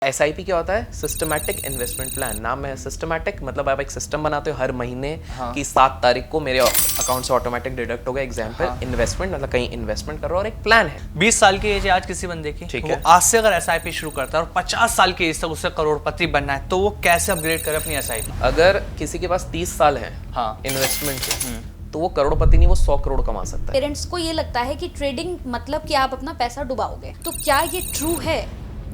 SIP क्या होता है? Systematic investment plan. नाम में सिस्टमैटिक मतलब आप एक सिस्टम बनाते हो, हर महीने की 7 तारीख को मेरे अकाउंट से ऑटोमेटिक डिडक्ट होगा। एग्जाम्पल इन्वेस्टमेंट मतलब कहीं इन्वेस्टमेंट कर रहा हो और एक प्लान है। 20 साल की एज है आज किसी बंदे की, ठीक वो है। आज से अगर SIP शुरू करता है और 50 साल की एज तक उसे करोड़पति बनना है, तो वो कैसे अपग्रेड करे अपनी SIP? अगर किसी के पास 30 साल है हाँ। इन्वेस्टमेंट के, तो वो करोड़पति नहीं, वो 100 करोड़ कमा सकता है। पेरेंट्स को ये लगता है कि ट्रेडिंग मतलब कि आप अपना पैसा डुबाओगे, तो क्या ये ट्रू है?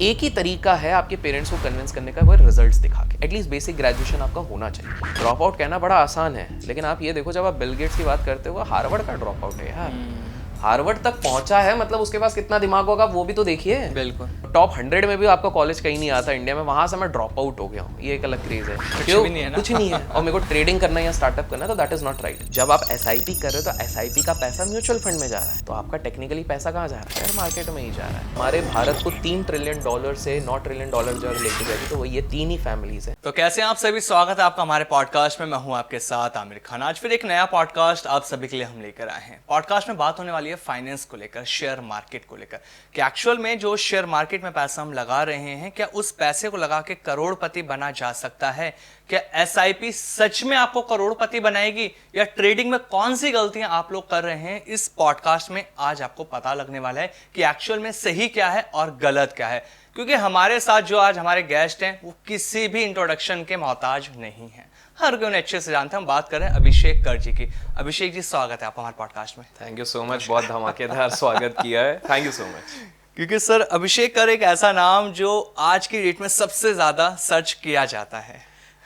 एक ही तरीका है आपके पेरेंट्स को कन्विंस करने का, वो रिजल्ट्स दिखा के। एटलीस्ट बेसिक ग्रेजुएशन आपका होना चाहिए। ड्रॉप आउट कहना बड़ा आसान है, लेकिन आप ये देखो, जब आप बिल गेट्स की बात करते हो, हार्वर्ड का ड्रॉप आउट है यार। हार्वर्ड तक पहुंचा है, मतलब उसके पास कितना दिमाग होगा वो भी तो देखिए। बिल्कुल। टॉप 100 में भी आपका कॉलेज कहीं नहीं आता इंडिया में, वहां से मैं ड्रॉप आउट हो गया हूँ। ये एक अलग क्रेज है। कुछ भी नहीं है ना। कुछ नहीं है। और मेरे को ट्रेडिंग करना है या स्टार्टअप करना है, तो दैट इज नॉट राइट। जब आप SIP कर रहे हो, तो SIP का पैसा म्यूचुअल फंड में जा रहा है, तो आपका टेक्निकली पैसा कहाँ जा रहा है? शेयर मार्केट में ही जा रहा है। हमारे भारत को $3 ट्रिलियन से $9 ट्रिलियन जब लेके जाएगी, तो वो ये 3 ही फैमिलीज है। तो कैसे हैं आप सभी? स्वागत है आपका हमारे पॉडकास्ट में। मैं हूं आपके साथ आमिर खान। आज फिर एक नया पॉडकास्ट आप सभी के लिए हम लेकर आए हैं। पॉडकास्ट में बात होने वाली है फाइनेंस को लेकर, शेयर मार्केट को लेकर, कि एक्चुअल में जो शेयर मार्केट में पैसा हम लगा रहे हैं, क्या उस पैसे को लगा के करोड़पति बना जा सकता है? क्या SIP सच में आपको करोड़पति बनाएगी, या ट्रेडिंग में कौन सी गलतियां आप लोग कर रहे हैं? इस पॉडकास्ट में आज आपको पता लगने वाला है कि एक्चुअल में सही क्या है और गलत क्या है। क्योंकि हमारे साथ जो आज हमारे गेस्ट हैं, वो किसी भी इंट्रोडक्शन के मोहताज नहीं है, हर कोई उन्हें अच्छे से जानते हैं। हम बात कर रहे हैं अभिषेक कर जी की। अभिषेक जी, स्वागत है आप हमारे पॉडकास्ट में। थैंक यू सो मच, बहुत धमाकेदार स्वागत किया है, थैंक यू सो मच। क्योंकि सर, अभिषेक कर एक ऐसा नाम जो आज की डेट में सबसे ज्यादा सर्च किया जाता है।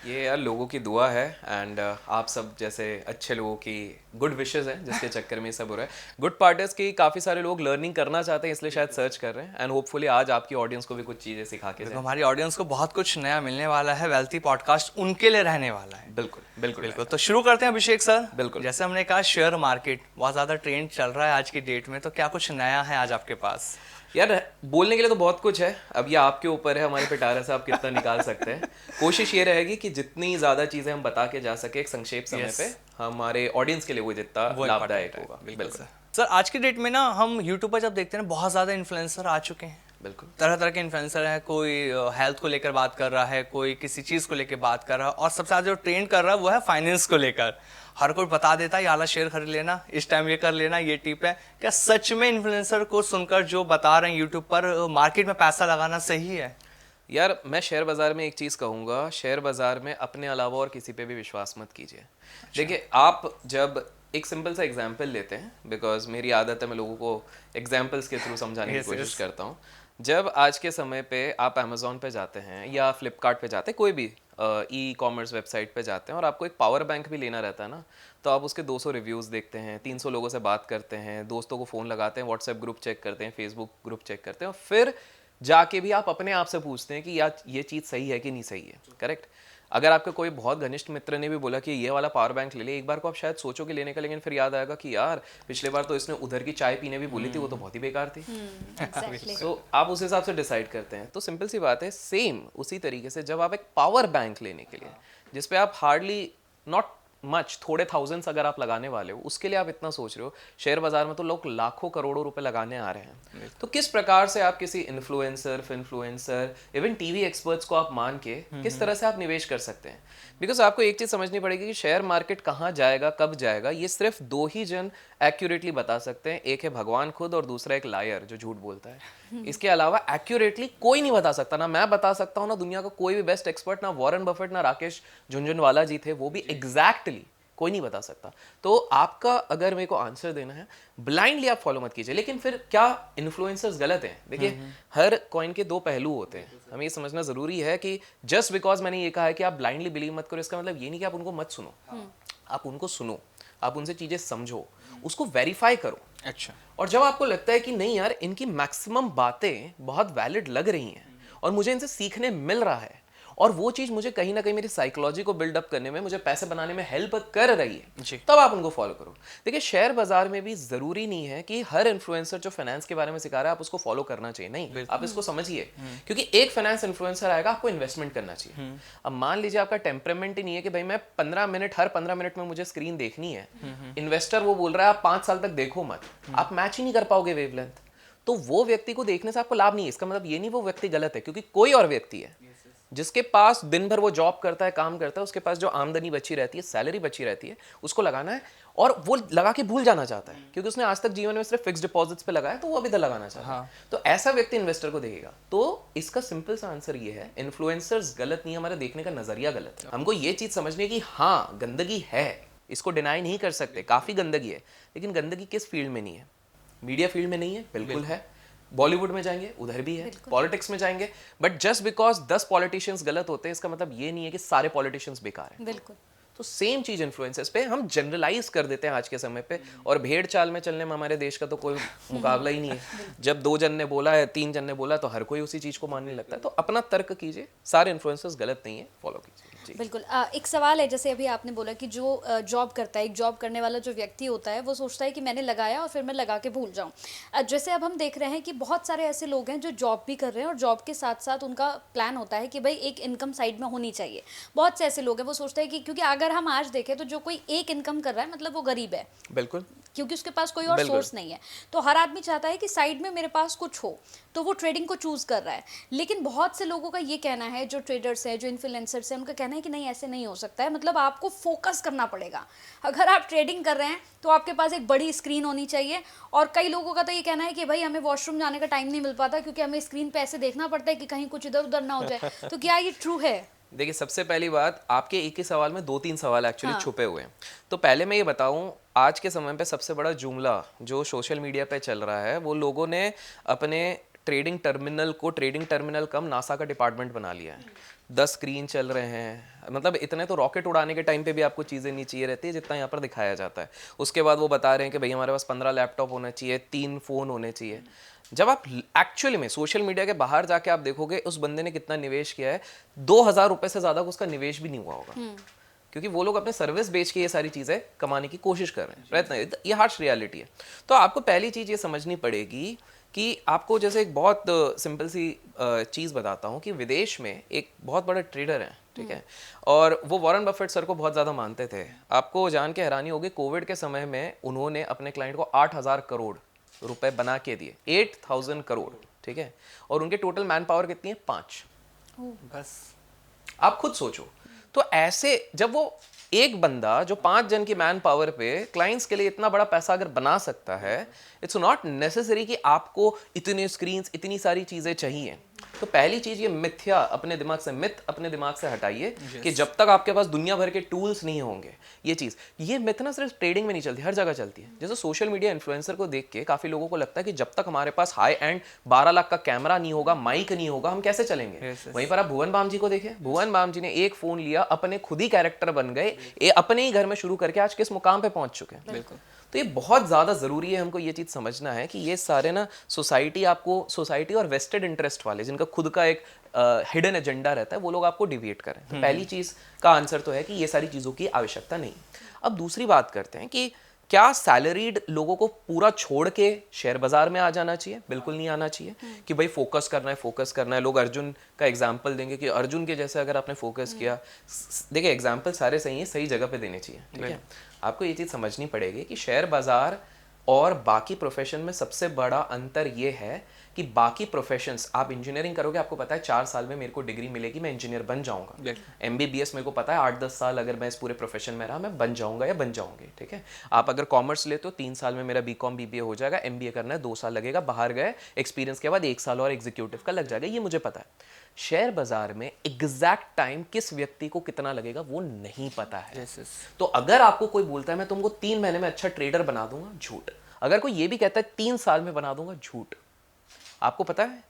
ये यार लोगों की दुआ है, एंड आप सब जैसे अच्छे लोगों की गुड विशेस हैं, जिसके चक्कर में ये सब हो रहा है। गुड पार्टर्स की काफ़ी सारे लोग लर्निंग करना चाहते हैं, इसलिए शायद सर्च कर रहे हैं, एंड होपफुली आज आपकी ऑडियंस को भी कुछ चीज़ें सिखा के तो हमारी ऑडियंस को बहुत कुछ नया मिलने वाला है। वेल्थी पॉडकास्ट उनके लिए रहने वाला है। बिल्कुल बिल्कुल बिल्कुल। तो शुरू करते हैं अभिषेक सर। बिल्कुल। जैसे हमने कहा, शेयर मार्केट बहुत ज़्यादा ट्रेंड चल रहा है आज की डेट में, तो क्या कुछ नया है आज आपके पास? यार बोलने के लिए तो बहुत कुछ है, अब ये आपके ऊपर है, हमारे पिटारा से आप कितना निकाल सकते हैं। कोशिश ये रहेगी कि जितनी ज़्यादा चीज़ें हम बता के जा सके एक संक्षेप समय पे, हमारे ऑडियंस के लिए वो जितना लाभदायक होगा। बिल्कुल सर, आज की डेट में ना हम यूट्यूब पर जब देखते हैं, बहुत ज़्यादा इन्फ्लुएंसर आ चुके हैं। बिल्कुल। तरह तरह के इन्फ्लुएंसर हैं। कोई हेल्थ को लेकर बात कर रहा है, कोई किसी चीज़ को लेकर बात कर रहा है, और सबसे ज़्यादा जो ट्रेंड कर रहा है वो है फाइनेंस को लेकर। हर कोई बता देता है ये वाला शेयर खरीद लेना, इस टाइम ये कर लेना, ये टिप है। क्या सच में इन्फ्लुएंसर को सुनकर जो बता रहे हैं यूट्यूब पर, मार्केट में पैसा लगाना सही है? यार मैं शेयर बाजार में एक चीज़ कहूँगा, शेयर बाजार में अपने अलावा और किसी पे भी विश्वास मत कीजिए। देखिए, आप जब एक सिंपल सा एग्जाम्पल लेते हैं, बिकॉज मेरी आदत है मैं लोगों को एग्जाम्पल्स के थ्रू समझाने की कोशिश करता हूँ। जब आज के समय पे आप अमेजोन पे जाते हैं या फ्लिपकार्ट पे जाते हैं, कोई भी ई-कॉमर्स वेबसाइट पे जाते हैं, और आपको एक पावर बैंक भी लेना रहता है ना, तो आप उसके 200 रिव्यूज़ देखते हैं, 300 लोगों से बात करते हैं, दोस्तों को फ़ोन लगाते हैं, व्हाट्सएप ग्रुप चेक करते हैं, फेसबुक ग्रुप चेक करते हैं, और फिर जाके भी आप अपने आप से पूछते हैं कि यार ये चीज़ सही है कि नहीं सही है। करेक्ट। अगर आपके कोई बहुत घनिष्ठ मित्र ने भी बोला कि ये वाला पावर बैंक ले ले, एक बार को आप शायद सोचोगे लेने का, लेकिन फिर याद आएगा कि यार पिछले बार तो इसने उधर की चाय पीने भी बोली थी, वो तो बहुत ही बेकार थी। Exactly. तो आप उस हिसाब से डिसाइड करते हैं। तो सिंपल सी बात है, सेम उसी तरीके से जब आप एक पावर बैंक लेने के लिए, जिसपे आप हार्डली नॉट मच, थोड़े थाउजेंड्स अगर आप लगाने वाले हो, उसके लिए आप इतना सोच रहे हो, शेयर बाजार में तो लोग लाखों करोड़ों रुपए लगाने आ रहे हैं। तो किस प्रकार से आप किसी इन्फ्लुएंसर, इवन टीवी एक्सपर्ट्स को आप मान के किस तरह से आप निवेश कर सकते हैं? बिकॉज आपको एक चीज समझनी पड़ेगी कि शेयर मार्केट कहाँ जाएगा, कब जाएगा, ये सिर्फ 2 ही जन एक्यूरेटली बता सकते हैं। एक है भगवान खुद, और दूसरा एक लायर जो झूठ बोलता है। इसके अलावा एक्यूरेटली कोई नहीं बता सकता, ना मैं बता सकता हूँ, ना दुनिया का कोई भी बेस्ट एक्सपर्ट, ना वॉरेन बफेट, ना राकेश झुनझुनवाला जी थे, वो भी एग्जैक्टली कोई नहीं बता सकता। तो आपका अगर मेरे को आंसर देना है, ब्लाइंडली आप फॉलो मत कीजिए। लेकिन फिर क्या इन्फ्लुएंसर्स गलत हैं? देखिए, हर कॉइन के 2 पहलू होते हैं। हमें ये समझना जरूरी है कि जस्ट बिकॉज मैंने ये कहा है कि आप ब्लाइंडली बिलीव मत करो, इसका मतलब ये नहीं कि आप उनको मत सुनो। आप उनको सुनो, आप उनसे चीजें समझो, उसको वेरीफाई करो। अच्छा। और जब आपको लगता है कि नहीं यार, इनकी मैक्सिमम बातें बहुत वैलिड लग रही हैं और मुझे इनसे सीखने मिल रहा है, और वो चीज मुझे कहीं ना कहीं मेरी साइकोलॉजी को बिल्डअप करने में, मुझे पैसे बनाने में हेल्प कर रही है, तब आप उनको फॉलो करो। देखिए, शेयर बाजार में भी जरूरी नहीं है कि हर इन्फ्लुएंसर जो फाइनेंस के बारे में सिखा रहा है आप उसको फॉलो करना चाहिए। नहीं, आप इसको समझिए, क्योंकि एक फाइनेंस इन्फ्लुएंसर आएगा, आपको इन्वेस्टमेंट करना चाहिए। अब मान लीजिए आपका टेम्परामेंट ही नहीं है कि भाई मैं 15 मिनट, हर 15 मिनट में मुझे स्क्रीन देखनी है। इन्वेस्टर वो बोल रहा है आप 5 साल तक देखो मत, आप मैच ही नहीं कर पाओगे वेवलेंथ। तो वो व्यक्ति को देखने से आपको लाभ नहीं है। इसका मतलब ये नहीं वो व्यक्ति गलत है, क्योंकि कोई और व्यक्ति है जिसके पास दिन भर वो जॉब करता है, काम करता है, उसके पास जो आमदनी बची रहती है, सैलरी बची रहती है, उसको लगाना है और वो लगा के भूल जाना चाहता है, क्योंकि उसने आज तक जीवन में सिर्फ फिक्स्ड डिपॉजिट्स पे लगाया, तो वो अभी तक लगाना चाहता है। तो ऐसा व्यक्ति इन्वेस्टर को देखेगा। तो इसका सिंपल सा आंसर ये है, इन्फ्लुएंसर्स गलत नहीं, हमारा देखने का नजरिया गलत है। हमको ये चीज समझनी है कि हाँ गंदगी है, इसको डिनाई नहीं कर सकते, काफी गंदगी है, लेकिन गंदगी किस फील्ड में नहीं है? मीडिया फील्ड में नहीं है, बिल्कुल है। बॉलीवुड में जाएंगे उधर भी है, पॉलिटिक्स में जाएंगे, बट जस्ट बिकॉज 10 पॉलिटिशियंस गलत होते हैं इसका मतलब ये नहीं है कि सारे पॉलिटिशियंस बेकार हैं। बिल्कुल। तो सेम चीज इन्फ्लुएंसर्स पे हम जनरलाइज कर देते हैं आज के समय पे, और भेड़ चाल में चलने में हमारे देश का तो कोई मुकाबला ही नहीं है। जब 2 जन ने बोला है, 3 जन ने बोला, तो हर कोई उसी चीज को मानने लगता है। तो अपना तर्क कीजिए, सारे इन्फ्लुएंसर्स गलत नहीं है, फॉलो कीजिए। बिल्कुल। एक सवाल है, जैसे अभी आपने बोला कि जो जॉब करता है, एक जॉब करने वाला जो व्यक्ति होता है, वो सोचता है कि मैंने लगाया और फिर मैं लगा के भूल जाऊं। जैसे अब हम देख रहे हैं कि बहुत सारे ऐसे लोग हैं जो जॉब भी कर रहे हैं और जॉब के साथ साथ उनका प्लान होता है कि भाई एक इनकम साइड में होनी चाहिए। बहुत से ऐसे लोग हैं, वो सोचते हैं कि क्योंकि अगर हम आज देखें तो जो कोई एक इनकम कर रहा है मतलब वो गरीब है, बिल्कुल, क्योंकि उसके पास कोई और सोर्स नहीं है। तो हर आदमी चाहता है कि साइड में मेरे पास कुछ हो, तो वो ट्रेडिंग को चूज कर रहा है। लेकिन बहुत से लोगों का ये कहना है, जो ट्रेडर्स हैं, जो इन्फ्लुएंसर्स हैं, उनका कहना है कि नहीं ऐसे नहीं हो सकता है, मतलब आपको फोकस करना पड़ेगा। अगर आप ट्रेडिंग कर रहे हैं तो आपके पास एक बड़ी स्क्रीन होनी चाहिए। और कई लोगों का तो ये कहना है कि भाई हमें वॉशरूम जाने का टाइम नहीं मिल पाता, क्योंकि हमें स्क्रीन पे ऐसे देखना पड़ता है कि कहीं कुछ इधर उधर ना हो जाए। तो क्या ये ट्रू है? देखिए, सबसे पहली बात, आपके एक ही सवाल में 2-3 सवाल एक्चुअली छुपे हुए हैं। तो पहले मैं ये बताऊं, आज के समय पे सबसे बड़ा जुमला जो सोशल मीडिया पे चल रहा है, वो लोगों ने अपने ट्रेडिंग टर्मिनल को, ट्रेडिंग टर्मिनल कम नासा का डिपार्टमेंट बना लिया है। 10 स्क्रीन चल रहे हैं, मतलब इतने तो रॉकेट उड़ाने के टाइम पे भी आपको चीज़ें नहीं चाहिए रहती है जितना यहाँ पर दिखाया जाता है। उसके बाद वो बता रहे हैं कि भाई हमारे पास 15 लैपटॉप होने चाहिए, 3 फ़ोन होने चाहिए। जब आप एक्चुअली में सोशल मीडिया के बाहर जाके आप देखोगे उस बंदे ने कितना निवेश किया है, 2000 रुपए से ज़्यादा उसका निवेश भी नहीं हुआ होगा, क्योंकि वो लोग अपने सर्विस बेच के ये सारी चीज़ें कमाने की कोशिश कर रहे हैं, प्रयत्न। ये हार्श रियलिटी है। तो आपको पहली चीज़ ये समझनी पड़ेगी कि आपको, जैसे एक बहुत सिंपल सी चीज़ बताता हूँ कि विदेश में एक बहुत बड़ा ट्रेडर है, ठीक है, और वो वॉरेन बफेट सर को बहुत ज़्यादा मानते थे। आपको जान के हैरानी होगी, कोविड के समय में उन्होंने अपने क्लाइंट को 8000 करोड़ रुपए बना के दिए, 8000 करोड़, ठीक है, और उनके टोटल मैन पावर कितनी है? 5। बस आप खुद सोचो। तो ऐसे जब वो एक बंदा जो 5 जन की मैन पावर पे क्लाइंट्स के लिए इतना बड़ा पैसा अगर बना सकता है, इट्स नॉट नेसेसरी कि आपको इतने स्क्रीन्स, इतनी सारी चीजें चाहिए। तो पहली चीज, ये मिथ्या अपने दिमाग से, मिथ अपने दिमाग से हटाइए कि जब तक आपके पास दुनिया भर के टूल्स नहीं होंगे, ये मिथ ना सिर्फ ट्रेडिंग में नहीं चलती, हर जगह चलती है। जैसे सोशल मीडिया इन्फ्लुएंसर को देख के काफी लोगों को लगता है कि जब तक हमारे पास हाई एंड 12 लाख का कैमरा नहीं होगा, माइक नहीं होगा, हम कैसे चलेंगे। वहीं पर आप भुवन बाम जी को देखिए, भुवन बाम जी ने एक फोन लिया, अपने खुद ही कैरेक्टर बन गए, अपने ही घर में शुरू करके आज किस मुकाम पे पहुंच चुके हैं। बिल्कुल। तो ये बहुत ज़्यादा ज़रूरी है, हमको ये चीज़ समझना है कि ये सारे ना सोसाइटी और वेस्टेड इंटरेस्ट वाले, जिनका खुद का एक हिडन एजेंडा रहता है, वो लोग आपको डिविएट करें। तो पहली चीज़ का आंसर तो है कि ये सारी चीज़ों की आवश्यकता नहीं। अब दूसरी बात करते हैं कि क्या सैलरीड लोगों को पूरा छोड़ के शेयर बाजार में आ जाना चाहिए? बिल्कुल नहीं आना चाहिए कि भाई फोकस करना है। लोग अर्जुन का एग्जाम्पल देंगे कि अर्जुन के जैसे अगर आपने फोकस किया, देखिए एग्जाम्पल सारे सही है, सही जगह पे देने चाहिए, ठीक है। आपको ये चीज़ समझनी पड़ेगी कि शेयर बाजार और बाकी प्रोफेशन में सबसे बड़ा अंतर ये है कि बाकी प्रोफेशंस, आप इंजीनियरिंग करोगे, आपको पता है 4 साल में मेरे को डिग्री मिलेगी, मैं इंजीनियर बन जाऊंगा। MBBS मेरे को पता है 8-10 साल अगर मैं इस पूरे प्रोफेशन में रहा, मैं बन जाऊंगा या बन जाऊंगी, ठीक है। आप अगर कॉमर्स लेते हो, 3 साल में मेरा BCom BBA हो जाएगा, MBA करना है 2 साल लगेगा, बाहर गए एक्सपीरियंस के बाद 1 साल और एग्जीक्यूटिव का लग जाएगा, ये मुझे पता है। शेयर बाजार में एग्जैक्ट टाइम किस व्यक्ति को कितना लगेगा वो नहीं पता है। तो अगर आपको कोई बोलता है मैं तुमको 3 महीने में अच्छा ट्रेडर बना दूंगा, झूठ। अगर कोई ये भी कहता है 3 साल में बना दूंगा, झूठ। आपको पता है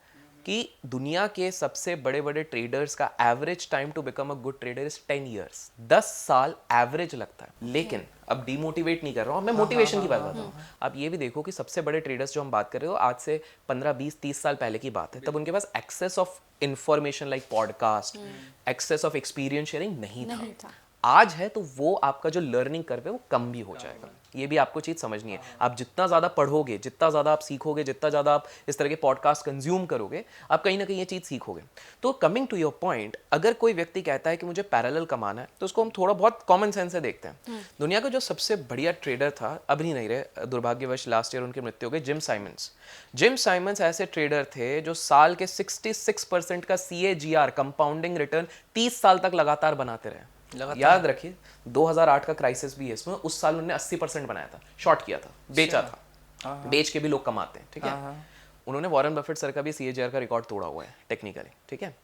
कि दुनिया के सबसे बड़े बड़े ट्रेडर्स का average time to become a good trader is 10 years, 10 साल एवरेज लगता है। लेकिन अब डिमोटिवेट नहीं कर रहा हूं मैं, मोटिवेशन की बात कर रहा हूं। आप ये भी देखो कि सबसे बड़े ट्रेडर्स जो हम बात कर रहे हो, आज से 15, 20, 30 साल पहले की बात है, तब उनके पास access of information like podcast, access of experience sharing नहीं था। आज है तो वो आपका जो लर्निंग कर्व है वो कम भी हो जाएगा। ये भी आपको चीज़ समझनी है। आप जितना ज़्यादा पढ़ोगे, जितना ज़्यादा आप सीखोगे, जितना ज़्यादा आप इस तरह के पॉडकास्ट कंज्यूम करोगे, आप कहीं ना कहीं ये चीज़ सीखोगे। तो कमिंग टू योर पॉइंट, अगर कोई व्यक्ति कहता है कि मुझे पैरेलल कमाना है, तो उसको हम थोड़ा बहुत कॉमन सेंस से देखते हैं। दुनिया का जो सबसे बढ़िया ट्रेडर था, अभी नहीं रहे, दुर्भाग्यवश लास्ट ईयर उनकी मृत्यु हो गई, जिम साइमंस। जिम साइमंस ऐसे ट्रेडर थे जो साल के 66% का CAGR कंपाउंडिंग रिटर्न 30 साल तक लगातार बनाते रहे। याद रखिए 2008 का क्राइसिस भी है इसमें, उस साल उन्होंने 80% बनाया था, शॉर्ट किया था, बेचा था। बेच के भी लोग कमाते हैं, ठीक है। उन्होंने वॉरेन बफेट सर का भी CAGR का रिकॉर्ड तोड़ा हुआ है टेक्निकली, ठीक है।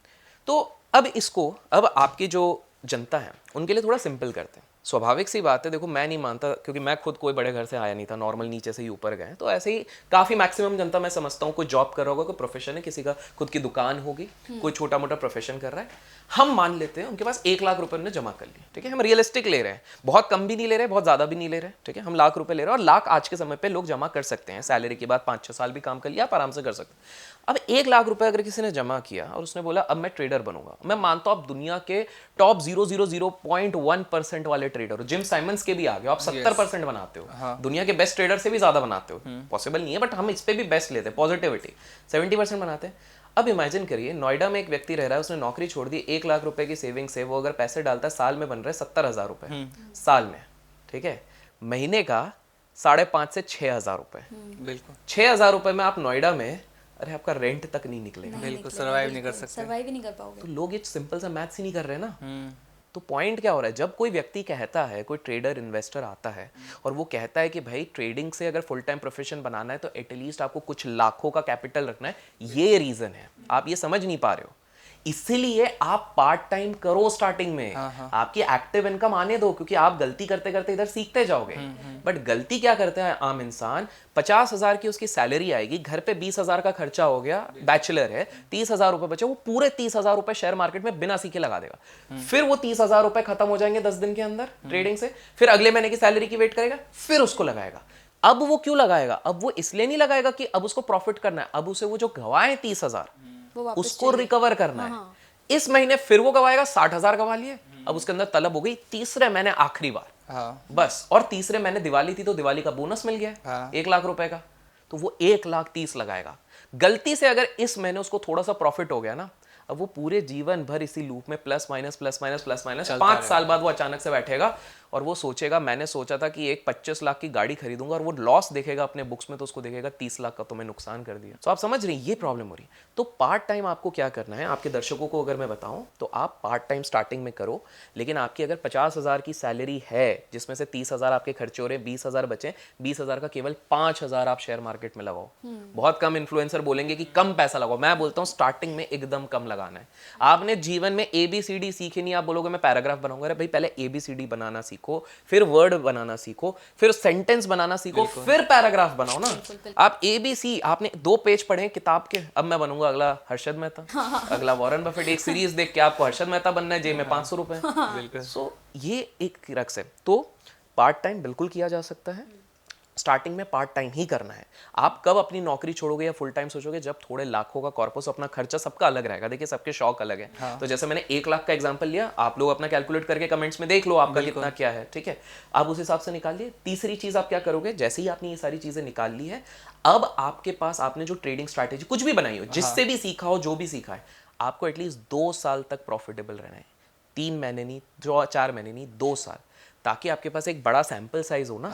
तो अब आपकी जो जनता है उनके लिए थोड़ा सिंपल करते हैं। स्वाभाविक सी बात है, देखो मैं नहीं मानता, क्योंकि मैं खुद कोई बड़े घर से आया नहीं था, नॉर्मल नीचे से ही ऊपर गए, तो ऐसे ही काफ़ी मैक्सिमम जनता मैं समझता हूँ कोई जॉब कर रहा होगा, कोई प्रोफेशन है, किसी का खुद की दुकान होगी, कोई छोटा मोटा प्रोफेशन कर रहा है। हम मान लेते हैं उनके पास 1 लाख रुपए उन्होंने जमा कर लिए, ठीक है। हम रियलिस्टिक ले रहे हैं, बहुत कम भी नहीं ले रहे, बहुत ज़्यादा भी नहीं ले रहे, ठीक है। हम लाख रुपए ले रहे हैं, और लाख आज के समय पे लोग जमा कर सकते हैं। सैलरी के बाद 5-6 साल भी काम कर लिया, आप आराम से कर सकते हैं। अब 1 लाख रुपए अगर किसी ने जमा किया और उसने बोला अब मैं ट्रेडर बनूंगा, मैं मानता हूँ आप दुनिया के टॉप 0.01% वाले ट्रेडर हो, जिम साइमंस के भी आगे आप 70% बनाते हो, दुनिया के बेस्ट ट्रेडर से भी ज्यादा बनाते हो। पॉसिबल नहीं है, बट हम इस पे भी बेस्ट लेते हैं, पॉजिटिविटी 70% बनाते हैं। अब इमेजिन करिए, नोएडा में एक व्यक्ति रह रहा है, उसने नौकरी छोड़ दी, 1 लाख रुपए की सेविंग से वो अगर पैसे डालता है, साल में बन रहे 70,000 रुपए साल में, ठीक है। महीने का 5,500 से 6,000 रुपए, बिल्कुल 6,000 रुपए में आप नोएडा में, अरे आपका रेंट तक नहीं निकलेगा, बिल्कुल सर्वाइव नहीं कर सकते, सर्वाइव ही नहीं कर पाओगे। तो लोग ये सिंपल सा मैथ्स ही नहीं कर रहे ना। तो पॉइंट क्या हो रहा है, जब कोई व्यक्ति कहता है, कोई ट्रेडर इन्वेस्टर आता है और वो कहता है कि भाई ट्रेडिंग से अगर फुल टाइम प्रोफेशन बनाना है तो एटलीस्ट आपको कुछ लाखों का कैपिटल रखना है, ये रीजन है। आप ये समझ नहीं पा रहे हो, इसीलिए आप पार्ट टाइम करो स्टार्टिंग में। आपकी एक्टिव इनकम आने दो, क्योंकि आप गलती करते करते इधर सीखते जाओगे। बट गलती क्या करता है आम इंसान, 50,000 की उसकी सैलरी आएगी, घर पे 20,000 का खर्चा हो गया, बैचलर है, 30,000 रुपए बचे, वो पूरे 30,000 रुपए शेयर मार्केट में बिना सीखे लगा देगा। फिर वो 30,000 रुपए खत्म हो जाएंगे 10 दिन के अंदर ट्रेडिंग से, फिर अगले महीने की सैलरी की वेट करेगा, फिर उसको लगाएगा। अब वो क्यों लगाएगा? अब वो इसलिए नहीं लगाएगा कि अब उसको प्रॉफिट करना है, अब उसे वो जो गवाए 30,000 उसको रिकवर करना है। इस महीने फिर वो गवाएगा, 60,000 गवा लिए, अब उसके अंदर तलब हो गई, तीसरे महीने आखिरी बार, बस। और तीसरे महीने दिवाली थी तो दिवाली का बोनस मिल गया 1 लाख रुपए का, तो वो 1,30,000 लगाएगा। गलती से अगर इस महीने उसको थोड़ा सा प्रॉफिट हो गया ना, अब वो पूरे जीवन भर इसी लूप में प्लस माइनस 5 साल बाद वो अचानक से बैठेगा और वो सोचेगा मैंने सोचा था कि एक 25 लाख की गाड़ी खरीदूंगा, और वो लॉस देखेगा अपने बुक्स में तो उसको देखेगा 30 लाख का तो मैं नुकसान कर दिया। तो आप समझ रहे हैं ये प्रॉब्लम हो रही है। तो पार्ट टाइम आपको क्या करना है, आपके दर्शकों को अगर मैं बताऊं तो आप पार्ट टाइम स्टार्टिंग में करो, लेकिन आपकी अगर 50,000 की सैलरी है जिसमें से 30,000 आपके खर्चे हो रहे, 20,000 बचे, 20,000 का केवल 5,000 आप शेयर मार्केट में लगाओ। बहुत कम इन्फ्लुएंसर बोलेंगे कि कम पैसा लगाओ, मैं बोलता हूँ स्टार्टिंग में एकदम कम लगाना है। आपने जीवन में ABCD सीखी नहीं, आप बोलोगे मैं पैराग्राफ बनाऊंगा, अरे भाई पहले ABCD बनाना सीखो, फिर वर्ड बनाना सीखो, फिर सेंटेंस बनाना सीखो, फिर पैराग्राफ बनाओ ना। आप ABC आपने 2 पेज पढ़े किताब के, अब मैं बनूंगा अगला हर्षद मेहता, अगला वॉरेन बफेट, एक सीरीज देख के आपको हर्षद मेहता बनना है, जेब में 500 रुपए। सो ये एक रक्स है। तो पार्ट टाइम बिल्कुल किया जा सकता है, स्टार्टिंग में पार्ट टाइम ही करना है। आप कब अपनी नौकरी छोड़ोगे या फुल टाइम सोचोगे, जब थोड़े लाखों का कॉर्पस, अपना खर्चा सबका अलग रहेगा। देखिए सबके शौक अलग है। तो जैसे मैंने 1 लाख का एग्जांपल लिया, आप लोग अपना कैलकुलेट करके कमेंट्स में देख लो आपका कितना क्या है, ठीक है। आप उस हिसाब से निकालिए। तीसरी चीज आप क्या करोगे, जैसे ही आपने ये सारी चीजें निकाल ली है, अब आपके पास आपने जो ट्रेडिंग स्ट्रैटेजी कुछ भी बनाई हो, जिससे भी सीखा हो, जो भी सीखा है, आपको एटलीस्ट 2 साल तक प्रॉफिटेबल रहना है। 3 महीने नहीं, 4 महीने नहीं, 2 साल, ताकि आपके पास एक बड़ा सैंपल साइज हो ना।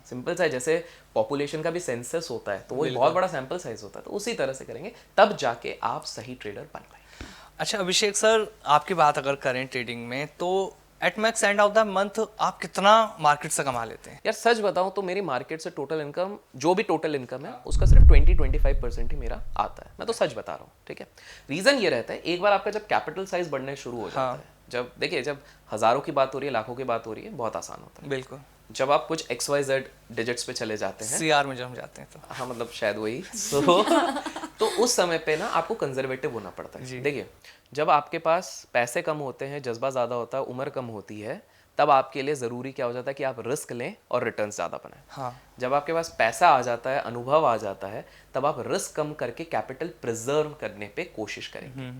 सिंपल सा, जैसे पॉपुलेशन का भी सेंसस होता है तो वो बहुत बड़ा सैंपल साइज होता है, तो उसी तरह से करेंगे, तब जाके आप सही ट्रेडर बन पाएंगे। अच्छा अभिषेक सर, आपकी बात अगर करें ट्रेडिंग में, तो at max end of the month आप कितना मार्केट से कमा लेते हैं? यार सच बताऊं तो मेरी मार्केट से टोटल इनकम, जो भी टोटल इनकम है उसका सिर्फ 20-25% ही मेरा आता है। मैं तो सच बता रहा हूँ, ठीक है। रीजन ये रहता है, एक बार आपका जब कैपिटल साइज बढ़ने शुरू हो जाता है, जब देखिए जब हजारों की बात हो रही है, लाखों की बात हो रही है, बहुत आसान होता है। बिल्कुल। जब आप कुछ XYZ डिजिट्स पे चले जाते हैं, CR में जब हम जाते हैं तो, हाँ मतलब शायद वही तो उस समय पे ना आपको कंजर्वेटिव होना पड़ता है। देखिए जब आपके पास पैसे कम होते हैं, जज्बा ज़्यादा होता है, उम्र कम होती है, तब आपके लिए ज़रूरी क्या हो जाता है कि आप रिस्क लें और रिटर्न ज़्यादा बनाएं। जब आपके पास पैसा आ जाता है, अनुभव आ जाता है, तब आप रिस्क कम करके कैपिटल प्रिजर्व करने पे कोशिश करेंगे।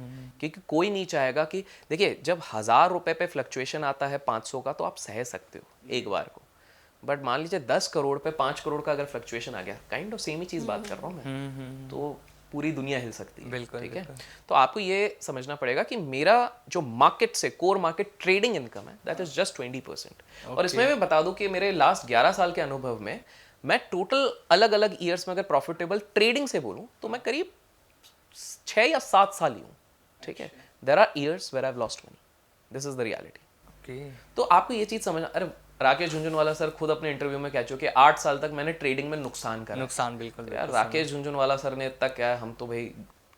क्योंकि कोई नहीं चाहेगा कि, देखिए जब 1,000 रुपए पे फ्लक्चुएशन आता है 500 का, तो आप सह सकते हो एक बार को, बट मान लीजिए 10 करोड़ पे 5 करोड़ का अगर फ्लक्चुएशन आ गया, काइंड ऑफ सेम ही चीज़ बात कर रहा हूँ मैं, तो पूरी दुनिया हिल सकती है। बिल्कुल, ठीक है, तो आपको ये समझना पड़ेगा कि मेरा जो मार्केट से कोर मार्केट ट्रेडिंग इनकम है दैट इज जस्ट 20%। और इसमें मैं बता दूं कि मेरे लास्ट 11 साल के अनुभव में मैं टोटल अलग अलग ईयर्स में अगर प्रॉफिटेबल ट्रेडिंग से बोलूं तो मैं करीब 6 या 7 साल ही हूँ। ठीक है, there are years where I have lost money, this is the reality. Okay, तो आपको ये चीज समझना, अरे राकेश झुंझुनवाला सर खुद अपने इंटरव्यू में कह चुके 8 साल तक मैंने ट्रेडिंग में नुकसान करा। नुकसान बिल्कुल तो यार राकेश झुंझुनवाला सर ने इतना क्या है, हम तो भाई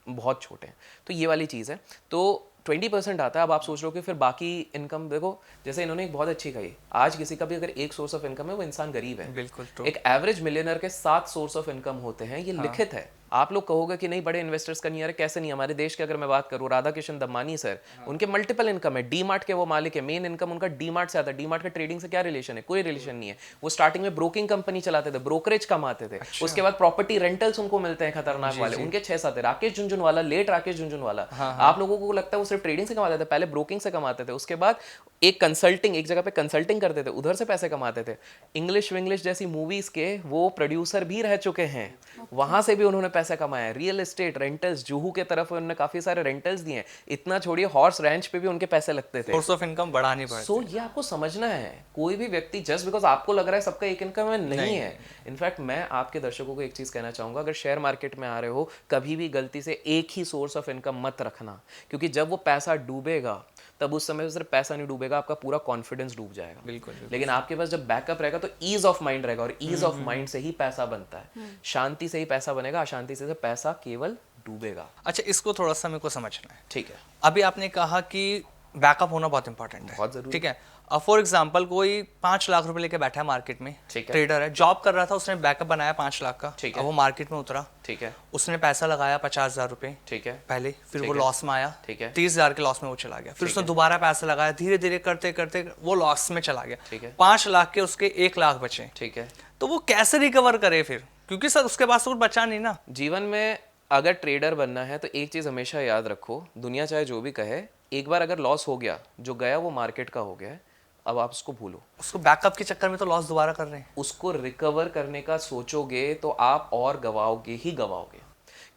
बहुत छोटे हैं। तो ये वाली चीज़ है। तो 20% आता है। अब आप सोच रहे हो कि फिर बाकी इनकम देखो, जैसे इन्होंने एक बहुत अच्छी कही, आज किसी का भी अगर एक सोर्स ऑफ इनकम है वो इंसान गरीब है। बिल्कुल true। एक एवरेज मिलियनर के 7 सोर्स ऑफ इनकम होते हैं, ये लिखित है। आप लोग कहोगे कि नहीं बड़े इन्वेस्टर्स का नहीं है, कैसे नहीं। हमारे देश के अगर मैं बात करूं, राधा किशन दमानी सर, उनके मल्टीपल इनकम है। डीमार्ट के वो मालिक है, मेन इनकम उनका डीमार्ट से आता है। डीमार्ट का ट्रेडिंग से क्या रिलेशन है? कोई रिलेशन नहीं है। वो स्टार्टिंग में ब्रोकिंग कंपनी चलाते थे, ब्रोकरेज कमाते थे। उसके बाद प्रॉपर्टी रेंटल्स उनको मिलते हैं खतरनाक वाले, उनके 6-7 है। राकेश झुंझुनवाला, लेट राकेश झुंझुनवाला, आप लोगों को लगता है वो सिर्फ ट्रेडिंग से कमाते थे, पहले ब्रोकिंग से कमाते थे। उसके बाद एक कंसल्टिंग, एक जगह पे कंसल्टिंग करते थे, उधर से पैसे कमाते थे। इंग्लिश विंग्लिश जैसी मूवीज के वो प्रोड्यूसर भी रह चुके हैं, वहां से भी उन्होंने पैसे कमाए। रियल एस्टेट रेंटल्स, जुहू के तरफ उन्होंने काफी सारे रेंटल्स दिए हैं। इतना छोड़िए, हॉर्स रैंच पे भी उनके पैसे लगते थे। सोर्स ऑफ इनकम बढ़ानी पड़ती है। सो ये आपको समझना है। कोई भी व्यक्ति जस्ट बिकॉज आपको लग रहा है सबका एक इनकम है, नहीं है। इनफैक्ट मैं आपके दर्शकों को एक चीज कहना चाहूंगा, अगर शेयर मार्केट में आ रहे हो, कभी भी गलती से एक ही सोर्स ऑफ इनकम मत रखना, क्योंकि जब वो पैसा डूबेगा तब उस समय सिर्फ पैसा नहीं डूबेगा, आपका पूरा कॉन्फिडेंस डूब जाएगा। बिल्कुल। लेकिन आपके पास जब बैकअप रहेगा तो ईज ऑफ माइंड रहेगा, और ईज ऑफ माइंड से ही पैसा बनता है। शांति से ही पैसा बनेगा, अशांति से पैसा केवल डूबेगा। अच्छा, इसको थोड़ा सा मेरे को समझना है। ठीक है, अभी आपने कहा कि बैकअप होना बहुत इंपॉर्टेंट है, बहुत जरूरी। ठीक है। अब फॉर एग्जांपल कोई 5 लाख रुपए लेके बैठा है मार्केट में, ठीक है। ट्रेडर है, जॉब कर रहा था, उसने बैकअप बनाया 5 लाख का, ठीक है। अब वो मार्केट में उतरा, ठीक है, उसने पैसा लगाया 50,000 रुपए ठीक है, पहले, फिर ठीक वो है। लॉस में आया, ठीक है। 30,000 के लॉस में वो चला गया, फिर उसने दोबारा पैसा लगाया, धीरे धीरे करते करते वो लॉस में चला गया, ठीक है। 5 लाख के उसके 1 लाख बचे, ठीक है। तो वो कैसे रिकवर करे फिर? क्योंकि सर उसके पास तो कुछ बचा नहीं ना। जीवन में अगर ट्रेडर बनना है तो एक चीज हमेशा याद रखो, दुनिया चाहे जो भी कहे, एक बार अगर लॉस हो गया, जो गया वो मार्केट का हो गया है, अब आप उसको भूलो। उसको बैकअप के चक्कर में तो लॉस दोबारा कर रहे हैं। उसको रिकवर करने का सोचोगे तो आप और गवाओगे ही गवाओगे,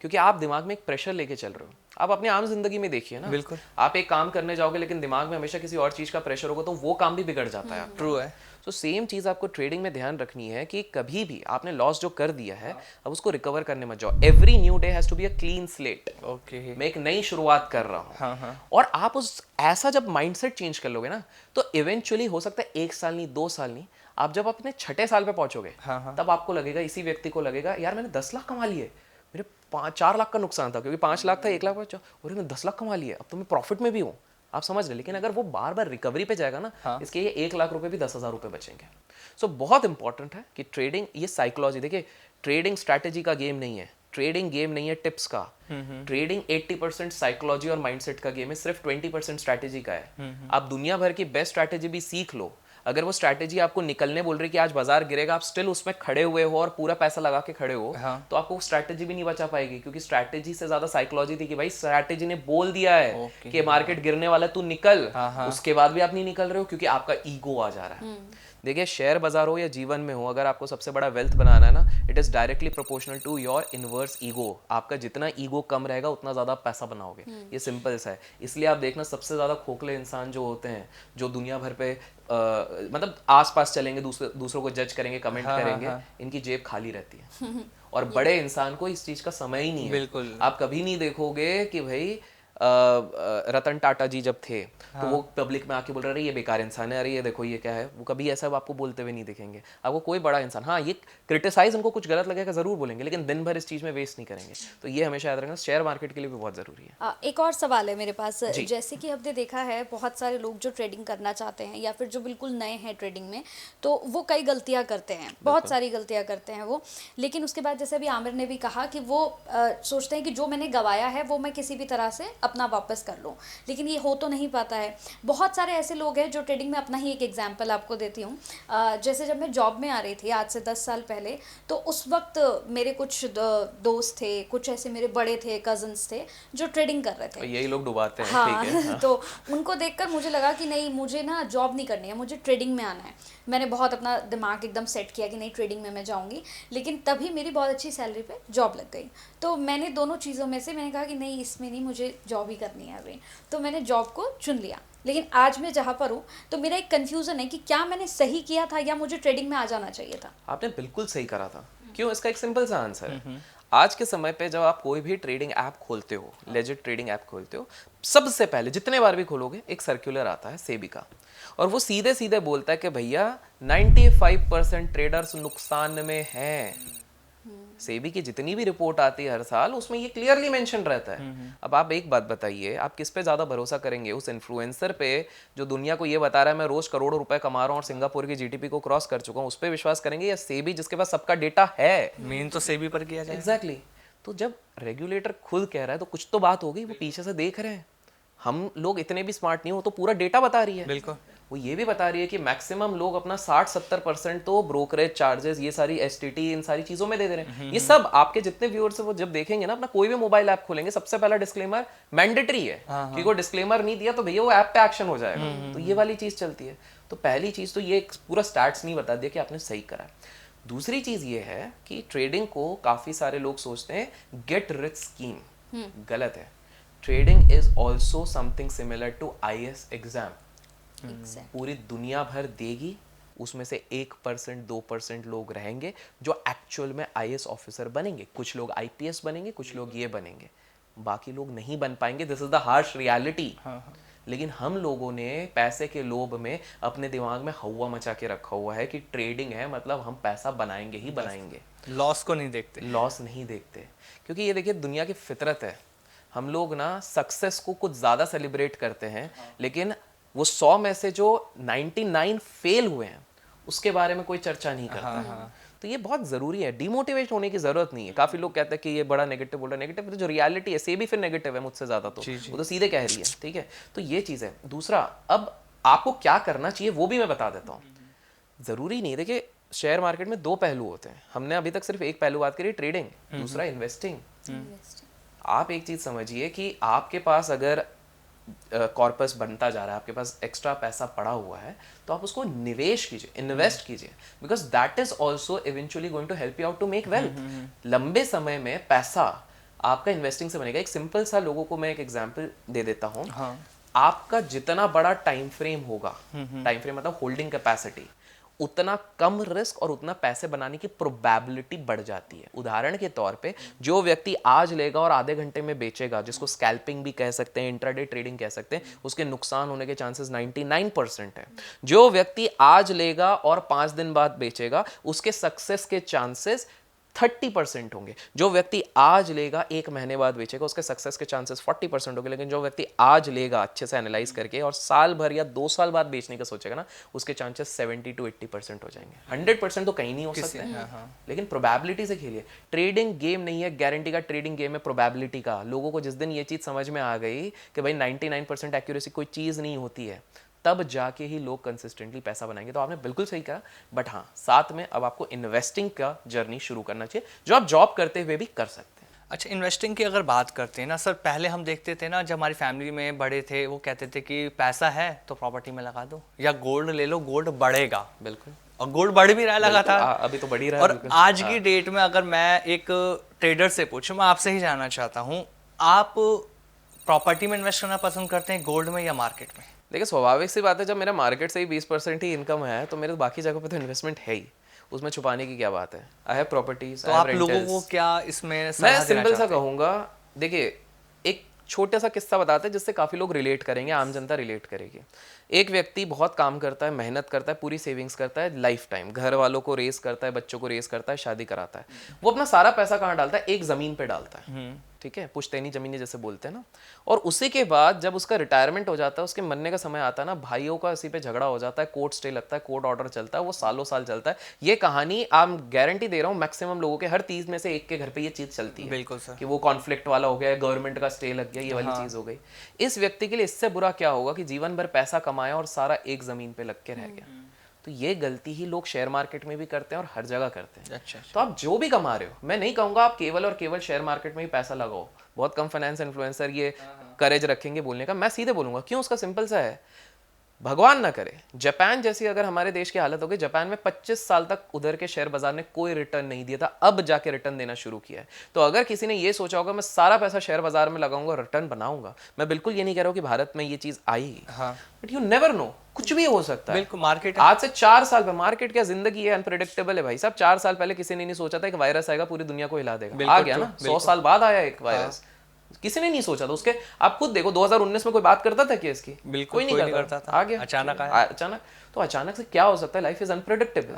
क्योंकि आप दिमाग में एक प्रेशर लेके चल रहे हो। आप अपने आम जिंदगी में देखिए ना, बिल्कुल। आप एक काम करने जाओगे लेकिन दिमाग में हमेशा किसी और चीज का प्रेशर होगा तो वो काम भी बिगड़ जाता है। ट्रू है। तो सेम चीज आपको ट्रेडिंग में ध्यान रखनी है कि कभी भी आपने लॉस जो कर दिया है, अब उसको रिकवर करने मत जाओ। Every new day has to be a clean slate. Okay. मैं एक नई शुरुआत कर रहा हूँ। हाँ। और आप उस ऐसा जब माइंडसेट चेंज कर लोगे ना, तो इवेंचुअली हो सकता है 1 साल नहीं, 2 साल नहीं, आप जब अपने 6ठे साल पे पहुंचोगे, तब आपको लगेगा, इसी व्यक्ति को लगेगा, यार मैंने 10 लाख कमा लिए, मेरे 4 लाख का नुकसान था, क्योंकि 5 लाख था, 1 लाख बचा, और मैंने 10 लाख कमा लिए, अब तो मैं प्रॉफिट में भी हूँ। आप समझ रहे। लेकिन अगर वो बार बार रिकवरी पे जाएगा ना, इसके ये 1 लाख रुपए भी 10,000 रुपए बचेंगे। सो बहुत इंपॉर्टेंट है कि ट्रेडिंग, ये साइकोलॉजी, देखिए ट्रेडिंग स्ट्रैटेजी का गेम नहीं है, ट्रेडिंग गेम नहीं है टिप्स का। ट्रेडिंग 80% साइकोलॉजी और माइंडसेट का गेम है, सिर्फ 20% स्ट्रैटेजी का है। आप दुनिया भर की बेस्ट स्ट्रैटेजी भी सीख लो, अगर वो स्ट्रैटेजी आपको निकलने बोल रही कि आज बाजार गिरेगा, आप स्टिल उसमें खड़े हुए हो और पूरा पैसा लगा के खड़े हो, तो आपको स्ट्रैटेजी भी नहीं बचा पाएगी, क्योंकि स्ट्रैटेजी से ज्यादा साइकोलॉजी थी कि भाई स्ट्रैटेजी ने बोल दिया है कि मार्केट गिरने वाला, तू निकल। उसके बाद भी आप नहीं निकल रहे हो क्योंकि आपका ईगो आ जा रहा है। देखिए, शेयर बाजार हो या जीवन में हो, अगर आपको सबसे बड़ा वेल्थ बनाना है ना, it is directly proportional to your inverse ego. आपका जितना ईगो कम रहेगा उतना ज्यादा आप पैसा बनाओगे। ये सिंपल सा है। इसलिए आप देखना, सबसे ज्यादा खोखले इंसान जो होते हैं, जो दुनिया भर पे मतलब आसपास चलेंगे, दूसरों को जज करेंगे, कमेंट करेंगे, इनकी जेब खाली रहती है। और बड़े इंसान को इस चीज का समय ही नहीं है। बिल्कुल। आप कभी नहीं देखोगे कि भाई रतन टाटा जी जब थे, तो वो पब्लिक में आके बोल रहे ये बेकार इंसान है, अरे ये देखो ये क्या है, वो कभी ऐसा आपको बोलते हुए नहीं दिखेंगे। आपको कोई बड़ा इंसान, हाँ ये क्रिटिसाइज उनको कुछ गलत लगेगा जरूर बोलेंगे, लेकिन दिन भर इस चीज में वेस्ट नहीं करेंगे। तो ये हमेशा याद रखना, शेयर मार्केट के लिए भी बहुत जरूरी है। एक और सवाल है मेरे पास, जैसे कि हमने देखा है बहुत सारे लोग जो ट्रेडिंग करना चाहते हैं या फिर जो बिल्कुल नए हैं ट्रेडिंग में, तो वो कई गलतियां करते हैं, बहुत सारी गलतियां करते हैं वो। लेकिन उसके बाद जैसे अभी आमिर ने भी कहा कि वो सोचते हैं कि जो मैंने गवाया है वो मैं किसी भी तरह से अपना वापस कर लूँ, लेकिन ये हो तो नहीं पाता है। बहुत सारे ऐसे लोग हैं जो ट्रेडिंग में, अपना ही एक एग्जांपल आपको देती हूँ। जैसे जब मैं जॉब में आ रही थी आज से 10 साल पहले, तो उस वक्त मेरे कुछ दोस्त थे, कुछ ऐसे मेरे बड़े थे, कजन्स थे जो ट्रेडिंग कर रहे थे। यही लोग डुबाते हैं। हाँ, ठीक है, हाँ। तो उनको देखकर मुझे लगा कि नहीं, मुझे ना जॉब नहीं करनी है, मुझे ट्रेडिंग में आना है। मैंने बहुत अपना दिमाग एकदम सेट किया कि नहीं, ट्रेडिंग में मैं जाऊंगी। लेकिन तभी मेरी बहुत अच्छी सैलरी पे जॉब लग गई। तो मैंने दोनों चीज़ों में से मैंने कहा कि नहीं, इसमें नहीं, मुझे जॉब ही करनी है अभी। तो मैंने जॉब को चुन लिया। लेकिन आज मैं जहाँ पर हूँ, तो मेरा एक कन्फ्यूज़न है कि क्या मैंने सही किया था या मुझे ट्रेडिंग में आ जाना चाहिए था। आपने बिल्कुल सही करा था। क्यों? इसका एक सिंपल सा आंसर है। आज के समय पे जब आप कोई भी ट्रेडिंग ऐप खोलते हो, लेजिट ट्रेडिंग ऐप खोलते हो, सबसे पहले जितने बार भी खोलोगे एक सर्कुलर आता है सेबी का, और वो सीधे सीधे बोलता है कि भैया 95% ट्रेडर्स नुकसान में हैं। सेबी की जितनी भी रिपोर्ट आती है हर साल, उसमें ये क्लियरली मेंशन रहता है। अब आप एक बात बताइए, आप किस पे ज्यादा भरोसा करेंगे? उस इन्फ्लुएंसर पे जो दुनिया को ये बता रहा है मैं रोज करोड़ों रुपए कमा रहा हूँ और सिंगापुर की जीडीपी को क्रॉस कर चुका हूँ, उस पर विश्वास करेंगे, या सेबी जिसके पास सबका डेटा है? मेन तो सेबी पर किया जाए। एग्जैक्टली। तो जब रेगुलेटर खुद कह रहा है तो कुछ तो बात होगी, वो पीछे से देख रहे हैं। हम लोग इतने भी स्मार्ट नहीं हो, तो पूरा डेटा बता रही है। बिल्कुल। वो ये भी बता रही है कि मैक्सिमम लोग अपना 60-70% तो ब्रोकरेज चार्जेस, ये सारी एसटीटी, इन सारी चीजों में दे दे रहे हैं। ये सब आपके जितने व्यूअर्स हैं वो जब देखेंगे ना, अपना कोई भी मोबाइल ऐप खोलेंगे, सबसे पहला डिस्क्लेमर मैंडेटरी है। क्योंकि वो डिस्क्लेमर नहीं दिया तो भैया वो ऐप पे एक्शन हो जाएगा। तो ये वाली चीज चलती है। तो पहली चीज तो ये पूरा स्टैट्स नहीं बता दिया कि आपने सही करा है। दूसरी चीज ये है कि ट्रेडिंग को काफी सारे लोग सोचते हैं गेट रिच स्कीम। गलत है। Trading is also something similar to IAS exam. पूरी दुनिया भर देगी, उसमें से 1% 2% लोग रहेंगे जो एक्चुअल में IAS ऑफिसर बनेंगे। कुछ लोग IPS बनेंगे, कुछ लोग ये बनेंगे, बाकी लोग नहीं बन पाएंगे। This is the harsh reality. लेकिन हम लोगों ने पैसे के लोभ में अपने दिमाग में हवा मचा के रखा हुआ है कि ट्रेडिंग है मतलब हम पैसा बनाएंगे ही बनाएंगे। लॉस को नहीं देखते। लॉस नहीं देखते, क्योंकि ये देखिए दुनिया की फितरत है। हम लोग ना सक्सेस को कुछ ज़्यादा सेलिब्रेट करते हैं, लेकिन वो 100 में से जो 99 फेल हुए हैं उसके बारे में कोई चर्चा नहीं करता है। तो ये बहुत ज़रूरी है। डिमोटिवेट होने की ज़रूरत नहीं है। काफ़ी लोग कहते हैं कि ये बड़ा नेगेटिव बोल रहा है। नेगेटिव तो जो रियलिटी है, से भी फिर नेगेटिव है मुझसे ज़्यादा, तो वो तो सीधे कह रही है। ठीक है, तो ये चीज़ है। दूसरा, अब आपको क्या करना चाहिए वो भी मैं बता देता हूँ। ज़रूरी नहीं, देखिए शेयर मार्केट में 2 पहलू होते हैं। हमने अभी तक सिर्फ एक पहलू बात करी, ट्रेडिंग, दूसरा इन्वेस्टिंग। आप एक चीज़ समझिए कि आपके पास अगर कॉर्पस बनता जा रहा है, आपके पास एक्स्ट्रा पैसा पड़ा हुआ है, तो आप उसको निवेश कीजिए, इन्वेस्ट कीजिए, because that is also eventually going to help you out to make wealth. लंबे समय में पैसा आपका इन्वेस्टिंग से बनेगा। एक सिंपल सा लोगों को मैं एक एग्जांपल दे देता हूँ। आपका जितना बड़ा टाइम फ्रेम होगा, टाइम फ्रेम मतलब होल्डिंग कैपेसिटी, उतना कम रिस्क और उतना पैसे बनाने की प्रोबेबिलिटी बढ़ जाती है। उदाहरण के तौर पे जो व्यक्ति आज लेगा और आधे घंटे में बेचेगा, जिसको स्कैल्पिंग भी कह सकते हैं, इंट्राडे ट्रेडिंग कह सकते हैं, उसके नुकसान होने के चांसेस 99% है। जो व्यक्ति आज लेगा और 5 दिन बाद बेचेगा, उसके सक्सेस के चांसेस 30% होंगे। जो व्यक्ति आज लेगा 1 महीने बाद बेचेगा, उसके सक्सेस के चांसेस 40% होंगे। लेकिन जो व्यक्ति आज लेगा अच्छे से एनालाइज करके और साल भर या 2 साल बाद बेचने का सोचेगा ना, उसके चांसेस 70 to 80% हो जाएंगे। 100% तो कहीं नहीं हो सकते हैं, लेकिन प्रोबेबिलिटी से खेलिए। ट्रेडिंग गेम नहीं है गारंटी का, ट्रेडिंग गेम है प्रोबेबिलिटी का। लोगों को जिस दिन ये चीज समझ में आ गई कि भाई 99% एक्यूरेसी कोई चीज नहीं होती है, तब जाके ही लोग कंसिस्टेंटली पैसा बनाएंगे। तो आपने बिल्कुल सही कहा, बट हाँ, साथ में अब आपको इन्वेस्टिंग का जर्नी शुरू करना चाहिए, जो आप जॉब करते हुए भी कर सकते हैं। अच्छा, इन्वेस्टिंग की अगर बात करते हैं ना सर, पहले हम देखते थे ना, जब हमारी फैमिली में बड़े थे वो कहते थे कि पैसा है तो प्रॉपर्टी में लगा दो या गोल्ड ले लो, गोल्ड बढ़ेगा। बिल्कुल, और गोल्ड बढ़ भी रहा लगातार, अभी तो बढ़ ही रहा है। है। और आज की डेट में अगर मैं एक ट्रेडर से पूछूं, मैं आपसे ही जानना चाहता हूँ, आप प्रॉपर्टी में इन्वेस्ट करना पसंद करते हैं, गोल्ड में या मार्केट में? देखिए स्वाभाविक सी बात है, जब मेरा मार्केट से ही 20% ही इनकम है, तो मेरे बाकी जगह पे तो इन्वेस्टमेंट है ही, उसमें छुपाने की क्या बात है। I have properties. तो आप लोगों को क्या इसमें मैं सिंपल सा कहूँगा, देखिए एक छोटा सा किस्सा बताते हैं जिससे काफ़ी लोग रिलेट करेंगे, आम जनता रिलेट करेगी। एक व्यक्ति बहुत काम करता है, मेहनत करता है, पूरी सेविंग्स करता है लाइफ टाइम, घर वालों को रेस करता है, बच्चों को रेस करता है, शादी कराता है। वो अपना सारा पैसा कहाँ डालता है? एक ज़मीन पे डालता है। ठीक है, पुश्तैनी ज़मीनें जैसे बोलते हैं ना। और उसी के बाद जब उसका रिटायरमेंट हो जाता है, उसके मरने का समय आता है ना, भाइयों का इसी पे झगड़ा हो जाता है, कोर्ट स्टे लगता है, कोर्ट ऑर्डर चलता है, वो सालों साल चलता है। ये कहानी आप गारंटी दे रहा हूँ मैक्सिमम लोगों के हर 30 में से एक के घर पे ये चीज़ चलती है। बिल्कुल सर। कि वो कॉन्फ्लिक्ट वाला हो गया, गवर्नमेंट का स्टे लग गया, ये वाली चीज़ हो गई। इस व्यक्ति के लिए इससे बुरा क्या होगा कि जीवन भर पैसा कमाया और सारा एक ज़मीन पे लग के रह गया। तो ये गलती ही लोग शेयर मार्केट में भी करते हैं और हर जगह करते हैं। अच्छा। तो आप जो भी कमा रहे हो, मैं नहीं कहूंगा आप केवल और केवल शेयर मार्केट में ही पैसा लगाओ। बहुत कम फाइनेंस इन्फ्लुएंसर ये करेज रखेंगे बोलने का। मैं सीधे बोलूंगा क्यों, उसका सिंपल सा है, भगवान ना करे जापान जैसी अगर हमारे देश की हालत हो गई, जापान में 25 साल तक उधर के शेयर बाजार ने कोई रिटर्न नहीं दिया था, अब जाके रिटर्न देना शुरू किया है। तो अगर किसी ने ये सोचा होगा मैं सारा पैसा शेयर बाजार में लगाऊंगा, रिटर्न बनाऊंगा, मैं बिल्कुल ये नहीं कह रहा हूँ कि भारत में ये चीज आएगी, बट यू नेवर नो, कुछ भी हो सकता है। बिल्कुल, मार्केट आज से 4 साल पहले, मार्केट क्या जिंदगी है, अनप्रेडिक्टेबल है भाई साहब। 4 साल पहले किसी ने नहीं सोचा था एक वायरस आएगा पूरी दुनिया को हिला देगा, आ गया ना। 100 साल बाद आया एक वायरस, किसी ने नहीं सोचा था। उसके आप खुद देखो 2019 में कोई बात करता था क्या इसकी? बिल्कुल कोई नहीं करता था। आ गया अचानक आया। अचानक। तो अचानक से क्या हो सकता है, लाइफ इज अनप्रेडिक्टेबल।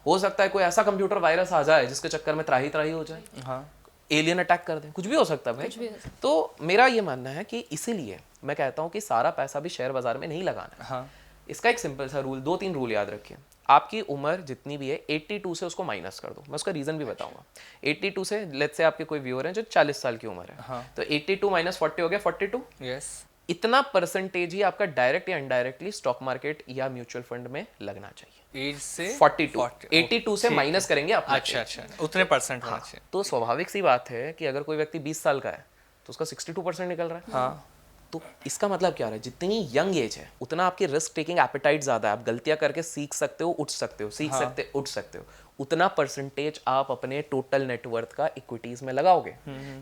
हो सकता है कोई ऐसा कंप्यूटर वायरस आ जाए जिसके चक्कर में त्राही त्राही हो जाए, एलियन अटैक कर दें, कुछ भी हो सकता है भाई। तो मेरा ये मानना है कि इसीलिए मैं कहता हूँ कि सारा पैसा भी शेयर बाजार में नहीं लगाना। इसका एक सिंपल सा रूल, 2-3 रूल याद रखिए। आपकी उम्र जितनी भी है 82 से उसको माइनस कर दो। मैं उसका रीजन भी बताऊंगा। 82 से लेट्स से आपके कोई व्यूअर हैं जो 40 साल की उम्र है, तो 82 माइनस 40 हो गया 42। यस। इतना परसेंटेज ही आपका डायरेक्ट या इनडायरेक्टली स्टॉक मार्केट या म्यूचुअल फंड में लगना चाहिए। एज से 42 82 से माइनस करेंगे अपना। अच्छा, उतने परसेंट होना चाहिए। तो स्वाभाविक सी बात है कि अगर कोई व्यक्ति 20 साल का है तो उसका 62% निकल रहा है। तो इसका मतलब क्या है, जितनी यंग एज है उतना आपकी रिस्क टेकिंग एपेटाइट ज्यादा है। आप गलतियां करके सीख सकते हो, उठ सकते हो, सीख सकते उठ सकते हो। उतना परसेंटेज आप अपने टोटल नेटवर्थ का इक्विटीज में लगाओगे।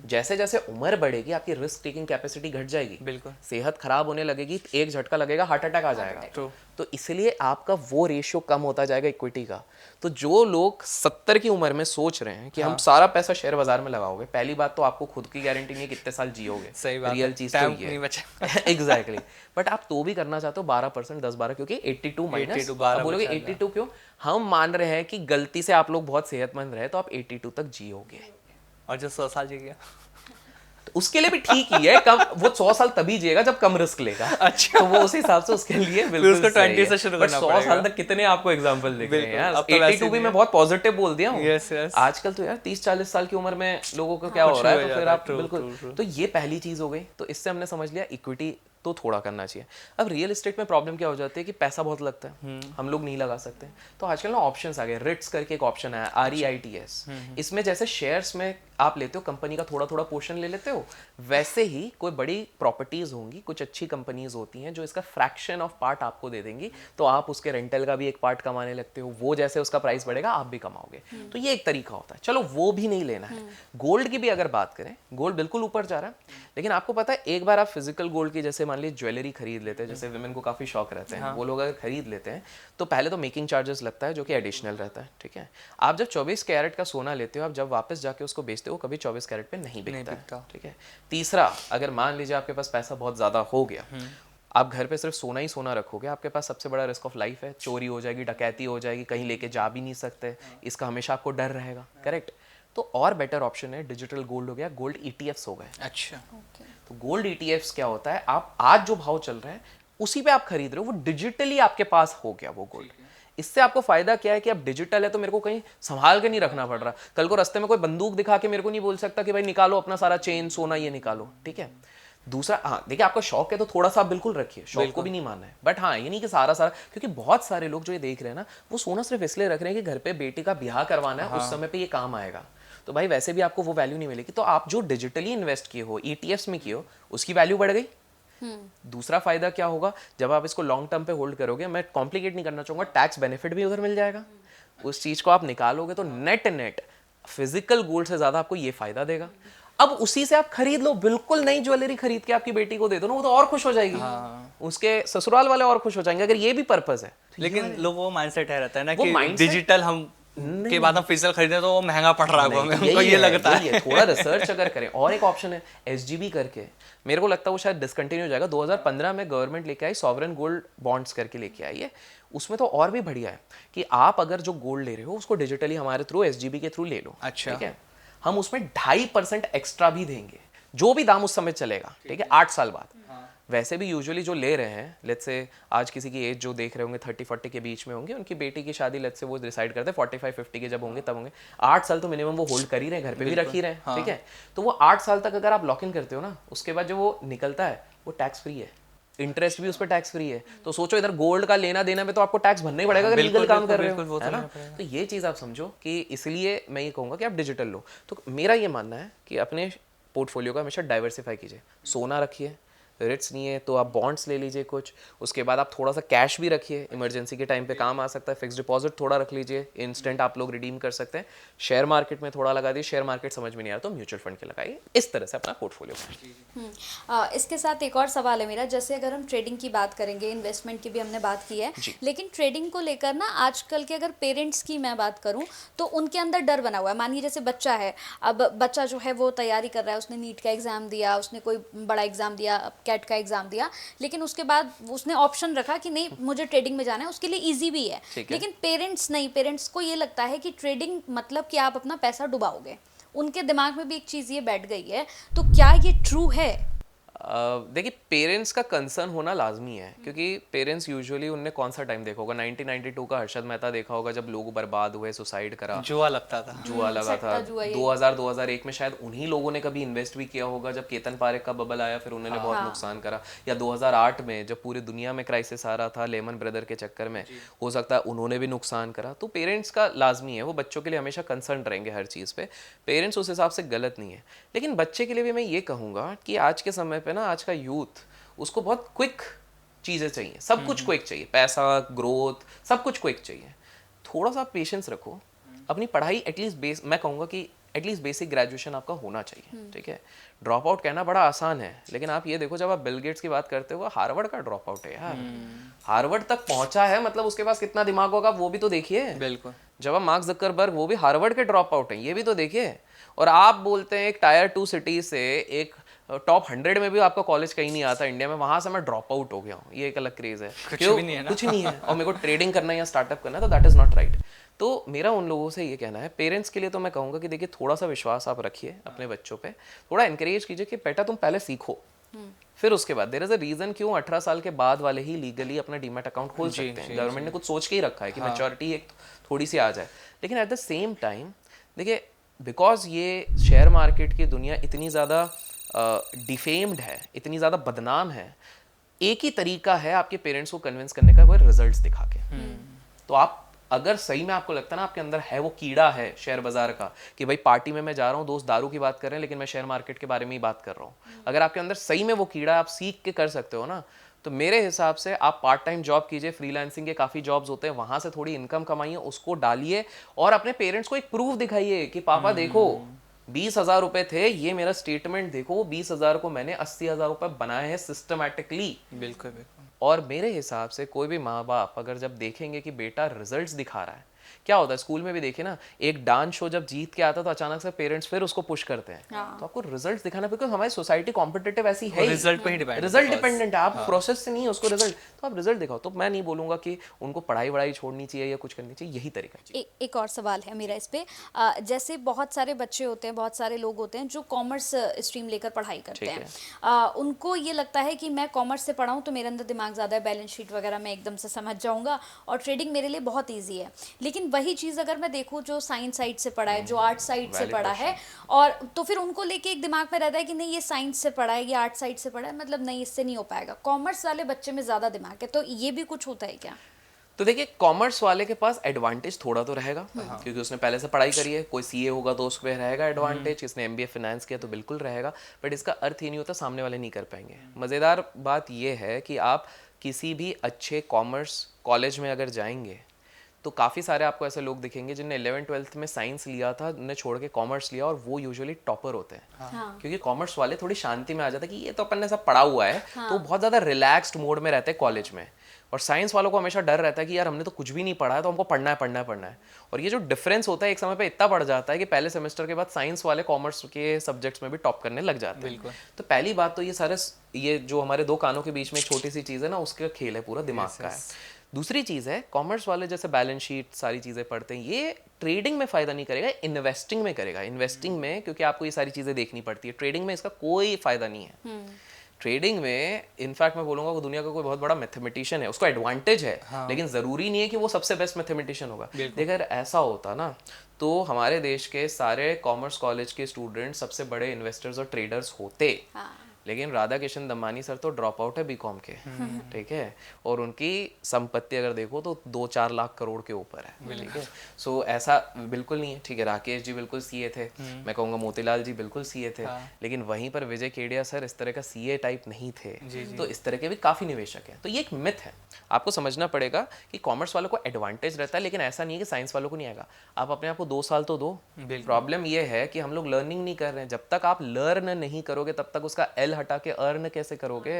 जैसे जैसे उम्र बढ़ेगी आपकी रिस्क टेकिंग कैपेसिटी घट जाएगी, बिल्कुल। सेहत खराब होने लगेगी, एक झटका लगेगा, हार्ट अटैक आ जाएगा। तो इसलिए आपका वो रेशियो कम होता जाएगा इक्विटी का। तो जो लोग 70 की उम्र में सोच रहे हैं कि हम सारा पैसा शेयर बाजार में लगाओगे, पहली बात तो आपको खुद की गारंटी नहीं है कितने साल जियोगे। सही बात, रियल चीज तो ये है। एग्जैक्टली। बट आप तो भी करना चाहते हो 12%, 10-12, क्योंकि 82 माइनस आप बोलोगे 82 क्यों? हम मान रहे हैं कि गलती से आप लोग बहुत सेहतमंद रहे तो आप 82 तक जियोगे। और जो 100 साल जी गया उसके लिए भी ठीक ही है, कम वो 100 साल तभी जिएगा जब कम रिस्क लेगा। अच्छा। तो वो उस हिसाब से उसके लिए बिल्कुल उसको 20 से शुरू करना पड़ेगा। 100 साल तक कितने आपको एग्जांपल दिख रहे हैं यार। अब तो 82 भी मैं बहुत पॉजिटिव बोल दिया हूँ। Yes yes. आजकल तो यार 30-40 साल की उम्र में लोगों को क्या हो रहा है, तो फिर आप बिल्कुल। तो ये पहली चीज हो गई। तो इससे हमने समझ लिया इक्विटी तो थोड़ा करना चाहिए। अब रियल एस्टेट में प्रॉब्लम क्या हो जाती है कि पैसा बहुत लगता है, हम लोग नहीं लगा सकते। तो आजकल ना ऑप्शंस आ गए, रिट्स करके एक ऑप्शन आया, REITs। इसमें जैसे शेयर्स में आप लेते हो, कंपनी का थोड़ा थोड़ा पोर्शन ले लेते हो, वैसे ही कोई बड़ी प्रॉपर्टीज होंगी, कुछ अच्छी कंपनीज होती हैं जो इसका फ्रैक्शन ऑफ पार्ट आपको दे देंगी, तो आप उसके रेंटल का भी एक पार्ट कमाने लगते हो। वो जैसे उसका प्राइस बढ़ेगा आप भी कमाओगे। तो ये एक तरीका होता है। चलो वो भी नहीं लेना है। गोल्ड की भी अगर बात करें, गोल्ड बिल्कुल ऊपर जा रहा है, लेकिन आपको पता है एक बार आप फिजिकल गोल्ड की जैसे मान लीजिए ज्वेलरी खरीद लेते हैं, जैसे विमेन को काफी शौक रहते हैं, वो लोग अगर खरीद लेते हैं तो पहले तो मेकिंग चार्जेस लगता है जो कि एडिशनल रहता है, ठीक है। आप जब 24 कैरेट का सोना लेते हो, आप जब वापस जाके उसको बेचते हो कभी 24 कैरेट पे नहीं बिकता है, ठीक है। तीसरा, अगर मान लीजिए आपके पास पैसा बहुत ज्यादा हो गया, आप घर पे सिर्फ सोना ही सोना रखोगे, आपके पास सबसे बड़ा रिस्क ऑफ लाइफ है, चोरी हो जाएगी, डकैती हो जाएगी, कहीं लेके जा भी नहीं सकते, इसका हमेशा आपको डर रहेगा, करेक्ट। तो और बेटर ऑप्शन है डिजिटल गोल्ड हो गया, गोल्ड ETFs हो गए। अच्छा। तो गोल्ड ETFs क्या होता है, आप आज जो भाव चल रहा है उसी पे आप खरीद रहे हो, वो डिजिटली आपके पास हो गया वो गोल्ड। इससे आपको फायदा क्या है कि अब डिजिटल है तो मेरे को कहीं संभाल के नहीं रखना पड़ रहा। कल को रास्ते में कोई बंदूक दिखा के मेरे को नहीं बोल सकता कि भाई निकालो अपना सारा चेन सोना ये निकालो, ठीक है। दूसरा, हाँ देखिए आपका शौक है तो थोड़ा सा आप बिल्कुल रखिए, शौक को भी नहीं मानना है, बट हाँ ये नहीं कि सारा, क्योंकि बहुत सारे लोग जो ये देख रहे हैं ना, वो सोना सिर्फ इसलिए रख रहे हैं कि घर पे बेटी का ब्याह करवाना है, उस समय पे ये काम आएगा। तो भाई वैसे भी आपको वो वैल्यू नहीं मिलेगी। तो आप जो डिजिटली इन्वेस्ट किए हो, ETFs में किए हो, उसकी वैल्यू बढ़ गई। दूसरा फायदा क्या होगा, जब आप इसको लॉन्ग टर्म पे होल्ड करोगे, मैं कॉम्प्लिकेट नहीं करना चाहूंगा, टैक्स बेनिफिट भी उधर मिल जाएगा। उस चीज को आप निकालोगे तो नेट फिजिकल गोल्ड से ज्यादा आपको ये फायदा देगा। अब उसी से आप खरीद लो, बिल्कुल नई ज्वेलरी खरीद के आपकी बेटी को दे दो ना, वो तो और खुश हो जाएगी। उसके ससुराल वाले और खुश हो जाएंगे, अगर ये भी पर्पस है। लेकिन लोगों को माइंडसेट है रहता है ना कि डिजिटल हम के बाद हम फिजिकल खरीदें तो वो महंगा पड़ रहा है, हमको ये लगता है। थोड़ा रिसर्च अगर करें। और एक ऑप्शन है SGB करके, मेरे को लगता है वो शायद डिसकंटिन्यू हो जाएगा। 2015 में गवर्नमेंट लेके आई, सॉवरेन गोल्ड बॉन्ड्स करके लेके आई है। उसमें तो और भी बढ़िया है कि आप अगर जो गोल्ड ले रहे हो उसको डिजिटली हमारे थ्रू SGB के थ्रू ले लो, अच्छा, ठीक है। हम उसमें 2.5% एक्स्ट्रा भी देंगे। जो भी दाम उस समय चलेगा, ठीक है, 8 साल बाद। वैसे भी यूजुअली जो ले रहे हैं, लेट्स से आज किसी की एज जो देख रहे होंगे 30-40 के बीच में होंगे, उनकी बेटी की शादी लेट्स से वो डिसाइड करते हैं 45-50 के जब होंगे तब होंगे, 8 साल तो मिनिमम वो होल्ड कर ही रहे हैं, घर पे भी रख ही रहे हैं, ठीक है। तो वो 8 साल तक अगर आप लॉक इन करते हो ना, उसके बाद जो वो निकलता है वो टैक्स फ्री है, इंटरेस्ट भी उस पर टैक्स फ्री है। तो सोचो इधर गोल्ड का लेना देना में तो आपको टैक्स भरना ही पड़ेगा अगर लीगल काम कर रहे हो, है ना। तो ये चीज़ आप समझो कि इसलिए मैं ये कहूँगा कि आप डिजिटल लो। तो मेरा ये मानना है कि अपने पोर्टफोलियो का हमेशा डाइवर्सिफाई कीजिए। सोना रखिए, रिट्स नहीं है तो आप बॉन्ड्स ले लीजिए कुछ, उसके बाद आप थोड़ा सा कैश भी रखिए, इमरजेंसी के टाइम पे काम आ सकता है। फिक्स डिपॉजिट थोड़ा रख लीजिए, इंस्टेंट आप लोग रिडीम कर सकते हैं। शेयर मार्केट में थोड़ा लगा दीजिए, शेयर मार्केट समझ में नहीं आ रहा तो म्यूचुअल फंड के लगाइए। इस तरह से अपना पोर्टफोलियो। इसके साथ एक और सवाल है मेरा, जैसे अगर हम ट्रेडिंग की बात करेंगे, इन्वेस्टमेंट की भी हमने बात की है, लेकिन ट्रेडिंग को लेकर ना आजकल के अगर पेरेंट्स की मैं बात करूं तो उनके अंदर डर बना हुआ है। मानिए जैसे बच्चा है, अब बच्चा जो है वो तैयारी कर रहा है, उसने नीट का एग्ज़ाम दिया, उसने कोई बड़ा एग्ज़ाम दिया, कैट का एग्ज़ाम दिया, लेकिन उसके बाद उसने ऑप्शन रखा कि नहीं मुझे ट्रेडिंग में जाना है, उसके लिए इजी भी है, लेकिन पेरेंट्स नहीं, पेरेंट्स को ये लगता है कि ट्रेडिंग मतलब कि आप अपना पैसा डुबाओगे। उनके दिमाग में भी एक चीज़ ये बैठ गई है, तो क्या ये ट्रू है? देखिए पेरेंट्स का कंसर्न होना लाजमी है, क्योंकि पेरेंट्स यूजुअली उनने कौन सा टाइम देखा होगा, 1992 का हर्षद मेहता देखा होगा जब लोग बर्बाद हुए, सुसाइड करा, जुआ लगता था, जुआ लगा था। 2000-2001 में शायद उन्हीं लोगों ने कभी इन्वेस्ट भी किया होगा जब केतन पारेख का बबल आया, फिर उन्होंने बहुत नुकसान करा। या 2008 में जब पूरी दुनिया में क्राइसिस आ रहा था लेमन ब्रदर के चक्कर में, हो सकता है उन्होंने भी नुकसान करा। तो पेरेंट्स का लाजमी है, वो बच्चों के लिए हमेशा कंसर्न रहेंगे हर चीज़ पे। पेरेंट्स उस हिसाब से गलत नहीं है, लेकिन बच्चे के लिए भी मैं ये कहूँगा कि आज के समय पे ना, आज का यूथ उसको बहुत क्विक चीज़ें चाहिए, सब कुछ क्विक चाहिए, पैसा, ग्रोथ, सब कुछ क्विक चाहिए। थोड़ा सा पेशेंस रखो, अपनी पढ़ाई एटलीस्ट मैं कहूँगा कि एटलीस्ट बेसिक ग्रेजुएशन आपका होना चाहिए, ठीक है। ड्रॉप आउट कहना बड़ा आसान है, लेकिन आप ये देखो जब आप बिल गेट्स की बात करते हो, हार्वर्ड का ड्रॉप आउट है यार, हार्वर्ड तक पहुंचा है, मतलब उसके पास कितना दिमाग होगा वो भी तो देखिए। बिल्कुल। जब आप मार्क ज़करबर्ग, वो भी हार्वर्ड के ड्रॉप आउट हैं, ये भी तो देखिए। और आप बोलते हैं एक टायर 2 सिटी से, एक टॉप 100 में भी आपका कॉलेज कहीं नहीं आता इंडिया में, वहां से मैं ड्रॉप आउट हो गया हूँ, ये एक अलग क्रेज है। कुछ भी नहीं है ना, कुछ नहीं है, और मेरे को ट्रेडिंग करना है या स्टार्टअप करना है, तो दैट इज नॉट राइट। तो मेरा उन लोगों से ये कहना है, पेरेंट्स के लिए तो मैं कहूँगा कि देखिए थोड़ा सा विश्वास आप रखिए अपने बच्चों पे, थोड़ा इंकरेज कीजिए कि बेटा तुम पहले सीखो, फिर उसके बाद देयर इज अ रीजन क्यों 18 साल के बाद वाले ही लीगली अपना डीमैट अकाउंट खोल सकते हैं। गवर्नमेंट ने कुछ सोच के ही रखा है कि मैच्योरिटी एक थोड़ी सी आ जाए, लेकिन एट द सेम टाइम देखिए बिकॉज ये शेयर मार्केट की दुनिया इतनी ज़्यादा डिफेम्ड है, इतनी ज़्यादा बदनाम है, एक ही तरीका है आपके पेरेंट्स को कन्विंस करने का, वो रिजल्ट्स दिखा के। तो आप अगर सही में आपको लगता है ना आपके अंदर है वो कीड़ा है शेयर बाजार का, कि भाई पार्टी में मैं जा रहा हूँ, दोस्त दारू की बात कर रहे हैं, लेकिन मैं शेयर मार्केट के बारे में ही बात कर रहा हूँ, अगर आपके अंदर सही में वो कीड़ा आप सीख के कर सकते हो ना, तो मेरे हिसाब से आप पार्ट टाइम जॉब कीजिए, फ्रीलांसिंग के काफ़ी जॉब्स होते हैं, वहाँ से थोड़ी इनकम कमाइए, उसको डालिए और अपने पेरेंट्स को एक प्रूफ दिखाइए कि पापा देखो 20,000 रुपए थे, ये मेरा स्टेटमेंट देखो, 20,000 को मैंने 80,000 रुपए बनाए हैं सिस्टमैटिकली। बिल्कुल बिल्कुल। और मेरे हिसाब से कोई भी माँ बाप अगर जब देखेंगे कि बेटा रिजल्ट्स दिखा रहा है, क्या होता है स्कूल में भी देखिए ना, एक डांस शो जब जीत के आता है तो अचानक से पेरेंट्स फिर उसको पुश करते हैं। तो आपको रिजल्ट्स दिखाना, बिकॉज हमारी सोसाइटी कॉम्पिटिटिव ऐसी है, रिजल्ट पे ही डिपेंड, रिजल्ट डिपेंडेंट है, आप प्रोसेस से नहीं है उसको रिजल्ट, तो आप रिजल्ट दिखाओ। तो मैं नहीं बोलूंगा कि उनको पढ़ाई वढ़ाई छोड़नी चाहिए या कुछ करनी चाहिए, यही तरीका है। एक और सवाल है मेरा इस पे, जैसे बहुत सारे बच्चे होते हैं, बहुत सारे लोग होते हैं जो कॉमर्स स्ट्रीम लेकर पढ़ाई करते हैं, उनको ये लगता है कि मैं कॉमर्स से पढ़ा हूँ तो मेरे अंदर दिमाग ज़्यादा है, बैलेंस शीट वगैरह मैं एकदम से समझ जाऊँगा और ट्रेडिंग मेरे लिए बहुत ईजी है। लेकिन वही चीज़ अगर मैं देखूं जो साइंस साइड से पढ़ा है, जो आर्ट साइड से पढ़ा है, और तो फिर उनको लेके एक दिमाग में रहता है कि नहीं ये साइंस से पढ़ा है, ये आर्ट साइड से पढ़ा है, मतलब नहीं इससे नहीं हो पाएगा। कॉमर्स वाले बच्चे में ज़्यादा दिमाग है, तो ये भी कुछ होता है क्या? तो देखिए कॉमर्स वाले के पास एडवांटेज थोड़ा तो रहेगा, क्योंकि उसने पहले से पढ़ाई करी है। कोई सीए होगा तो उस पर रहेगा एडवांटेज, किसने एमबीए फाइनेंस किया तो बिल्कुल रहेगा, बट इसका अर्थ ये नहीं होता सामने वाले नहीं कर पाएंगे। मज़ेदार बात यह है कि आप किसी भी अच्छे कॉमर्स कॉलेज में अगर जाएंगे तो काफ़ी सारे आपको ऐसे लोग दिखेंगे जिनने 11th-12th में साइंस लिया था, उन्हें छोड़ के कॉमर्स लिया, और वो यूजुअली टॉपर होते हैं। क्योंकि कॉमर्स वाले थोड़ी शांति में आ जाते हैं कि ये तो अपन ने सब पढ़ा हुआ है, तो बहुत ज़्यादा रिलैक्स्ड मोड में रहते हैं कॉलेज में। और साइंस वालों को हमेशा डर रहता है कि यार हमने तो कुछ भी नहीं पढ़ा है, तो हमको पढ़ना है पढ़ना है पढ़ना है। और ये जो डिफरेंस होता है एक समय पे इतना बढ़ जाता है कि पहले सेमेस्टर के बाद साइंस वाले कॉमर्स के सब्जेक्ट्स में भी टॉप करने लग जाते हैं। तो पहली बात तो ये जो हमारे दो कानों के बीच में एक छोटी सी चीज़ है ना, उसका खेल है, पूरा दिमाग का है। दूसरी चीज़ है, कॉमर्स वाले जैसे बैलेंस शीट सारी चीज़ें पढ़ते हैं, ये ट्रेडिंग में फ़ायदा नहीं करेगा, इन्वेस्टिंग में करेगा। इन्वेस्टिंग में क्योंकि आपको ये सारी चीज़ें देखनी पड़ती है, ट्रेडिंग में इसका कोई फ़ायदा नहीं है। ट्रेडिंग में इनफैक्ट मैं बोलूँगा वो दुनिया का कोई बहुत बड़ा मैथमेटिशियन है, उसको एडवांटेज है, लेकिन ज़रूरी नहीं है कि वो सबसे बेस्ट मैथमेटिशियन होगा। अगर ऐसा होता ना तो हमारे देश के सारे कॉमर्स कॉलेज के स्टूडेंट सबसे बड़े इन्वेस्टर्स और ट्रेडर्स होते। लेकिन राधा किशन दमानी सर तो ड्रॉप आउट है बीकॉम के, ठीक है, और उनकी संपत्ति अगर देखो तो 2-4 लाख करोड़ के ऊपर है, ठीक है। सो ऐसा बिल्कुल नहीं है, ठीक है। राकेश जी बिल्कुल सीए थे, मैं कहूँगा मोतीलाल जी बिल्कुल सीए थे, लेकिन वहीं पर विजय केडिया सर इस तरह का सीए टाइप नहीं थे। तो इस तरह के भी काफ़ी निवेशक हैं। तो ये एक मिथ है, आपको समझना पड़ेगा कि कॉमर्स वालों को एडवांटेज रहता है, लेकिन ऐसा नहीं है कि साइंस वालों को नहीं आएगा। आप अपने आप को 2 साल तो दो। प्रॉब्लम ये है कि हम लोग लर्निंग नहीं कर रहे हैं। जब तक आप लर्न नहीं करोगे तब तक उसका एल हटा के अर्न कैसे करोगे?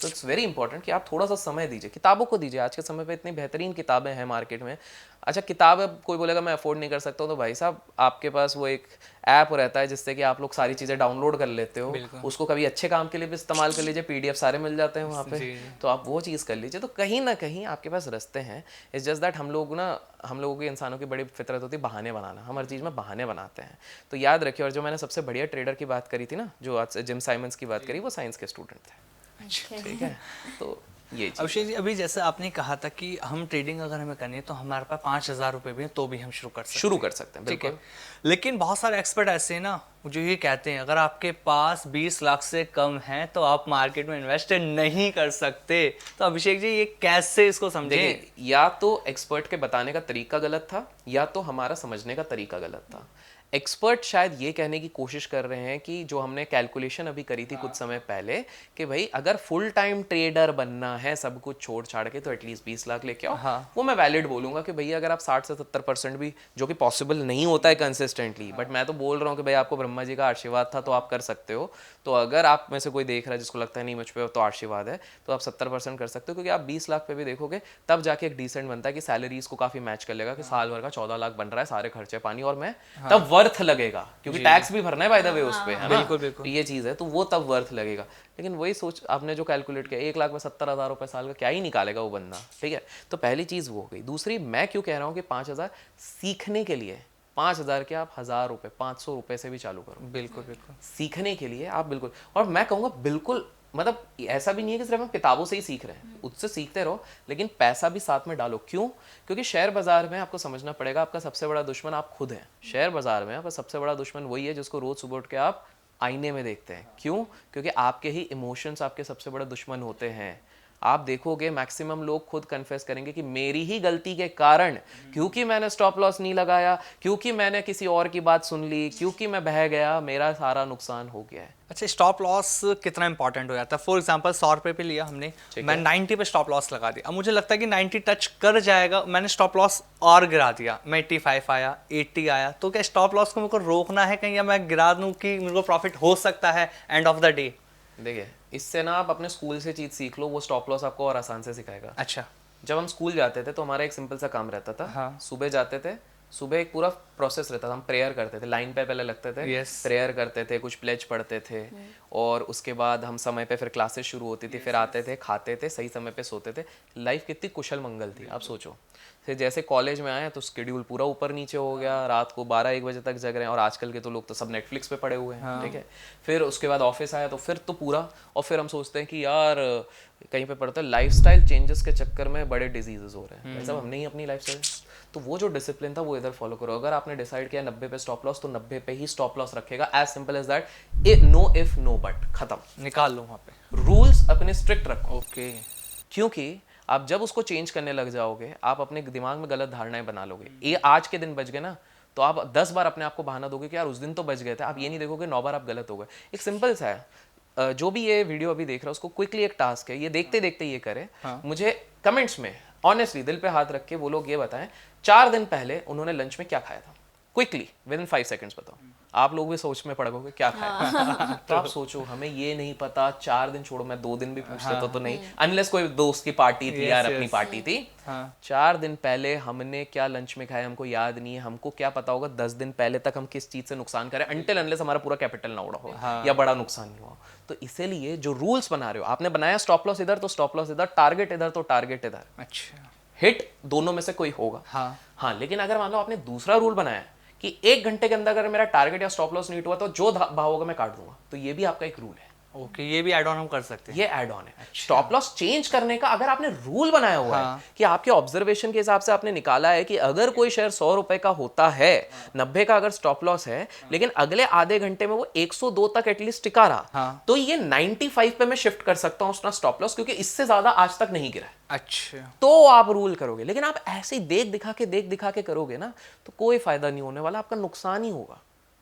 तो इट्स वेरी इंपॉर्टेंट कि आप थोड़ा सा समय दीजिए, किताबों को दीजिए। आज के समय पे इतनी बेहतरीन किताबें हैं मार्केट में। अच्छा, किताब अब कोई बोलेगा मैं अफोर्ड नहीं कर सकता हूँ, तो भाई साहब आपके पास वो एक ऐप रहता है जिससे कि आप लोग सारी चीज़ें डाउनलोड कर लेते हो, उसको कभी अच्छे काम के लिए भी इस्तेमाल कर लीजिए, पीडीएफ सारे मिल जाते हैं वहाँ पे, तो आप वो चीज़ कर लीजिए। तो कहीं ना कहीं आपके पास रास्ते हैं। इट्स जस्ट दैट हम लोगों की इंसानों की बड़ी फितरत होती है बहाने बनाना, हम हर चीज़ में बहाने बनाते हैं। तो याद रखिए। और जो मैंने सबसे बढ़िया ट्रेडर की बात करी थी ना, जो आज जिम साइमंस की बात करी, वो साइंस के स्टूडेंट थे, ठीक है। तो ये अभिषेक जी, अभी जैसे आपने कहा था कि हम ट्रेडिंग अगर हमें करनी है तो हमारे पास 5,000 रुपये भी हैं तो भी हम शुरू कर सकते हैं, बिल्कुल। लेकिन बहुत सारे एक्सपर्ट ऐसे हैं ना जो ये कहते हैं अगर आपके पास 20 लाख से कम है तो आप मार्केट में इन्वेस्ट नहीं कर सकते। तो अभिषेक जी, ये कैसे इसको समझें? या तो एक्सपर्ट के बताने का तरीका गलत था, या तो हमारा समझने का तरीका गलत था। एक्सपर्ट शायद ये कहने की कोशिश कर रहे हैं कि जो हमने कैलकुलेशन अभी करी थी कुछ समय पहले, कि भाई अगर फुल टाइम ट्रेडर बनना है सब कुछ छोड़ छाड़ के तो एटलीस्ट 20 लाख लेके आओ। वो मैं वैलिड बोलूंगा कि भैया अगर आप 60 से 70% भी, जो कि पॉसिबल नहीं होता है कंसिस्टेंटली, बट मैं तो बोल रहा हूँ कि भाई आपको ब्रह्मा जी का आशीर्वाद था तो आप कर सकते हो। तो अगर आप में से कोई देख रहा है जिसको लगता है नहीं मुझ पे तो आशीर्वाद है, तो आप 70% कर सकते हो, क्योंकि आप 20 लाख पे भी देखोगे तब जाके एक डिसेंट बनता है कि सैलरीज को काफी मैच कर लेगा, कि साल भर का 14 लाख बन रहा है, सारे खर्चे पानी, और मैं तब वर्थ लगेगा, क्योंकि टैक्स भी भरना है बाय द वे उस पे, है ना। बिल्कुल। तो ये चीज है, तो वो तब वर्थ लगेगा। लेकिन वही सोच आपने जो कैलकुलेट किया, 1 लाख में 70,000 रुपए साल का क्या ही निकालेगा वो बंदा, ठीक है। तो पहली चीज वो हो गई। दूसरी, मैं क्यों कह रहा हूँ कि 5,000 सीखने के लिए, 5,000 के आप 1,000 रुपए 500 रुपए से भी चालू करो। बिल्कुल सीखने के लिए आप बिल्कुल, और मैं कहूँगा बिल्कुल, मतलब ऐसा भी नहीं है कि सिर्फ हम किताबों से ही सीख रहे हैं, उससे सीखते रहो, लेकिन पैसा भी साथ में डालो। क्यों? क्योंकि शेयर बाजार में आपको समझना पड़ेगा, आपका सबसे बड़ा दुश्मन आप खुद हैं। शेयर बाजार में आपका सबसे बड़ा दुश्मन वही है जिसको रोज सुबह उठ के आप आईने में देखते हैं। क्यों? क्योंकि आपके ही इमोशंस आपके सबसे बड़ा दुश्मन होते हैं। आप देखोगे मैक्सिमम लोग खुद कन्फेस करेंगे कि मेरी ही गलती के कारण, क्योंकि मैंने स्टॉप लॉस नहीं लगाया, क्योंकि मैंने किसी और की बात सुन ली, क्योंकि मैं बह गया, मेरा सारा नुकसान हो गया है। अच्छा, स्टॉप लॉस कितना इंपॉर्टेंट हो जाता है? फॉर एग्जांपल 100 रुपये पे लिया हमने, मैं 90 पे स्टॉप लॉस लगा दिया। अब मुझे लगता है कि 90 टच कर जाएगा, मैंने स्टॉप लॉस और गिरा दिया, मैं 85 आया, 80 आया, तो क्या स्टॉप लॉस को मेरे को रोकना है कहीं, या मैं गिरा दूं कि मेरे को प्रॉफिट हो सकता है एंड ऑफ द डे? देखिए, इससे ना आप अपने स्कूल से चीज सीख लो, वो स्टॉप लॉस आपको और आसान से सिखाएगा। अच्छा, जब हम स्कूल जाते थे तो हमारा एक सिंपल सा काम रहता था। सुबह जाते थे, सुबह एक पूरा प्रोसेस रहता था, हम प्रेयर करते थे, लाइन पे पहले लगते थे, प्रेयर करते थे, कुछ प्लेज पढ़ते थे, और उसके बाद हम समय पे फिर क्लासेस शुरू होती थी, फिर आते थे, खाते थे, सही समय पे सोते थे। लाइफ कितनी कुशल मंगल थी, आप सोचो। फिर जैसे कॉलेज में आए तो शेड्यूल पूरा ऊपर नीचे हो गया, रात को 12-1 बजे तक जग रहे हैं, और आजकल के तो लोग तो सब नेटफ्लिक्स पे पड़े हुए हैं, ठीक है। फिर उसके बाद ऑफिस आया तो फिर तो पूरा, और फिर हम सोचते हैं कि यार कहीं पे पढ़ते हैं, लाइफस्टाइल चेंजेस के चक्कर में बड़े डिजीजेस हो रहे हैं, सब हमने ही अपनी लाइफस्टाइल। तो वो जो डिसिप्लिन था वो इधर फॉलो करो। अगर आपने डिसाइड किया 90 पे स्टॉप लॉस, तो 90 पे ही स्टॉप लॉस रखेगा, as simple as that. No if no but, खत्म, निकाल लो वहाँ पे। रूल्स अपने स्ट्रिक्ट रखो। ओके। क्योंकि आप जब उसको चेंज करने लग जाओगे, आप अपने दिमाग में गलत धारणाएं बना लोगे। ये आज के दिन बच गए ना, तो आप 10 बार अपने आप को बहाना दोगे कि यार उस दिन तो बच गए थे। आप ये नहीं देखोगे 9 बार आप गलत हो गए। एक सिंपल सा है, जो भी ये वीडियो अभी देख रहा है उसको क्विकली एक टास्क है, ये देखते देखते ये करे। मुझे कमेंट्स में ऑनेस्टली दिल पे हाथ रख के वो लोग ये बताएं 4 दिन पहले उन्होंने लंच में क्या खाया था। क्विकली विद इन 5 सेकंड्स बताओ। आप लोग भी सोच में पड़ गए क्या खाए। तो आप सोचो हमें ये नहीं पता, 4 दिन छोड़ो, मैं 2 दिन भी पूछ लेता तो नहीं, अनलेस कोई दोस्त की पार्टी थी यार, अपनी पार्टी थी। 4 दिन पहले हमने क्या लंच में खाया हमको याद नहीं है, हमको क्या पता होगा 10 दिन पहले तक हम किस चीज से नुकसान करें, अनटिल अनलेस हमारा पूरा कैपिटल ना उड़ा हो या बड़ा नुकसान नहीं हुआ। तो इसीलिए जो रूल्स बना रहे हो, आपने बनाया स्टॉप लॉस इधर तो स्टॉप लॉस इधर, टारगेट इधर तो टारगेट इधर, अच्छा, हिट दोनों में से कोई होगा। हाँ, लेकिन अगर मान लो आपने दूसरा रूल बनाया कि 1 घंटे के अंदर अगर मेरा टारगेट या स्टॉप लॉस नहीं हुआ तो जो भाव होगा मैं काट दूंगा, तो ये भी आपका एक रूल है। ओके, ये भी ऐड ऑन हम कर सकते हैं। ये ऐड ऑन है। स्टॉप लॉस चेंज करने का अगर आपने रूल बनाया हुआ है कि आपके ऑब्जर्वेशन के हिसाब से आपने निकाला है कि अगर कोई शेयर 100 रुपए का होता है, 90 का अगर स्टॉप लॉस है, लेकिन अगले आधे घंटे में वो 102 तक एटलीस्ट टिका रहा, तो ये 95 पे मैं शिफ्ट कर सकता हूं उसका स्टॉप लॉस, क्योंकि इससे ज्यादा आज तक नहीं गिरा है। अच्छा, तो आप रूल करोगे। लेकिन आप ऐसे ही देख दिखा के करोगे ना, तो कोई फायदा नहीं होने वाला, आपका नुकसान ही होगा।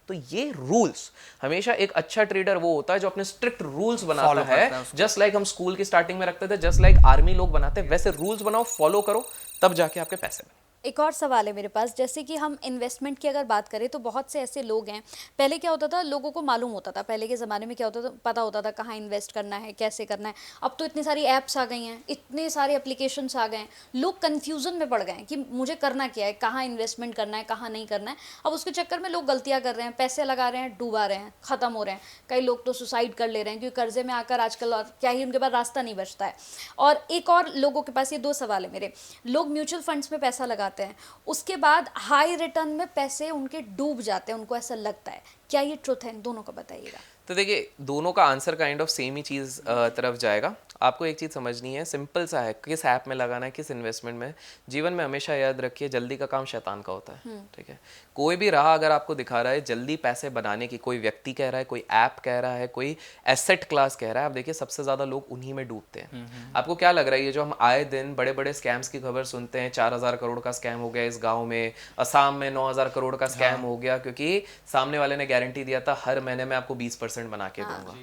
तो ये रूल्स हमेशा, एक अच्छा ट्रेडर वो होता है जो अपने स्ट्रिक्ट रूल्स बनाता है, जस्ट लाइक हम स्कूल की स्टार्टिंग में रखते थे, जस्ट लाइक आर्मी लोग बनाते हैं, वैसे रूल्स बनाओ, फॉलो करो, तब जाके आपके पैसे बने। एक और सवाल है मेरे पास, जैसे कि हम इन्वेस्टमेंट की अगर बात करें तो बहुत से ऐसे लोग हैं, पहले क्या होता था, लोगों को मालूम होता था, पहले के ज़माने में क्या होता था, पता होता था कहाँ इन्वेस्ट करना है, कैसे करना है। अब तो इतनी सारी ऐप्स आ गई हैं, इतने सारे एप्लीकेशंस आ गए हैं, लोग कन्फ्यूज़न में पड़ गए हैं कि मुझे करना क्या है, कहाँ इन्वेस्टमेंट करना है, कहाँ नहीं करना है। अब उसके चक्कर में लोग गलतियाँ कर रहे हैं, पैसे लगा रहे हैं, डूबा रहे हैं, ख़त्म हो रहे हैं। कई लोग तो सुसाइड कर ले रहे हैं क्योंकि कर्जे में आकर आजकल और क्या ही उनके पास रास्ता नहीं बचता है। और एक और लोगों के पास, ये 2 सवाल है मेरे, लोग म्यूचुअल फंड्स में पैसा लगाते हैं, उसके बाद हाई रिटर्न में पैसे उनके डूब जाते हैं, उनको ऐसा लगता है, क्या ये ट्रुथ है? इन दोनों का बताइएगा। तो देखिए, दोनों का आंसर काइंड ऑफ सेम ही चीज़ तरफ जाएगा। आपको एक चीज़ समझनी है, सिंपल सा है, किस ऐप में लगाना है, किस इन्वेस्टमेंट में। जीवन में हमेशा याद रखिए, जल्दी का काम शैतान का होता है, ठीक है। कोई भी राह अगर आपको दिखा रहा है जल्दी पैसे बनाने की, कोई व्यक्ति कह रहा है, कोई ऐप कह रहा है, कोई एसेट क्लास कह रहा है, आप देखिए सबसे ज़्यादा लोग उन्हीं में डूबते हैं। आपको क्या लग रहा है, ये जो हम आए दिन बड़े बड़े स्कैम्स की खबर सुनते हैं, 4000 करोड़ का स्कैम हो गया इस गाँव में, असम में 9000 करोड़ का स्कैम हो गया, क्योंकि सामने वाले ने गारंटी दिया था हर महीने में आपको 20% बना के दूंगा।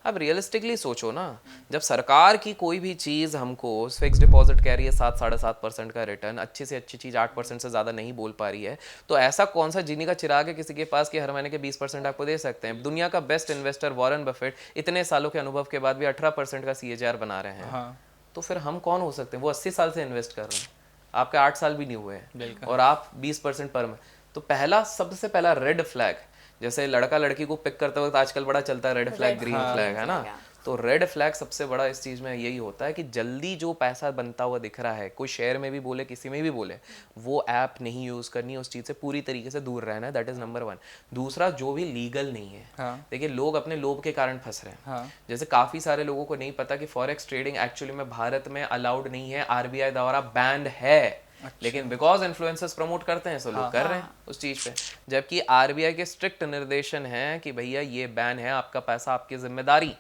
अब रियलिस्टिकली सोचो ना, जब सरकार की कोई भी चीज़ हमको फिक्स डिपॉजिट कह रही है 7-7.5% का रिटर्न, अच्छी से अच्छी चीज़ 8% से ज़्यादा नहीं बोल पा रही है, तो ऐसा कौन सा जीनी का चिराग है किसी के पास कि हर महीने के 20% आपको दे सकते हैं? दुनिया का बेस्ट इन्वेस्टर वॉरेन बफेट इतने सालों के अनुभव के बाद भी 18% का CAGR बना रहे हैं। तो फिर हम कौन हो सकते हैं? वो 80 साल से इन्वेस्ट कर रहे हैं, आपके 8 साल भी नहीं हुए हैं, और आप 20% पर में। तो पहला, सबसे पहला रेड फ्लैग, जैसे लड़का लड़की को पिक करते वक्त आजकल बड़ा चलता है रेड फ्लैग ग्रीन फ्लैग, है ना। तो रेड फ्लैग सबसे बड़ा इस चीज में यही होता है कि जल्दी जो पैसा बनता हुआ दिख रहा है, कोई शेयर में भी बोले, किसी में भी बोले, वो ऐप नहीं यूज करनी, उस चीज से पूरी तरीके से दूर रहना है। That is number 1। दूसरा, जो भी लीगल नहीं है, देखिए लोग अपने लोभ के कारण फंस रहे हैं। जैसे काफी सारे लोगों को नहीं पता कि फॉरेक्स ट्रेडिंग एक्चुअली में भारत में अलाउड नहीं है, RBI द्वारा बैंड है। लेकिन बिकॉज इन्फ्लुएंसर्स प्रमोट करते हैं, सो लोग कर रहे हैं उस चीज पे, जबकि RBI के स्ट्रिक्ट निर्देशन है कि भैया ये बैन है, आपका पैसा आपकी जिम्मेदारी।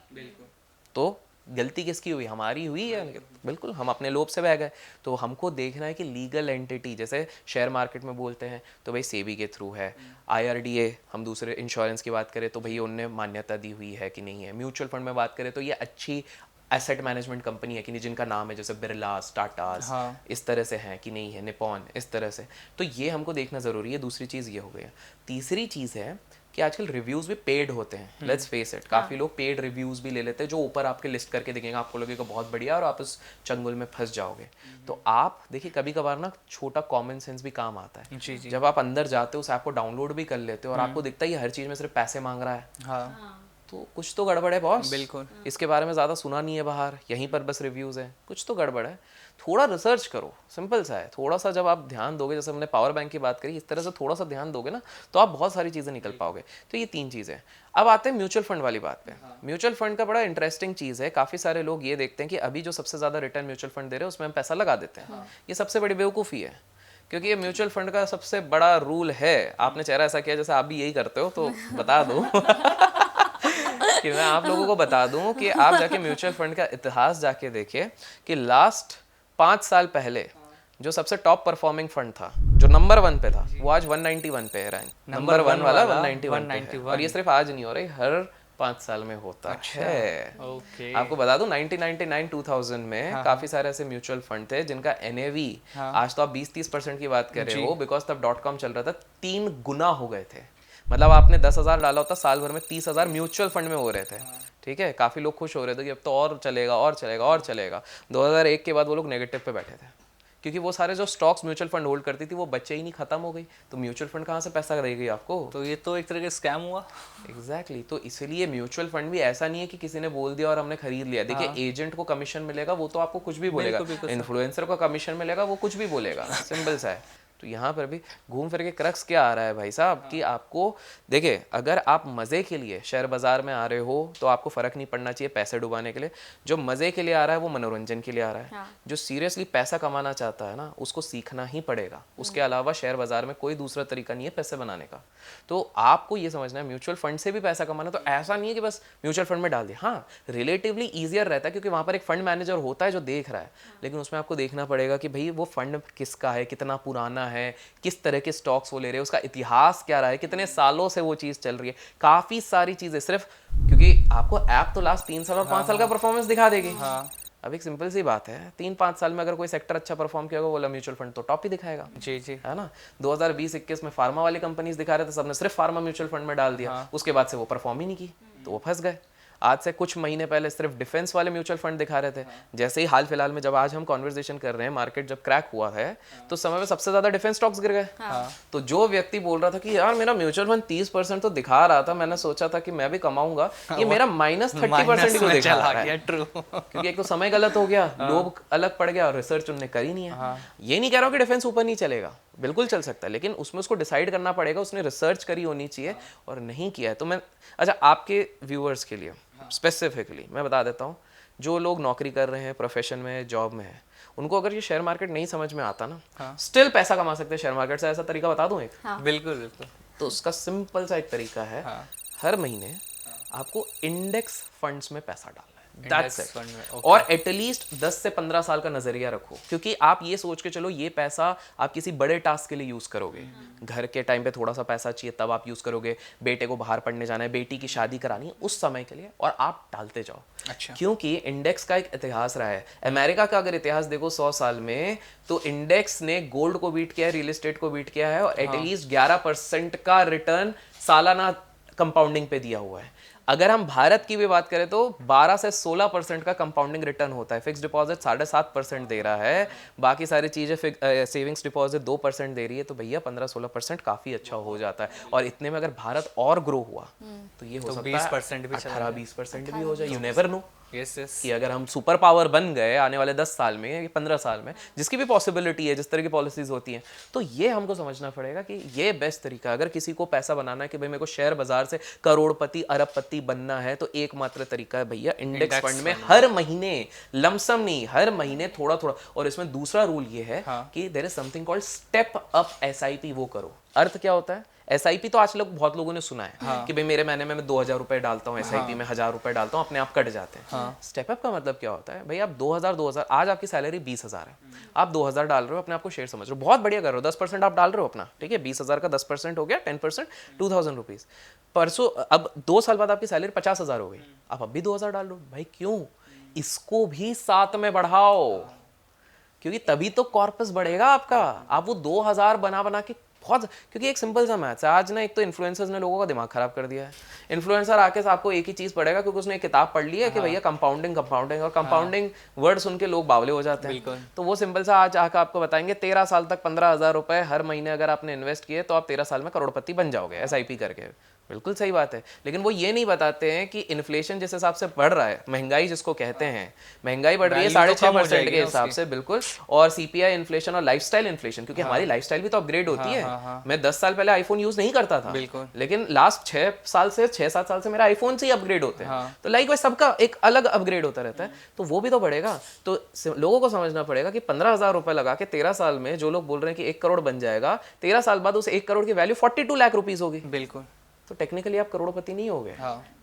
तो गलती किसकी हुई? हमारी हुई है, बिल्कुल, हम अपने लोभ से बह गए। तो हमको देखना है कि लीगल एंटिटी, जैसे शेयर मार्केट में बोलते हैं तो भाई सेबी के थ्रू है, IRDA, हम दूसरे इंश्योरेंस की बात करें तो भैया उनने मान्यता दी हुई है कि नहीं है। म्यूचुअल फंड में बात करें तो ये अच्छी एसेट मैनेजमेंट कंपनी है कि नहीं, जिनका नाम है जैसे बिरलास, टाटास, इस तरह से हैं कि नहीं है, निपॉन, इस तरह से। तो ये हमको देखना ज़रूरी है। दूसरी चीज़ ये हो गई। तीसरी चीज़ है कि आजकल रिव्यूज़ भी पेड होते हैं। लेट्स फेस इट, काफ़ी लोग पेड रिव्यूज़ भी ले लेते हैं, जो ऊपर आपके लिस्ट करके दिखेगा, आपको लगेगा बहुत बढ़िया, और आप उस चंगुल में फंस जाओगे। तो आप देखिए, कभी कभार ना छोटा कॉमन सेंस भी काम आता है। जी जी। जब आप अंदर जाते हो, उस ऐप को डाउनलोड भी कर लेते हो और आपको दिखता है ये हर चीज़ में सिर्फ पैसे मांग रहा है, तो कुछ तो गड़बड़ है बॉस। बिल्कुल, इसके बारे में ज़्यादा सुना नहीं है बाहर, यहीं पर बस रिव्यूज़ है, कुछ तो गड़बड़ है। थोड़ा रिसर्च करो, सिंपल सा है। थोड़ा सा जब आप ध्यान दोगे, जैसे हमने पावर बैंक की बात करी, इस तरह से थोड़ा सा ध्यान दोगे ना, तो आप बहुत सारी चीज़ें निकल पाओगे। तो ये 3 चीज़ें। अब आते हैं म्यूचुअल फंड वाली बात पे। म्यूचुअल फंड का बड़ा इंटरेस्टिंग चीज़ है, काफ़ी सारे लोग ये देखते हैं कि अभी जो सबसे ज़्यादा रिटर्न म्यूचुअल फंड दे रहे हैं उसमें हम पैसा लगा देते हैं। ये सबसे बड़ी बेवकूफ़ी है, क्योंकि ये म्यूचुअल फंड का सबसे बड़ा रूल है। आपने चेहरा ऐसा किया जैसे आप भी यही करते हो, तो बता दो कि मैं आप लोगों को बता दूं कि आप जाके म्यूचुअल फंड का इतिहास जाके देखिए कि लास्ट 5 साल पहले जो सबसे टॉप परफॉर्मिंग फंड था, जो नंबर 1 पे था, वो आज 191 पे है रैंक। नंबर 1 वाला 191 पे है। और ये सिर्फ आज नहीं हो रही, हर 5 साल में होता अच्छा, है। ओके। आपको बता दूं 1999 2000 में काफी सारे ऐसे म्यूचुअल फंड थे जिनका NAV आज तो आप 20-30% की बात कर रहे हो, बिकॉज तब .com चल रहा था, 3 गुना हो गए थे। मतलब आपने 10,000 डाला होता, साल भर में 30,000 म्यूचुअल फंड में हो रहे थे। ठीक है, काफी लोग खुश हो रहे थे कि अब तो और चलेगा और चलेगा और चलेगा। 2001 के बाद वो लोग नेगेटिव पे बैठे थे, क्योंकि वो सारे जो स्टॉक्स म्यूचुअल फंड होल्ड करती थी वो बच्चे ही नहीं, खत्म हो गई, तो म्यूचुअल फंड कहाँ से पैसा देगी आपको? तो ये तो एक तरह का स्कैम हुआ। एग्जैक्टली तो इसीलिए म्यूचुअल फंड भी ऐसा नहीं है कि किसी ने बोल दिया और हमने खरीद लिया। देखिए एजेंट को कमीशन मिलेगा, वो तो आपको कुछ भी बोलेगा, इन्फ्लुएंसर को कमीशन मिलेगा, वो कुछ भी बोलेगा, सिंपल सा है। तो यहाँ पर भी घूम फिर के क्रक्स क्या आ रहा है भाई साहब कि आपको देखिए, अगर आप मज़े के लिए शेयर बाजार में आ रहे हो तो आपको फ़र्क नहीं पड़ना चाहिए पैसे डुबाने के लिए। जो मज़े के लिए आ रहा है वो मनोरंजन के लिए आ रहा है। हाँ। जो सीरियसली पैसा कमाना चाहता है ना, उसको सीखना ही पड़ेगा। उसके अलावा शेयर बाजार में कोई दूसरा तरीका नहीं है पैसे बनाने का। तो आपको ये समझना है म्यूचुअल फंड से भी पैसा कमाना, तो ऐसा नहीं है कि बस म्यूचुअल फंड में डाल दिया। हाँ, रिलेटिवली ईजियर रहता है क्योंकि वहाँ पर एक फंड मैनेजर होता है जो देख रहा है, लेकिन उसमें आपको देखना पड़ेगा कि भाई वो फंड किसका है, कितना पुराना है, किस तरह के स्टॉक्स वो ले रहे हैं, उसका इतिहास क्या रहा है, कितने सालों से वो चीज़ चल रही है, काफ़ी सारी चीज़ें। सिर्फ क्योंकि आपको ऐप तो लास्ट 3 साल और 5 साल का परफॉर्मेंस दिखा देगी। अब एक सिंपल सी बात है, 3-5 साल में अगर कोई सेक्टर अच्छा परफॉर्म किया होगा, बोला म्यूचुअल फंड तो टॉप ही दिखाएगा। जी जी, है ना। 2020-21 में फार्मा वाली कंपनीज दिखा रहे थे, सबने सिर्फ फार्मा म्यूचुअल फंड में डाल दिया। उसके बाद से वो परफॉर्म ही नहीं की, तो वो फंस गए। आज से कुछ महीने पहले सिर्फ डिफेंस वाले म्यूचुअल फंड दिखा रहे थे। जैसे ही हाल फिलहाल में जब आज हम कॉन्वर्सेशन कर रहे हैं, मार्केट जब क्रैक हुआ है तो समय में सबसे ज्यादा डिफेंस स्टॉक्स गिर गए। तो जो व्यक्ति बोल रहा था कि यार मेरा म्यूचुअल फंड 30% तो दिखा रहा था, मैंने सोचा था कि मैं भी कमाऊंगा, ये मेरा -30% ही तो दिखा रहा है। ट्रू। क्योंकि एक तो समय गलत हो गया, लोग अलग पड़ गया और रिसर्च उनने करी नहीं है। ये नहीं कह रहा हूँ कि डिफेंस ऊपर नहीं चलेगा, बिल्कुल चल सकता है, लेकिन उसमें उसको डिसाइड करना पड़ेगा, उसने रिसर्च करी होनी चाहिए और नहीं किया है। तो मैं अच्छा आपके व्यूअर्स के लिए स्पेसिफिकली मैं बता देता हूँ, जो लोग नौकरी कर रहे हैं, प्रोफेशन में, जॉब में है, उनको अगर ये शेयर मार्केट नहीं समझ में आता ना, स्टिल पैसा कमा सकते हैं शेयर मार्केट से। ऐसा तरीका बता दूं एक? बिल्कुल बिल्कुल। तो उसका सिंपल सा एक तरीका है, हर महीने आपको इंडेक्स फंड्स में पैसा डालना है। That's it. और एटलीस्ट 10 से 15 साल का नजरिया रखो, क्योंकि आप ये सोच के चलो ये पैसा आप किसी बड़े टास्क के लिए यूज करोगे। घर के टाइम पे थोड़ा सा पैसा चाहिए तब आप यूज करोगे, बेटे को बाहर पढ़ने जाना है, बेटी की शादी करानी है, उस समय के लिए, और आप डालते जाओ। अच्छा। क्योंकि इंडेक्स का एक इतिहास रहा है। अमेरिका का अगर इतिहास देखो 100 साल में, तो इंडेक्स ने गोल्ड को बीट किया है, रियल एस्टेट को बीट किया है, और एटलीस्ट 11% का रिटर्न सालाना कंपाउंडिंग पे दिया हुआ है। अगर हम भारत की भी बात करें तो 12 से 16% का कंपाउंडिंग रिटर्न होता है। फिक्स डिपॉजिट 7.5% दे रहा है, बाकी सारी चीज़ें सेविंग्स डिपॉजिट 2% दे रही है, तो भैया 15-16% काफ़ी अच्छा हो जाता है। और इतने में अगर भारत और ग्रो हुआ तो ये हो सकता है 20% भी 18-20% भी हो जाए, you never know. Yes yes, कि अगर हम सुपर पावर बन गए आने वाले 10 साल में या 15 साल में, जिसकी भी पॉसिबिलिटी है, जिस तरह की पॉलिसीज होती हैं, तो ये हमको समझना पड़ेगा कि ये बेस्ट तरीका है। अगर किसी को पैसा बनाना है कि भाई मेरे को शेयर बाजार से करोड़पति अरबपति बनना है, तो एकमात्र तरीका है भैया इंडेक्स फंड में हर महीने, लमसम नहीं, हर महीने थोड़ा थोड़ा। और इसमें दूसरा रूल ये है कि there is something called step up SIP, वो करो। अर्थ क्या होता है? SIP तो आज लोग, बहुत लोगों ने सुना है कि भाई मेरे महीने में मैं 2,000 रुपए डालता हूँ SIP में, 1,000 रुपए डालता हूँ, अपने आप कट जाते हैं। स्टेप अप का मतलब क्या होता है? भाई आप 2,000 आज आपकी सैलरी 20,000 है, आप 2,000 डाल रहे हो, अपने आप को शेयर समझ रहे हो, बहुत बढ़िया कर रहे हो, 10% आप डाल रहे हो अपना, ठीक है, 20,000 का 10% हो गया 10%, 2,000 रुपीज। परसों अब 2 साल बाद आपकी सैलरी 50,000 हो गई, आप अब भी 2,000 डाल रहे हो। भाई क्यों? इसको भी साथ में बढ़ाओ, क्योंकि तभी तो कॉर्पस बढ़ेगा आपका। आप वो 2,000 बना के बहुत, क्योंकि एक सिंपल सा मैथ्स है। आज ना एक तो इन्फ्लुएंसर्स ने लोगों का दिमाग खराब कर दिया है। इन्फ्लुएंसर आके आपको एक ही चीज पढ़ेगा क्योंकि उसने एक किताब पढ़ ली है कि भैया कंपाउंडिंग, और कंपाउंडिंग वर्ड सुन के लोग बावले हो जाते हैं। तो वो सिंपल सा आज आकर आपको बताएंगे 13 साल तक 15,000 रुपए हर महीने अगर आपने इन्वेस्ट किए तो आप 13 साल में करोड़पति बन जाओगे SIP करके। बिल्कुल सही बात है, लेकिन वो ये नहीं बताते हैं कि इन्फ्लेशन जिस हिसाब से बढ़ रहा है, महंगाई जिसको कहते हैं, महंगाई बढ़ रही है 6.5% के हिसाब से, बिल्कुल। और CPI इन्फ्लेशन और लाइफस्टाइल इन्फ्लेशन, क्योंकि हमारी लाइफस्टाइल भी तो अपग्रेड होती है। मैं 10 साल पहले आईफोन यूज नहीं करता था, लेकिन लास्ट 6-7 साल से मेरा आईफोन से ही अपग्रेड होते हैं। तो लाइक सबका एक अलग अपग्रेड होता रहता है, तो वो भी तो बढ़ेगा। तो लोगों को समझना पड़ेगा कि 15,000 रुपए लगा के 13 साल में जो लोग बोल रहे हैं कि 1 करोड़ बन जाएगा, 13 साल बाद उस 1 करोड़ की वैल्यू 42 लाख रुपीज होगी। बिल्कुल। तो टेक्निकली आप करोड़पति नहीं हो गए,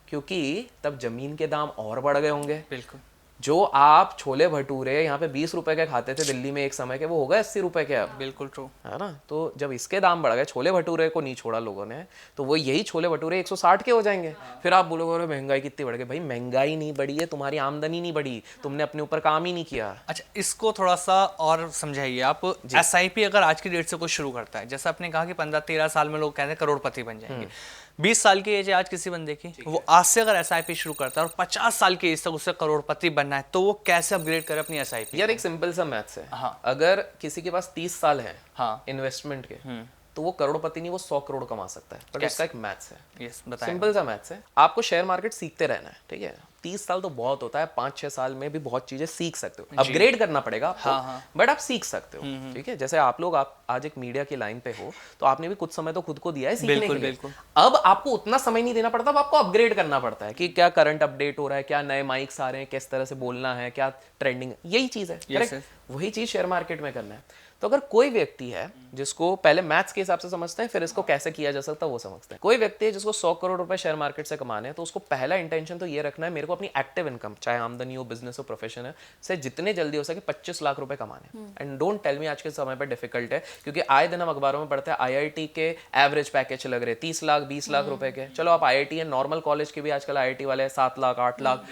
क्योंकि तब जमीन के दाम और बढ़ गए होंगे। बिल्कुल। जो आप छोले भटूरे यहाँ पे 20 रुपए के खाते थे दिल्ली में एक समय के, वो हो गए 80 रुपए के अब, बिल्कुल ट्रू। है ना। तो जब इसके दाम बढ़ गए, छोले भटूरे को नहीं छोड़ा लोगों ने, तो वो यही छोले भटूरे 160 के हो जाएंगे। फिर आप बोलोगे अरे महंगाई कितनी बढ़ गई। भाई महंगाई नहीं बढ़ी है, तुम्हारी आमदनी नहीं बढ़ी, तुमने अपने ऊपर काम ही नहीं किया। अच्छा, इसको थोड़ा सा और समझाइए आप। SIP अगर आज की डेट से कुछ शुरू करता है, जैसे आपने कहा कि 15-13 साल में लोग कहते हैं करोड़पति बन जाएंगे, 20 साल की एज है आज किसी बंदे की, वो आज से अगर SIP शुरू करता है और 50 साल की एज तक उससे करोड़पति बनना है, तो वो कैसे अपग्रेड करे अपनी SIP? यार एक सिंपल सा मैथ्स है। हाँ। अगर किसी के पास 30 साल है हाँ। इन्वेस्टमेंट के, तो वो करोड़पति नहीं, वो 100 करोड़ कमा सकता है। बट इसका एक मैथ्स है। यस, बताएं। सिंपल सा मैथ्स है। आपको शेयर मार्केट सीखते रहना है, ठीक है। 30 साल तो बहुत होता है, 5-6 साल में भी बहुत चीजें सीख सकते हो। अपग्रेड करना पड़ेगा आपको, बट आप सीख सकते हो, ठीक है। जैसे आप लोग, आप आज एक मीडिया की लाइन पे हो, तो आपने भी कुछ समय तो खुद को दिया है सीखने के लिए। अब आपको उतना समय नहीं देना पड़ता, अब आपको अपग्रेड करना पड़ता है कि क्या करंट अपडेट हो रहा है, क्या नए माइक्स आ रहे हैं, किस तरह से बोलना है, क्या ट्रेंडिंग, यही चीज है, करेक्ट। वही चीज शेयर मार्केट में करना है। तो अगर कोई व्यक्ति है जिसको, पहले मैथ्स के हिसाब से समझते हैं, फिर इसको कैसे किया जा सकता है वो समझते हैं। कोई व्यक्ति है जिसको 100 करोड़ रुपए शेयर मार्केट से कमाने हैं, तो उसको पहला इंटेंशन तो ये रखना है, मेरे को अपनी एक्टिव इनकम, चाहे आमदनी हो, बिजनेस हो, प्रोफेशन है, से जितने जल्दी हो सके 25 लाख रुपए कमाने। एंड डोंट टेल मी आज के समय पर डिफिकल्ट है, क्योंकि आए दिन हम अखबारों में पढ़ते हैं IIT के एवरेज पैकेज लग रहे 30 लाख 20 लाख रुपए के। चलो आप IIT है, नॉर्मल कॉलेज के भी आजकल IIT वाले 7 लाख 8 लाख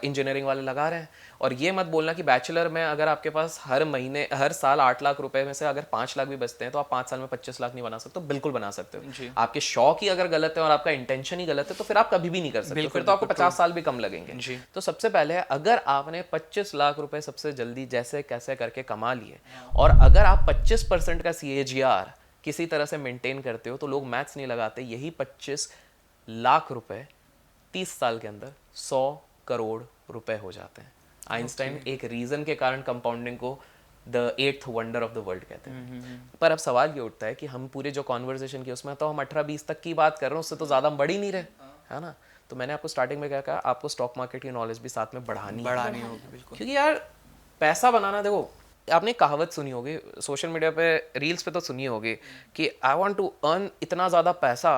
इंजीनियरिंग वाले लगा रहे हैं। और ये मत बोलना कि बैचलर में अगर आपके पास हर साल 8 लाख रुपए में से अगर 5 लाख भी बचते हैं, तो आप 5 साल में 25 लाख नहीं बना सकते। बिल्कुल बना सकते हो। आपके शौक ही अगर गलत है और आपका इंटेंशन ही गलत है, तो फिर आप कभी भी नहीं कर सकते, फिर तो आपको 50 साल भी कम लगेंगे। तो सबसे पहले अगर आपने 25 लाख रुपए सबसे जल्दी जैसे कैसे करके कमा लिए, और अगर आप 25% का CAGR किसी तरह से मेंटेन करते हो, तो लोग मैथ्स नहीं लगाते, यही 25 लाख रुपए 30 साल के अंदर 100 करोड़ रुपए हो जाते हैं। आइंस्टाइन एक रीजन के कारण कंपाउंडिंग को the 8th wonder of the world कहते हैं। पर अब सवाल ये उठता है कि हम पूरे जो कॉन्वर्सेशन की उसमें तो हम 18-20 तक की बात कर रहे हैं, उससे तो ज्यादा हम बढ़ ही नहीं रहे, है ना। तो मैंने आपको स्टार्टिंग में क्या कहा, आपको स्टॉक मार्केट की नॉलेज भी साथ में बढ़ानी होगी, बिल्कुल। क्योंकि यार पैसा बनाना, देखो आपने कहावत सुनी होगी, सोशल मीडिया पे रील्स पे तो सुनी होगी कि आई वांट टू अर्न इतना ज्यादा पैसा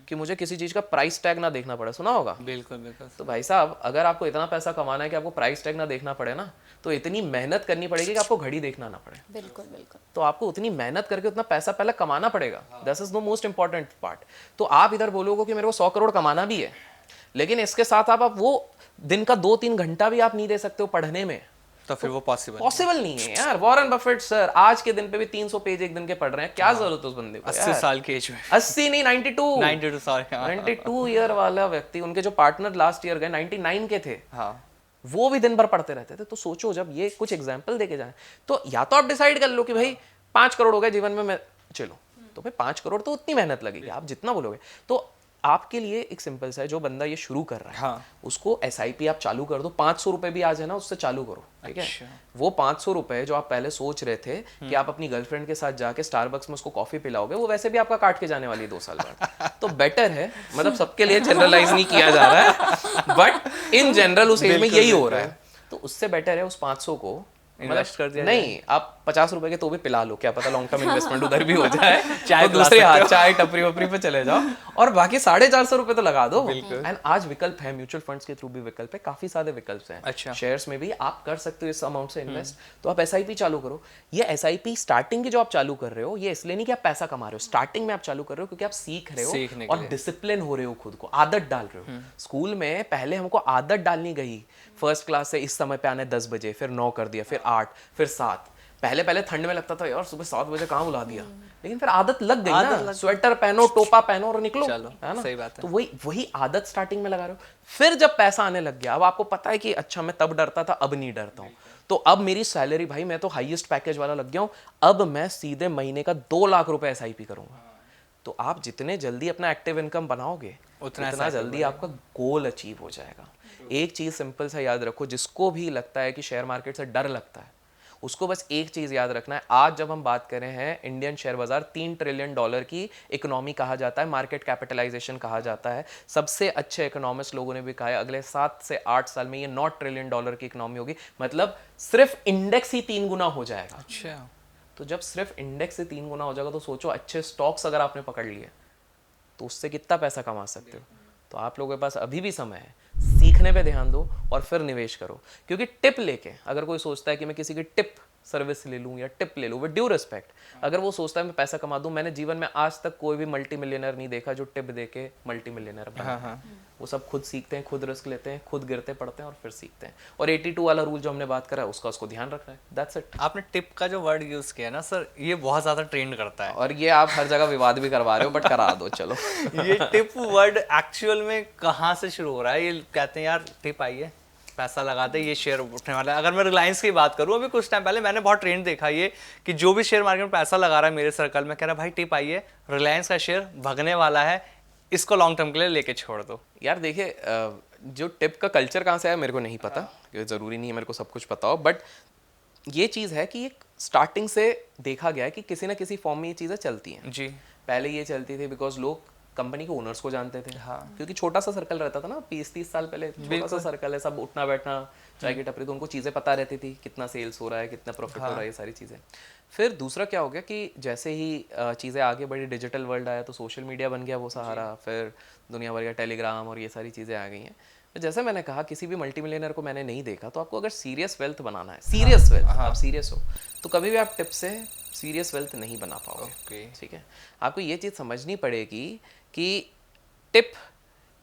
कि मुझे किसी चीज का प्राइस टैग ना देखना पड़े। सुना होगा? बिल्कुल बिल्कुल। तो भाई साहब, अगर आपको इतना पैसा कमाना है कि आपको प्राइस टैग ना देखना पड़े ना, तो इतनी मेहनत करनी पड़ेगी कि आपको घड़ी देखना ना पड़े। बिल्कुल बिल्कुल। तो आपको उतनी मेहनत करके उतना पैसा पहले कमाना पड़ेगा। This is the most important part. तो आप इधर बोलोगे कि मेरे को 100 करोड़ कमाना भी है, लेकिन इसके साथ आप वो दिन का 2-3 घंटा भी आप नहीं दे सकते हो पढ़ने में, तो फिर वो पॉसिबल नहीं है यार। वॉरेन बफेट सर आज के दिन पे भी 300 पेज एक दिन के पढ़ रहे हैं, क्या जरूरत है उस बंदे को? 80 साल की एज में, 80 नहीं 92 साल, 92 ईयर वाला व्यक्ति, उनके जो पार्टनर लास्ट ईयर गए 99 के थे, हाँ, वो भी दिन भर पढ़ते रहते थे। तो सोचो, जब ये कुछ एग्जाम्पल देके जाए, तो या तो आप डिसाइड कर लो कि भाई 5 करोड़ हो गए जीवन में, मैं चलो, तो भाई 5 करोड़ तो उतनी मेहनत लगेगी, आप जितना बोलोगे। तो आपके लिए एक सिंपल सा है, जो बंदा ये शुरू कर रहा है, हाँ, उसको SIP आप चालू कर दो। 500 रुपए भी आज है ना, उससे चालू करो, ठीक है। वो 500 रुपए जो आप पहले सोच रहे थे कि आप अपनी गर्लफ्रेंड के साथ जाके स्टारबक्स में उसको कॉफी पिलाओगे, वो वैसे भी आपका काट के जाने वाली है 2 साल बाद। तो बेटर है, मतलब सबके लिए जनरलाइज नहीं किया जा रहा है, बट इन जनरल उस एज में यही हो रहा है। तो उससे बेटर है उस 500 को इन्वेस्ट कर दिया नहीं, आप 50 रुपए के तो भी पिला लो, क्या पता लॉन्ग टर्म इन्वेस्टमेंट उधर भी हो जाए। चाहे तो दूसरे हाथ चाय टपरी वपरी पे चले जाओ, और बाकी 450 रुपए तो लगा दो। एंड आज विकल्प है, म्यूचुअल फंड्स के थ्रू भी विकल्प है, काफी सारे विकल्प हैं। अच्छा, शेयर्स में भी आप कर सकते हो इस अमाउंट से इन्वेस्ट। तो आप SIP चालू करो। ये SIP स्टार्टिंग की जो आप चालू कर रहे हो, ये इसलिए नहीं कि आप पैसा कमा रहे हो, स्टार्टिंग में आप चालू कर रहे हो क्योंकि आप सीख रहे हो और डिसिप्लिन हो रहे हो, खुद को आदत डाल रहे हो। स्कूल में पहले हमको आदत डालनी गई, फर्स्ट क्लास से इस समय पे आने 10 बजे, फिर 9 कर दिया, फिर 8, फिर 7। पहले ठंड में लगता था यार सुबह 7 बजे कहाँ बुला दिया, लेकिन फिर आदत लग गई ना, स्वेटर पहनो, टोपा पहनो और निकलो, है ना। सही बात है। तो वही आदत स्टार्टिंग में लगा रहे हो। फिर जब पैसा आने लग गया, अब आपको पता है कि अच्छा मैं तब डरता था, अब नहीं डरता हूँ। तो अब मेरी सैलरी, भाई मैं तो हाईएस्ट पैकेज वाला लग गया हूँ, अब मैं सीधे महीने का 2 लाख रुपए SIP करूंगा। तो आप जितने जल्दी अपना एक्टिव इनकम बनाओगे, उतना जल्दी आपका गोल अचीव हो जाएगा। एक चीज सिंपल सा याद रखो, जिसको भी लगता है कि शेयर मार्केट से डर लगता है, उसको बस एक चीज याद रखना है। आज जब हम बात कर रहे हैं, इंडियन शेयर बाजार $3 ट्रिलियन की इकोनॉमी कहा जाता है, मार्केट कैपिटलाइजेशन कहा जाता है। सबसे अच्छे इकोनॉमिस्ट लोगों ने भी कहा है अगले 7 से 8 साल में ये $9 ट्रिलियन की इकोनॉमी होगी। मतलब सिर्फ इंडेक्स ही 3 गुना हो जाएगा। अच्छा, तो जब सिर्फ इंडेक्स से 3 गुना हो जाएगा, तो सोचो अच्छे स्टॉक्स अगर आपने पकड़ लिए तो उससे कितना पैसा कमा सकते हो। तो आप लोगों के पास अभी भी समय है, सीखने सीखने पे ध्यान दो और फिर निवेश करो। क्योंकि टिप लेके अगर कोई सोचता है कि मैं किसी की टिप सर्विस ले लूँ या टिप ले लूँ, विद ड्यू रिस्पेक्ट, अगर वो सोचता है मैं पैसा कमा दूँ, मैंने जीवन में आज तक कोई भी मल्टी मिलियनर नहीं देखा जो टिप दे के मल्टी मिलियनर बना। वो सब खुद सीखते हैं, खुद रिस्क लेते हैं, खुद गिरते पड़ते हैं और फिर सीखते हैं। और 82 वाला रूल जो हमने बात करा उसका उसको ध्यान रखना है, दैट्स इट। आपने टिप का जो वर्ड यूज किया ना सर, ये बहुत ज्यादा ट्रेंड करता है और ये आप हर जगह विवाद भी करवा रहे हो, बट करा दो चलो। ये टिप वर्ड एक्चुअल में कहाँ से शुरू हो रहा है? ये कहते हैं यार टिप आई है, पैसा लगाते ये शेयर उठने वाला है। अगर मैं रिलायंस की बात करूँ, अभी कुछ टाइम पहले मैंने बहुत ट्रेंड देखा ये कि जो भी शेयर मार्केट में पैसा लगा रहा है मेरे सर्कल में, कह रहा भाई टिप आई है, रिलायंस का शेयर भगने वाला है, इसको लॉन्ग टर्म के लिए लेके छोड़ दो। यार देखिए, जो टिप का कल्चर कहाँ से आया मेरे को नहीं पता, क्योंकि ज़रूरी नहीं है मेरे को सब कुछ पता हो, बट ये चीज़ है कि एक स्टार्टिंग से देखा गया है कि किसी ना किसी फॉर्म में ये चीज़ें चलती हैं। जी, पहले ये चलती थी बिकॉज लोग कंपनी के ओनर्स को जानते थे। हाँ, क्योंकि छोटा सा सर्कल रहता था ना, 20-30 साल पहले छोटा सा सर्कल है, सब उठना बैठना चाय की टपरी, तो उनको चीज़ें पता रहती थी, कितना सेल्स हो रहा है, कितना प्रॉफिट हो रहा है, ये सारी चीज़ें। फिर दूसरा क्या हो गया कि जैसे ही चीज़ें आगे बढ़ी, डिजिटल वर्ल्ड आया, तो सोशल मीडिया बन गया वो सहारा, फिर दुनिया भर का टेलीग्राम और ये सारी चीज़ें आ गई हैं। तो जैसे मैंने कहा, किसी भी मल्टी मिलियनर को मैंने नहीं देखा, तो आपको अगर सीरियस वेल्थ बनाना है, सीरियस वेल्थ, आप सीरियस हो, तो कभी भी आप टिप से सीरियस वेल्थ नहीं बना पाओगे। ठीक है, आपको ये चीज़ समझनी पड़ेगी कि टिप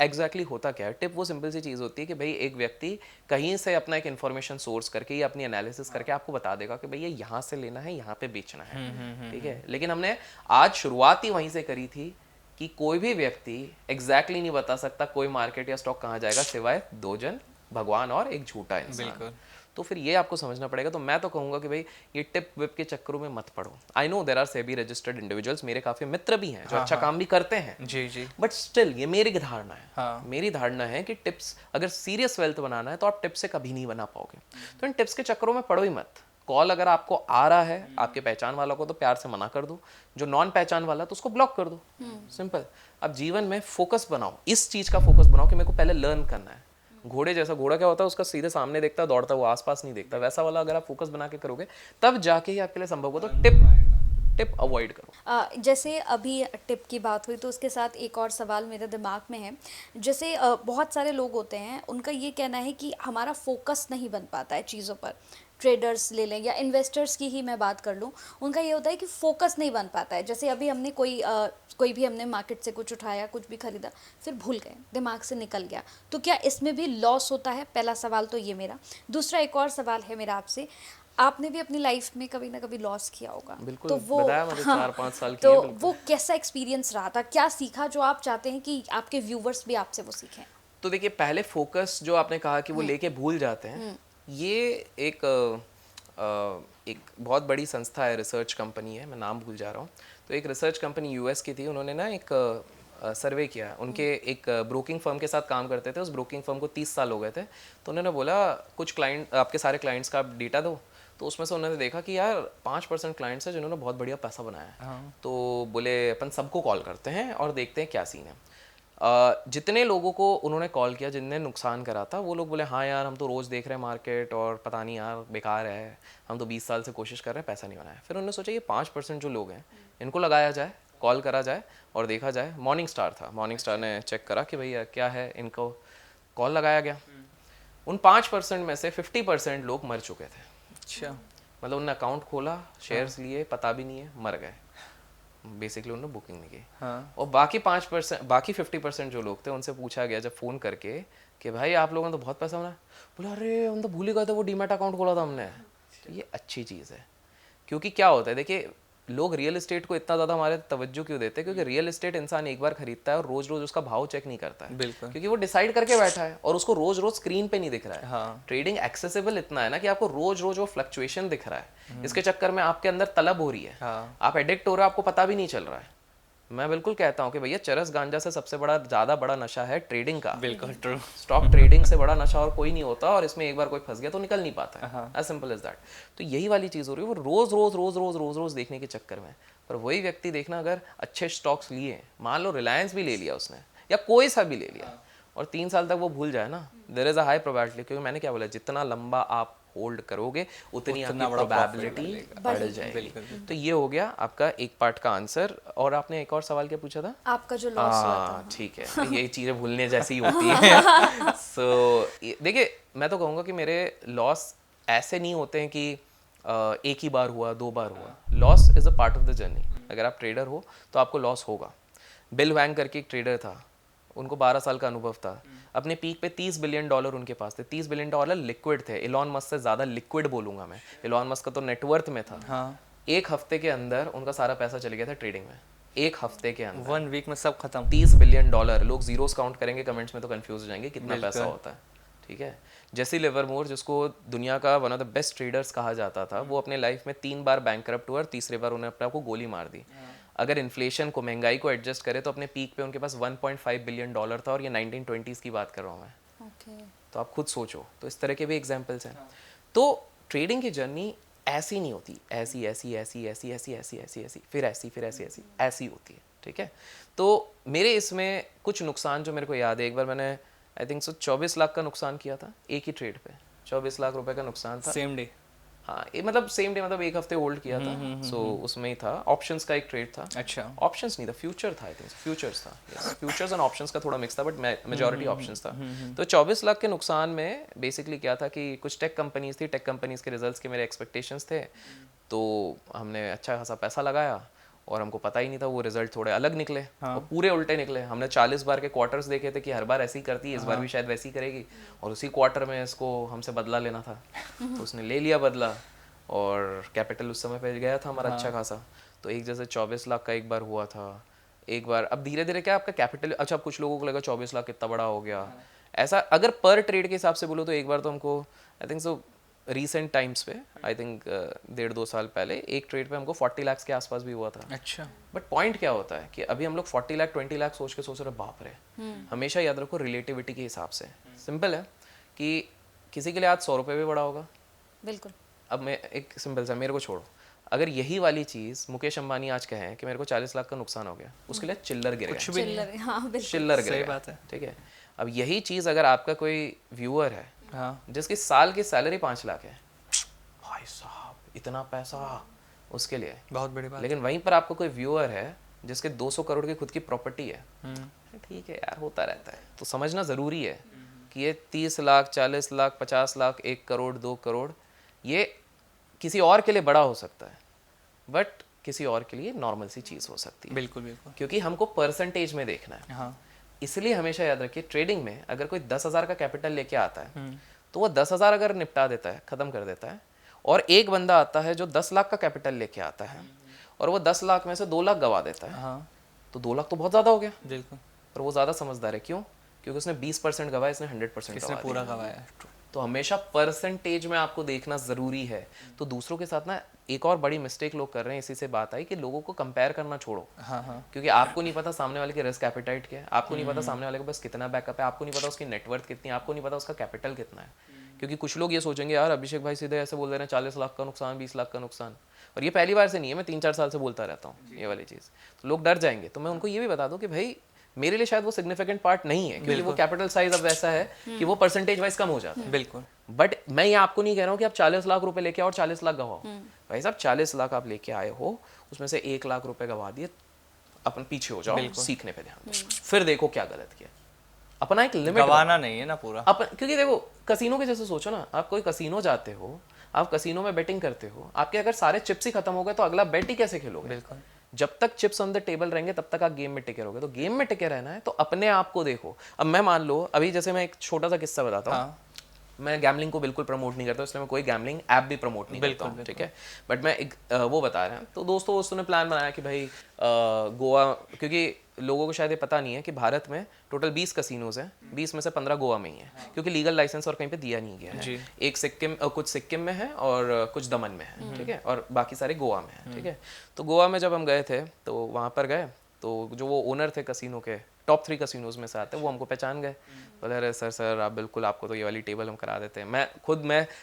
एग्जैक्टली होता क्या है। टिप वो सिंपल सी चीज़ होती है कि भाई एक व्यक्ति कहीं से अपना एक इन्फॉर्मेशन सोर्स करके या अपनी एनालिसिस करके आपको बता देगा कि भाई ये यहाँ से लेना है, यहाँ पे बेचना है। ठीक है, लेकिन हमने आज शुरुआत ही वहीं से करी थी कि कोई भी व्यक्ति एग्जैक्टली नहीं बता सकता कोई मार्केट या स्टॉक कहाँ जाएगा, सिवाय दो जन, भगवान और एक झूठा इंसान। तो फिर ये आपको समझना पड़ेगा। तो मैं तो कहूँगा कि भाई ये टिप विप के चक्करों में मत पड़ो। I know there are SEBI registered individuals, मेरे काफ़ी मित्र भी हैं जो अच्छा काम भी करते हैं, जी जी, बट स्टिल ये मेरी धारणा है। मेरी धारणा है कि टिप्स, अगर सीरियस वेल्थ बनाना है तो आप टिप्स से कभी नहीं बना पाओगे। तो इन टिप्स के चक्करों में पड़ो ही मत। कॉल अगर आपको आ रहा है आपके पहचान वालों को, तो प्यार से मना कर दो, जो नॉन पहचान वाला तो उसको ब्लॉक कर दो, सिंपल। अब जीवन में फोकस बनाओ, इस चीज का फोकस बनाओ कि मेरे को पहले लर्न करना है। घोड़े जैसा, घोड़ा क्या होता है, उसका सीधे सामने देखता है, दौड़ता है, वो आसपास नहीं देखता, वैसा वाला अगर आप फोकस बना के करोगे तब जाके ही आपके लिए संभव हो। तो टिप अवॉइड करो। जैसे अभी टिप की बात हुई तो उसके साथ एक और सवाल मेरे दिमाग में है। जैसे बहुत सारे लोग होते हैं, उनका ये कहना है कि हमारा फोकस नहीं बन पाता है चीज़ों पर। ट्रेडर्स ले लें या इन्वेस्टर्स की ही मैं बात कर लूँ, उनका ये होता है कि फोकस नहीं बन पाता है। जैसे अभी हमने कोई भी हमने मार्केट से कुछ उठाया, कुछ भी खरीदा, फिर भूल गए, दिमाग से निकल गया, तो क्या इसमें भी लॉस होता है? पहला सवाल तो ये मेरा। दूसरा एक और सवाल है मेरा आपसे, आपने भी अपनी लाइफ में कभी ना कभी लॉस किया होगा, बिल्कुल, तो वो बताया मुझे 4-5 साल की तो है, वो कैसा एक्सपीरियंस रहा था? क्या सीखा जो आप चाहते हैं कि आपके व्यूवर्स भी आपसे वो सीखें? तो देखिए, पहले फोकस जो आपने कहा कि वो लेके भूल जाते हैं, ये एक बहुत बड़ी संस्था है, रिसर्च कंपनी है, मैं नाम भूल जा रहा हूँ। तो एक रिसर्च कंपनी यूएस की थी, उन्होंने ना एक सर्वे किया। उनके एक ब्रोकिंग फर्म के साथ काम करते थे, उस ब्रोकिंग फर्म को 30 साल हो गए थे। तो उन्होंने बोला कुछ क्लाइंट, आपके सारे क्लाइंट्स का आप डेटा दो। तो उसमें से उन्होंने देखा कि यार 5% क्लाइंट्स हैं जिन्होंने बहुत बढ़िया पैसा बनाया है। तो बोले अपन सबको कॉल करते हैं और देखते हैं क्या सीन है। जितने लोगों को उन्होंने कॉल किया जिनने नुकसान करा था, वो लोग बोले हाँ यार हम तो रोज़ देख रहे हैं मार्केट और पता नहीं यार बेकार है, हम तो 20 साल से कोशिश कर रहे हैं, पैसा नहीं बनाया। फिर उन्होंने सोचा ये 5% जो लोग हैं इनको लगाया जाए, कॉल करा जाए और देखा जाए। मॉर्निंग स्टार था, मॉर्निंग स्टार ने चेक करा कि भैया क्या है, इनको कॉल लगाया गया। उन 5% में से 50% लोग मर चुके थे। अच्छा, मतलब उन्होंने अकाउंट खोला, शेयर्स लिए, पता भी नहीं है, मर गए, बेसिकली उन्होंने बुकिंग नहीं की। और बाकी 5%, बाकी 50% जो लोग थे उनसे पूछा गया जब फ़ोन करके कि भाई आप लोगों ने तो बहुत पैसा बनाया, बोला अरे हम तो भूल ही गए थे, वो डीमैट अकाउंट खोला था हमने। तो ये अच्छी चीज़ है, क्योंकि क्या होता है, देखिए लोग रियल एस्टेट को इतना ज़्यादा हमारे तवज्जो क्यों देते हैं, क्योंकि रियल एस्टेट इंसान एक बार खरीदता है और रोज रोज उसका भाव चेक नहीं करता है। बिल्कुल, क्योंकि वो डिसाइड करके बैठा है और उसको रोज रोज स्क्रीन पे नहीं दिख रहा है। हाँ। ट्रेडिंग एक्सेसिबल इतना है ना कि आपको रोज रोज वो फ्लक्चुएशन दिख रहा है, इसके चक्कर में आपके अंदर तलब हो रही है। हाँ। आप एडिक्ट हो रहे हो, आपको पता भी नहीं चल रहा है। मैं बिल्कुल कहता हूँ कि भैया चरस गांजा से सबसे बड़ा, ज़्यादा बड़ा नशा है ट्रेडिंग का। बिल्कुल ट्रू। स्टॉक ट्रेडिंग से बड़ा नशा और कोई नहीं होता, और इसमें एक बार कोई फंस गया तो निकल नहीं पाता है, एज सिंपल एज दैट। तो यही वाली चीज़ हो रही है, वो रोज रोज रोज रोज रोज रोज देखने के चक्कर में। पर वही व्यक्ति देखना, अगर अच्छे स्टॉक्स लिए, मान लो रिलायंस भी ले लिया उसने या कोई सा भी ले लिया, और 3 साल तक वो भूल जाए ना, there is a high probability, क्योंकि मैंने क्या बोला, जितना लंबा आप होल्ड करोगे उतनी उतना आपकी बड़ा प्रोबेबिलिटी बढ़ जाएगी। तो ये हो गया आपका एक पार्ट का आंसर। और आपने एक और सवाल क्या पूछा था? आपका जो लॉस हुआ था। ठीक है, ये चीज़ें भूलने जैसी होती हैं। सो देखिए, मैं तो कहूँगा कि मेरे लॉस ऐसे नहीं होते हैं कि एक ही बार हुआ, 2 बार हुआ। Loss is a part of the journey. अगर आप ट्रेडर हो तो आपको लॉस होगा। बिल वैंग करके एक ट्रेडर था, उनको 12 साल का अनुभव था। अपने पीक पे $30 बिलियन उनके पास थे। $30 बिलियन लिक्विड थे। इलॉन मस्क से ज़्यादा लिक्विड बोलूँगा मैं। इलॉन मस्क का तो नेटवर्थ में था। हाँ, एक हफ्ते के अंदर उनका सारा पैसा चले गया था ट्रेडिंग में। एक हफ्ते के अंदर 1 वीक में सब खत्म। $30 बिलियन। लोग जीरोस काउंट करेंगे कमेंट्स में तो कंफ्यूज हो जाएंगे कितना पैसा होता है। ठीक है, जेसी लिवरमोर जिसको दुनिया का one of the best traders कहा जाता था, वो अपने लाइफ में 3 बार बैंकरप्ट हुआ और तीसरे बार उन्हें अपने आप को गोली मार दी। अगर इन्फ्लेशन को, महंगाई को एडजस्ट करे तो अपने पीक पे उनके पास $1.5 बिलियन था, और ये 1920s की बात कर रहा हूँ मैं। ओके। तो आप खुद सोचो, तो इस तरह के भी एग्जाम्पल्स हैं। तो ट्रेडिंग की जर्नी ऐसी नहीं होती, ऐसी ऐसी ऐसी ऐसी ऐसी ऐसी ऐसी ऐसी फिर ऐसी फिर ऐसी ऐसी ऐसी होती है। ठीक है, तो मेरे इसमें कुछ नुकसान जो मेरे को याद है, एक बार मैंने आई थिंक 24 लाख का नुकसान किया था एक ही ट्रेड पे। 24 लाख रुपए का नुकसान था। Same day? हाँ, ये मतलब सेम डे, मतलब एक हफ्ते होल्ड किया था। सो उसमें ही था, ऑप्शंस का एक ट्रेड था। अच्छा। ऑप्शंस नहीं था, फ्यूचर था, आई थिंक फ्यूचर्स था। फ्यूचर्स एंड ऑप्शंस का थोड़ा मिक्स था, बट मेजॉरिटी ऑप्शंस था। तो 24 लाख के नुकसान में बेसिकली क्या था कि कुछ टेक कंपनीज थी, टेक कंपनीज के रिजल्ट्स के मेरे एक्सपेक्टेशंस थे, तो हमने अच्छा खासा पैसा लगाया और हमको पता ही नहीं था वो रिजल्ट थोड़े अलग निकले। और पूरे उल्टे निकले। हमने 40 बार के क्वार्टर्स देखे थे कि हर बार ऐसी करती है, इस बार भी शायद वैसी करेगी, और उसी क्वार्टर में इसको हमसे बदला लेना था। तो उसने ले लिया बदला, और कैपिटल उस समय पे गया था हमारा अच्छा खासा। तो एक जैसे 24 लाख का एक बार हुआ था। एक बार अब धीरे धीरे क्या आपका कैपिटल, अच्छा कुछ लोगों को लगा 24 लाख कितना बड़ा हो गया, ऐसा अगर पर ट्रेड के हिसाब से बोलो तो एक बार तो हमको I think so recent times पे, आई थिंक 1.5-2 साल पहले एक ट्रेड पे हमको 40 लाख के आसपास भी हुआ था। अच्छा। बट पॉइंट क्या होता है कि अभी हम लोग 40 लाख 20 लाख सोच रहे बाप रे। हमेशा याद रखो रिलेटिविटी के हिसाब से। सिंपल है कि किसी के लिए आज 100 रुपये भी बड़ा होगा। बिल्कुल। अब मैं एक सिंपल सा, मेरे को छोड़ो, अगर यही वाली चीज़ मुकेश अंबानी आज कहें कि मेरे को 40 लाख का नुकसान हो गया, उसके लिए चिल्लर गिर गया। चिल्लर, हाँ बिल्कुल चिल्लर गिर सही गया। बात है। ठीक है, अब यही चीज़ अगर आपका कोई व्यूअर है, हाँ, जिसकी साल की सैलरी 5 लाख है, भाई साहब इतना पैसा उसके लिए बहुत बड़ी बात। लेकिन वहीं पर आपको कोई व्यूअर है जिसके 200 करोड़ की खुद की प्रॉपर्टी है, ठीक है यार, होता रहता है। तो समझना ज़रूरी है कि ये 30 लाख 40 लाख 50 लाख 1 करोड़ 2 करोड़ ये किसी और के लिए बड़ा हो सकता है, बट किसी और के लिए नॉर्मल सी चीज़ हो सकती है। बिल्कुल बिल्कुल। क्योंकि हमको परसेंटेज में देखना है। हाँ, इसलिए हमेशा याद रखिए, ट्रेडिंग में अगर कोई 10,000 का कैपिटल लेके आता है तो वो 10,000 अगर निपटा देता है, ख़त्म कर देता है, और एक बंदा आता है जो 10 लाख का कैपिटल लेके आता है और वो 10 लाख में से 2 लाख गवा देता है, हाँ, तो 2 लाख तो बहुत ज़्यादा हो गया। बिल्कुल। पर वो ज़्यादा समझदार है। क्यों? क्योंकि उसने 20% गवाया, इसने 100% इसने गवा पूरा दिया। गवाया। तो हमेशा परसेंटेज में आपको देखना ज़रूरी है। तो दूसरों के साथ ना एक और बड़ी मिस्टेक लोग कर रहे हैं, इसी से बात आई कि लोगों को कंपेयर करना छोड़ो। हाँ, हाँ, क्योंकि आपको नहीं पता सामने वाले की रिस्क एपेटाइट क्या है, आपको नहीं पता सामने वाले को बस कितना बैकअप है, आपको नहीं पता उसकी नेटवर्थ कितनी है, आपको नहीं पता उसका कैपिटल कितना है। क्योंकि कुछ लोग ये सोचेंगे यार अभिषेक भाई सीधे ऐसे बोल रहे हैं 40 लाख का नुकसान 20 लाख का नुकसान, और ये पहली बार से नहीं है, मैं 3-4 साल से बोलता रहता हूँ ये वाली चीज़। तो लोग डर जाएंगे। तो मैं उनको ये भी बता दूँ कि भाई मेरे लिए शायद वो सिग्निफिकेंट पार्ट नहीं है, क्योंकि वो कैपिटल साइज अब वैसा है कि वो परसेंटेज वाइज कम हो जाता है। बिल्कुल। बट मैं ये आपको नहीं कह रहा हूँ कि आप 40 लाख रुपए लेके आओ और 40 लाख गवाओ। भाई साहब 40 लाख आप लेके आए हो, उसमें से 1 लाख रुपए गवा दिए, अपन पीछे हो जाओ, सीखने पे ध्यान दो, फिर देखो क्या गलत किया। अपना एक लिमिट गवाना नहीं है ना पूरा। अपन, क्योंकि देखो कसीनो के जैसे सोचो ना, आप कोई कसीनो जाते हो, आप कसीनो में बेटिंग करते हो, आपके अगर सारे चिप्स ही खत्म हो गए तो अगला बेट ही कैसे खेलोगे? बिल्कुल। जब तक चिप्स ऑन द टेबल रहेंगे तब तक आप गेम में टिके रहोगे। तो गेम में टिके रहना है तो अपने आप को देखो। अब मैं मान लो अभी जैसे मैं एक छोटा सा किस्सा बताता हूँ। हाँ, मैं गैमलिंग को बिल्कुल प्रमोट नहीं करता, इसलिए मैं कोई गैमलिंग ऐप भी प्रमोट नहीं करता हूँ, ठीक है। बट मैं एक वो बता रहे हैं, तो दोस्तों ने प्लान बनाया कि भाई गोवा, क्योंकि लोगों को शायद ये पता नहीं है कि भारत में टोटल 20 कसिनोज हैं, 20 में से 15 गोवा में ही है, क्योंकि लीगल लाइसेंस और कहीं पे दिया नहीं गया है। एक सिक्किम, कुछ सिक्किम में है और कुछ दमन में है, ठीक है, और बाकी सारे गोवा में है, ठीक है। तो गोवा में जब हम गए थे तो वहाँ पर गए, तो जो वो ओनर थे कसिनो के, टॉप 3 कसिनोज में से आते हैं, वो हमको पहचान गए, बोले अरे सर आप बिल्कुल, आपको तो ये वाली टेबल हम करा देते हैं। मैं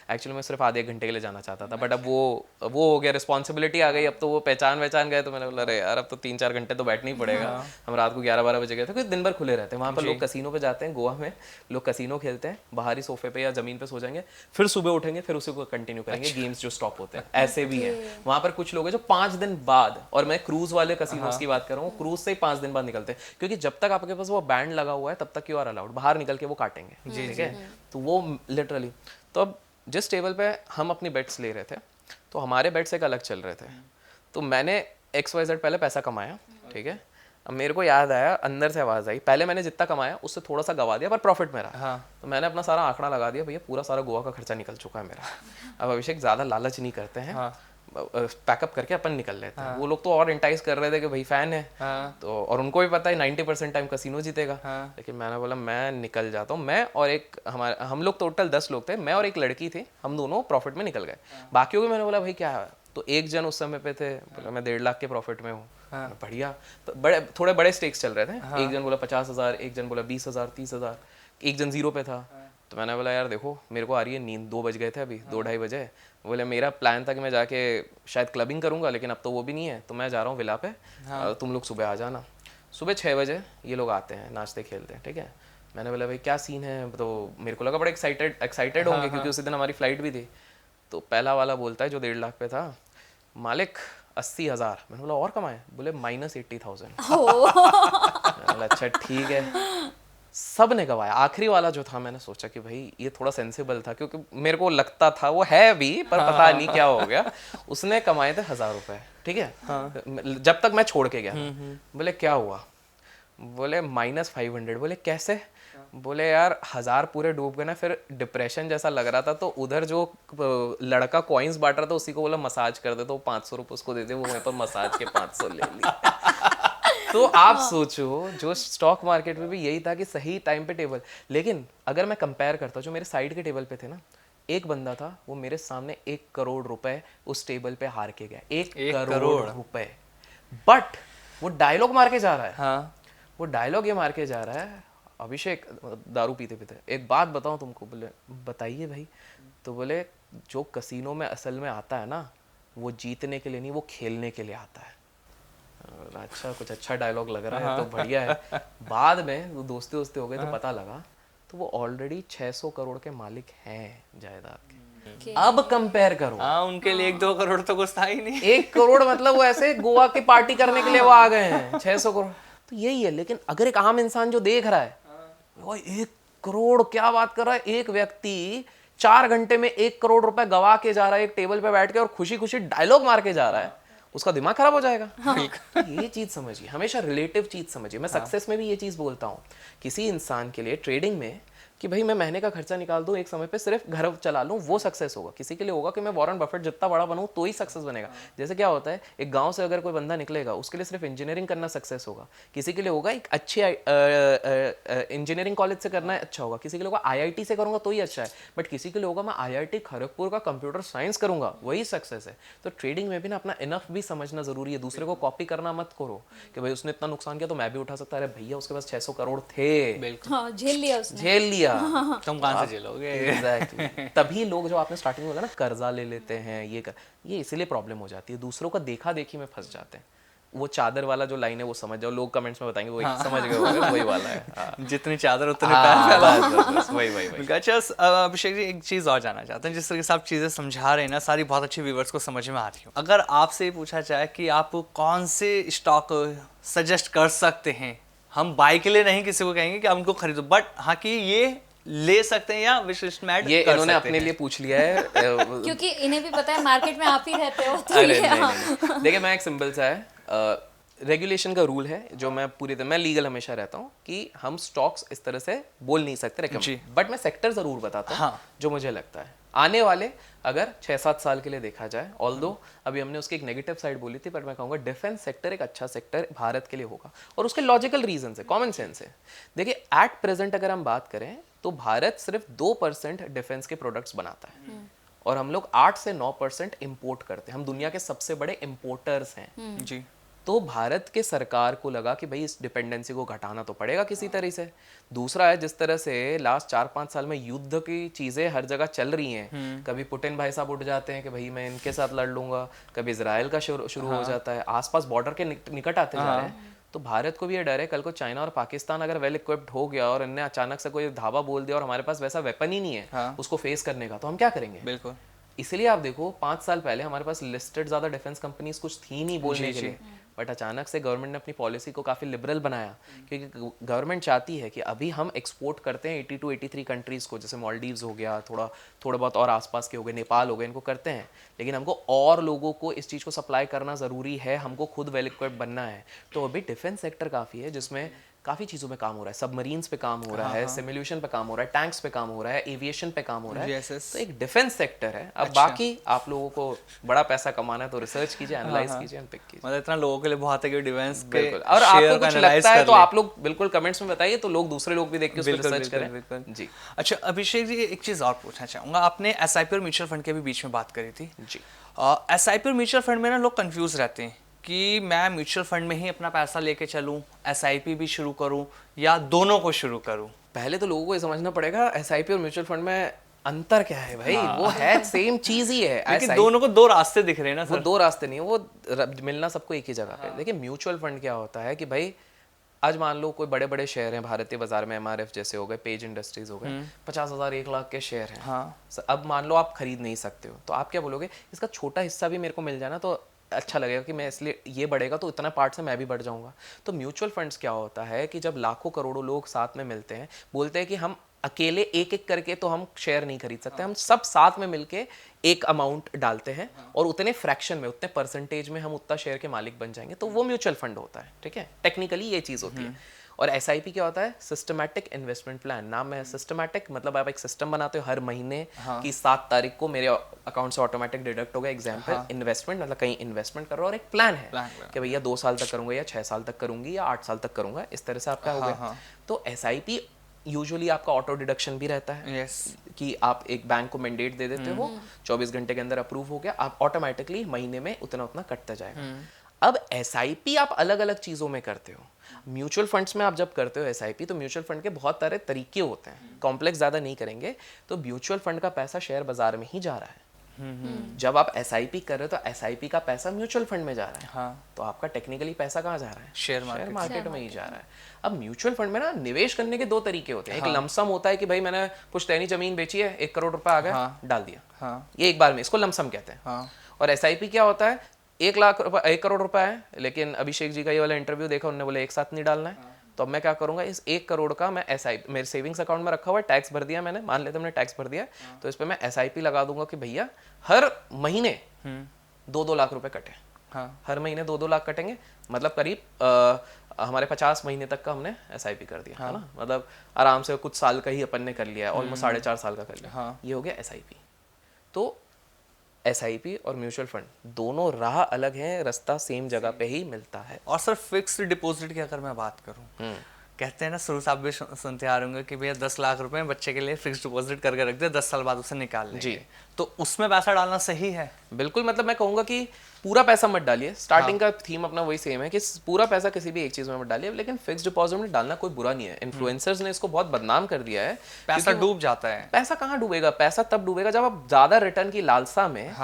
एक्चुअली मैं सिर्फ आधे 1 घंटे के लिए जाना चाहता था, बट अब वो हो गया, रिस्पॉन्सिबिलिटी आ गई, अब तो वो पहचान गए, तो मैंने बोला अरे यार अब तो 3-4 घंटे तो बैठना ही पड़ेगा। हम रात को 11-12 बजे गए थे, क्योंकि दिन भर खुले रहते हैं वहाँ पर। लोग कसिनो पे जाते हैं, गोवा में लोग कसिनो खेलते हैं, बाहरी सोफे पे या जमीन पे सो जाएंगे, फिर सुबह उठेंगे, फिर उसी को कंटिन्यू करेंगे, गेम्स जो स्टॉप होते हैं ऐसे भी है वहाँ पर। कुछ लोग हैं जो 5 दिन बाद, और मैं क्रूज वाले कसिनोज की बात कर रहा हूँ, क्रूज से ही 5 दिन बाद निकलते हैं, क्योंकि जब तक आपके पास वो बैंड लगा हुआ है तब तक यू आर अलाउड, बाहर निकल के वो काटेंगे, ठीक है। तो वो लिटरली, तो अब जिस टेबल पे हम अपनी बेट्स ले रहे थे, तो हमारे बेट्स एक अलग चल रहे थे। तो मैंने XYZ पहले पैसा कमाया, ठीक है। अब मेरे को याद आया, अंदर से आवाज आई, पहले मैंने जितना कमाया उससे थोड़ा सा गवा दिया, पर प्रॉफिट मेरा। तो मैंने अपना सारा आंकड़ा लगा दिया, भैया पूरा सारा गोवा का खर्चा निकल चुका है मेरा। अब अभिषेक ज्यादा लालच नहीं करते हैं, पैकअप करके अपन निकल लेते हैं। वो लोग तो और इंटाइज कर रहे थे कि भाई फैन है, तो और उनको भी पता है 90% टाइम कसिनो जीतेगा। लेकिन मैंने बोला मैं निकल जाता हूँ। मैं और एक हम लोग टोटल 10 लोग थे, मैं और एक लड़की थी, हम दोनों प्रॉफिट में निकल गए। बाकियों को मैंने बोला भाई क्या है, तो एक जन उस समय पे थे, बोला मैं 1.5 लाख के प्रॉफिट में हूँ। बढ़िया, तो थोड़े बड़े स्टेक्स चल रहे थे। एक जन बोला 50,000, एक जन बोला 20,000, 30,000, एक जन 0 पे था। तो मैंने बोला यार देखो मेरे को आ रही है नींद, 2 बज गए थे अभी, 2-2:30 बजे। बोले मेरा प्लान था कि मैं जाके शायद क्लबिंग करूंगा, लेकिन अब तो वो भी नहीं है, तो मैं जा रहा हूँ विला पे, तुम लोग सुबह आ जाना। सुबह 6 बजे ये लोग आते हैं, नाचते खेलते हैं, ठीक है। मैंने बोला भाई क्या सीन है, तो मेरे को लगा बड़ा एक्साइटेड होंगे, क्योंकि उसी दिन हमारी फ्लाइट भी थी। तो पहला वाला बोलता है जो 1.5 लाख पे था, मालिक 80,000। मैंने बोला और कमाए? बोले -80,000। अच्छा ठीक है, सब ने गवाया। आखिरी वाला जो था, मैंने सोचा कि भाई ये थोड़ा सेंसिबल था, क्योंकि मेरे को लगता था वो है भी, पर पता नहीं क्या हो गया। उसने कमाए थे 1,000 रुपए, ठीक है। जब तक मैं छोड़ के गया। बोले क्या हुआ? बोले -500। बोले कैसे? बोले यार 1,000 पूरे डूब गए ना, फिर डिप्रेशन जैसा लग रहा था, तो उधर जो लड़का कॉइन्स बांट रहा था उसी को बोला मसाज कर दे, तो 500 रुपये उसको दे दे, वो मेरे पर मसाज के 500 ले लिए। तो आप सोचो, जो स्टॉक मार्केट में भी यही था कि सही टाइम पे टेबल। लेकिन अगर मैं कंपेयर करता, जो मेरे साइड के टेबल पे थे ना, एक बंदा था वो मेरे सामने 1 करोड़ रुपए उस टेबल पे हार के गया। 1 करोड़ रुपए, बट वो डायलॉग मार के जा रहा है। हाँ। वो डायलॉग ये मार के जा रहा है, अभिषेक दारू पीते पीते, एक बात बताऊं तुमको। बोले बताइए भाई। तो बोले जो कसिनो में असल में आता है ना, वो जीतने के लिए नहीं, वो खेलने के लिए आता है। अच्छा, कुछ अच्छा डायलॉग लग रहा है, तो बढ़िया है। बाद में वो दोस्ती हो गए, तो पता लगा तो वो ऑलरेडी 600 करोड़ के मालिक हैं जायदाद के। अब कंपेयर करो। उनके लिए 1-2 करोड़ तो कुछ था ही नहीं। 1 करोड़ मतलब वो ऐसे गोवा की पार्टी करने के लिए वो आ गए हैं। 600 करोड़ तो यही है। लेकिन अगर एक आम इंसान जो देख रहा है, वो 1 करोड़ क्या बात कर रहा है, एक व्यक्ति 4 घंटे में 1 करोड़ रुपए गवा के जा रहा है, एक टेबल पे बैठ के, और खुशी खुशी डायलॉग मार के जा रहा है, उसका दिमाग खराब हो जाएगा। ये चीज समझिए, हमेशा रिलेटिव चीज समझिए। मैं सक्सेस में भी ये चीज बोलता हूँ, किसी इंसान के लिए ट्रेडिंग में, कि भाई मैं महीने का खर्चा निकाल दूं एक समय पे, सिर्फ घर चला लूं, वो सक्सेस होगा। किसी के लिए होगा कि मैं वॉरेन बफेट जितना बड़ा बनूं तो ही सक्सेस बनेगा। जैसे क्या होता है, एक गांव से अगर कोई बंदा निकलेगा, उसके लिए सिर्फ इंजीनियरिंग करना सक्सेस होगा। किसी के लिए होगा एक अच्छे इंजीनियरिंग कॉलेज से करना अच्छा होगा, किसी के लिए होगा IIT से करूंगा तो ही अच्छा है, बट किसी के लिए होगा मैं IIT खड़गपुर का कंप्यूटर साइंस करूंगा, वही सक्सेस है। तो ट्रेडिंग में भी ना अपना इनफ भी समझना जरूरी है। दूसरे को कॉपी करना मत करो कि भाई उसने इतना नुकसान किया तो मैं भी उठा सकता। अरे भैया उसके पास 600 करोड़ थे, झेल लिया। तुम कहां से झेलोगे? एग्जैक्टली। तभी लोग जो आपने स्टार्टिंग में बोला ना, कर्जा ले लेते हैं, ये इसीलिए प्रॉब्लम हो जाती है, दूसरों का देखा देखी में फंस जाते हैं। वो चादर वाला जो लाइन है वो समझ जाओ, लोग कमेंट्स में बताएंगे, वो समझ गए होंगे, वही वाला है। जितनी चादर उतने पैर फैला। वही। अच्छा अभिषेक जी, एक चीज और जानना चाहते हैं, जिस तरह से आप चीजें समझा रहे हैं ना, सारी बहुत अच्छी व्यूअर्स को समझ में आ रही हो। अगर आपसे पूछा जाए कि आप कौन से स्टॉक सजेस्ट कर सकते हैं, हम बाय के लिए नहीं किसी को कहेंगे कि आप उनको खरीदो, बट हाँ कि ये ले सकते हैं या विशिष्ट में ये इन्होंने अपने लिए पूछ लिया है क्योंकि इन्हें भी पता है मार्केट में आप ही रहते हो, तो अरे नहीं। देखिए मैं एक सिंपल सा है, रेगुलेशन का रूल है जो मैं पूरी तरह, मैं लीगल हमेशा रहता हूँ कि हम स्टॉक्स इस तरह से बोल नहीं सकते रेकमेंड, बट मैं सेक्टर जरूर बताता हूँ जो मुझे लगता है आने वाले अगर 6-7 साल के लिए देखा जाए। ऑल्दो अभी हमने उसकी एक नेगेटिव साइड बोली थी, पर मैं कहूँगा डिफेंस सेक्टर एक अच्छा सेक्टर भारत के लिए होगा, और उसके लॉजिकल रीजन है, कॉमन सेंस है। देखिए एट प्रेजेंट अगर हम बात करें तो भारत सिर्फ 2% डिफेंस के प्रोडक्ट्स बनाता है, और हम लोग 8 से 9% इंपोर्ट करते हैं। हम दुनिया के सबसे बड़े इंपोर्टर्स हैं जी। तो भारत के सरकार को लगा कि भाई इस डिपेंडेंसी को घटाना तो पड़ेगा किसी तरह से। दूसरा है, जिस तरह से लास्ट 4-5 साल में युद्ध की चीज़ें हर जगह चल रही हैं, कभी पुतिन भाई साहब उठ जाते हैं कि भाई मैं इनके साथ लड़ लूंगा, कभी इजराइल का शुरू हो जाता है, आसपास बॉर्डर के निकट आते जा रहे हैं। तो भारत को भी ये डर है कल को चाइना और पाकिस्तान अगर वेल इक्विप्ड हो गया और इनने अचानक से कोई धावा बोल दिया और हमारे पास वैसा वेपन ही नहीं है उसको फेस करने का, तो हम क्या करेंगे? बिल्कुल। इसलिए आप देखो 5 साल पहले हमारे पास लिस्टेड ज़्यादा डिफेंस कंपनीज कुछ थी नहीं बोलने के लिए, बट अचानक से गवर्नमेंट ने अपनी पॉलिसी को काफ़ी लिबरल बनाया, क्योंकि गवर्नमेंट चाहती है कि अभी हम एक्सपोर्ट करते हैं 82 83 कंट्रीज़ को, जैसे मालदीव्स हो गया, थोड़ा बहुत और आसपास के हो गए, नेपाल हो गए, इनको करते हैं, लेकिन हमको और लोगों को इस चीज़ को सप्लाई करना ज़रूरी है, हमको खुद वेल इक्विप्ड बनना है। तो अभी डिफेंस सेक्टर काफ़ी है जिसमें काफ़ी चीज़ों में काम हो रहा है, सबमरीन्स पे काम हो रहा है, सिमुलेशन पे काम हो रहा है, टैंक्स पे काम हो रहा है, एविएशन पे काम हो रहा है। तो एक डिफेंस सेक्टर है। अब बाकी आप लोगों को बड़ा पैसा कमाना है तो रिसर्च कीजिए, एनालाइज कीजिए, पिक कीजिए। मतलब इतना लोगों के लिए बहुत है कि डिफेंस के और आपको कुछ लगता है तो आप लोग बिल्कुल कमेंट्स में बताइए, तो लोग दूसरे लोग भी देख के उस पर रिसर्च करें। जी। अच्छा अभिषेक जी, एक चीज़ और पूछना चाहूँगा, आपने एसआईपी और म्यूचुअल फंड के भी बीच में बात करी थी। जी। एसआईपी और म्यूचुअल फंड में ना लोग कंफ्यूज रहते हैं कि मैं म्यूचुअल फंड में ही अपना पैसा लेके चलूं, एसआईपी भी शुरू करूं या दोनों को शुरू करूं? पहले तो लोगों को ये समझना पड़ेगा एसआईपी और म्यूचुअल फंड में अंतर क्या है भाई। वो है सेम चीज ही है, लेकिन दोनों को दो रास्ते दिख रहे हैं ना सर। वो दो रास्ते नहीं है, वो मिलना सबको एक ही जगह पे। देखिए म्यूचुअल फंड क्या होता है कि भाई आज मान लो कोई बड़े बड़े शेयर हैं भारतीय बाजार में, एमआरएफ जैसे हो गए, पेज इंडस्ट्रीज हो गए, 50,000 1 लाख के शेयर हैं। अब मान लो आप खरीद नहीं सकते हो, तो आप क्या बोलोगे, इसका छोटा हिस्सा भी मेरे को मिल जाए ना तो अच्छा लगेगा कि मैं, इसलिए ये बढ़ेगा तो इतना पार्ट से मैं भी बढ़ जाऊंगा। तो म्यूचुअल फंड्स क्या होता है कि जब लाखों करोड़ों लोग साथ में मिलते हैं, बोलते हैं कि हम अकेले एक एक करके तो हम शेयर नहीं खरीद सकते, हम सब साथ में मिलके एक अमाउंट डालते हैं और उतने फ्रैक्शन में, उतने परसेंटेज में हम उतना शेयर के मालिक बन जाएंगे, तो वो म्यूचुअल फंड होता है। ठीक है, टेक्निकली ये चीज़ होती है। और एसआईपी क्या होता है, सिस्टमैटिक इन्वेस्टमेंट प्लान। नाम में सिस्टमैटिक, मतलब आप एक सिस्टम बनाते हो, हर महीने की 7 तारीख को मेरे अकाउंट से ऑटोमेटिक डिडक्ट होगा। एग्जाम्पल इन्वेस्टमेंट, मतलब कहीं इन्वेस्टमेंट कर रहा हूँ और एक प्लान है कि भैया 2 साल तक करूंगा या 6 साल तक करूंगी या 8 साल तक करूंगा, इस तरह से आपका होगा। तो एसआईपी यूजुअली आपका ऑटो डिडक्शन भी रहता है कि आप एक बैंक को मैंडेट दे देते हो, 24 घंटे के अंदर अप्रूव हो गया, आप ऑटोमेटिकली महीने में उतना उतना कटता जाएगा। अब एसआईपी आप अलग अलग चीज़ों में करते हो। म्यूचुअल फंड्स में आप जब करते हो एसआईपी, तो म्यूचुअल फंड के बहुत सारे तरीके होते हैं, कॉम्प्लेक्स ज़्यादा नहीं करेंगे। तो म्यूचुअल फंड का पैसा शेयर बाजार में ही जा रहा है। जब आप एसआईपी कर रहे हो तो एसआईपी का पैसा म्यूचुअल फंड में जा रहा है। तो आपका टेक्निकली पैसा कहाँ जा रहा है, शेयर मार्केट में ही जा रहा है। अब म्यूचुअल फंड में ना निवेश करने के 2 तरीके होते हैं। एक लमसम होता है कि भाई मैंने पुश्तैनी जमीन बेची है, 1 करोड़ रुपए आ गया, डाल दिया, ये एक बार में, इसको लमसम कहते हैं। और एसआईपी क्या होता है, 1 लाख रुपए, 1 करोड़ रुपए है, लेकिन अभिषेक जी का ये वाला इंटरव्यू देखा, उन्होंने बोले एक साथ नहीं डालना है। तो अब मैं क्या करूंगा, इस 1 करोड़ का मैं एसआईपी मेरे सेविंग्स अकाउंट में रखा हुआ है, टैक्स भर दिया मैंने, मान लेते हमने टैक्स भर दिया, तो इस पर मैं एसआईपी लगा दूंगा कि भैया हर महीने 2-2 लाख रुपए कटे। हर महीने 2-2 लाख कटेंगे, मतलब करीब हमारे 50 महीने तक का हमने एसआईपी कर दिया है ना, मतलब आराम से कुछ साल का ही अपन ने कर लिया, ऑलमोस्ट 4.5 साल का कर लिया। ये हो गया एसआईपी। तो एसआईपी और म्यूचुअल फंड दोनों राह अलग हैं, रास्ता सेम जगह पे ही मिलता है। और सर फिक्स्ड डिपॉजिट की अगर मैं बात करूं, कहते हैं ना, शुरू से आप भी सुनते आ रहे होंगे कि भैया 10 लाख रुपए बच्चे के लिए फिक्स्ड डिपॉजिट करके रख दे, 10 साल बाद उसे निकाल लेंगे। जी, तो उसमें पैसा डालना सही है? बिल्कुल, मतलब मैं कहूंगा कि पूरा पैसा मत डालिए। स्टार्टिंग का थीम अपना वही सेम है कि पूरा पैसा किसी भी एक चीज में मत डालिए, लेकिन फिक्स्ड डिपॉजिट में डालना कोई बुरा नहीं है। इन्फ्लुएंसर्स ने इसको बहुत बदनाम कर दिया है, पैसा डूब जाता है। पैसा कहाँ डूबेगा, पैसा तब डूबेगा जब आप ज्यादा रिटर्न की लालसा में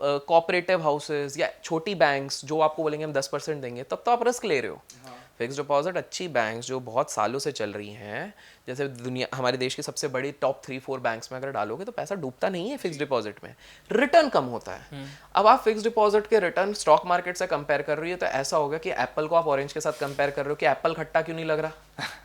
कोऑपरेटिव हाउसेस या छोटी बैंक्स जो आपको बोलेंगे हम 10% देंगे, तब तो आप रिस्क ले रहे हो। फिक्स डिपॉजिट अच्छी बैंक्स जो बहुत सालों से चल रही हैं, जैसे दुनिया हमारे देश की सबसे बड़ी टॉप 3-4 बैंक्स में अगर डालोगे तो पैसा डूबता नहीं है फिक्स डिपॉजिट में, रिटर्न कम होता है। अब आप फिक्स डिपॉजिट के रिटर्न स्टॉक मार्केट से कंपेयर कर रही हो तो ऐसा होगा कि एप्पल को आप ऑरेंज के साथ कंपेयर कर रहे हो कि एप्पल खट्टा क्यों नहीं लग रहा।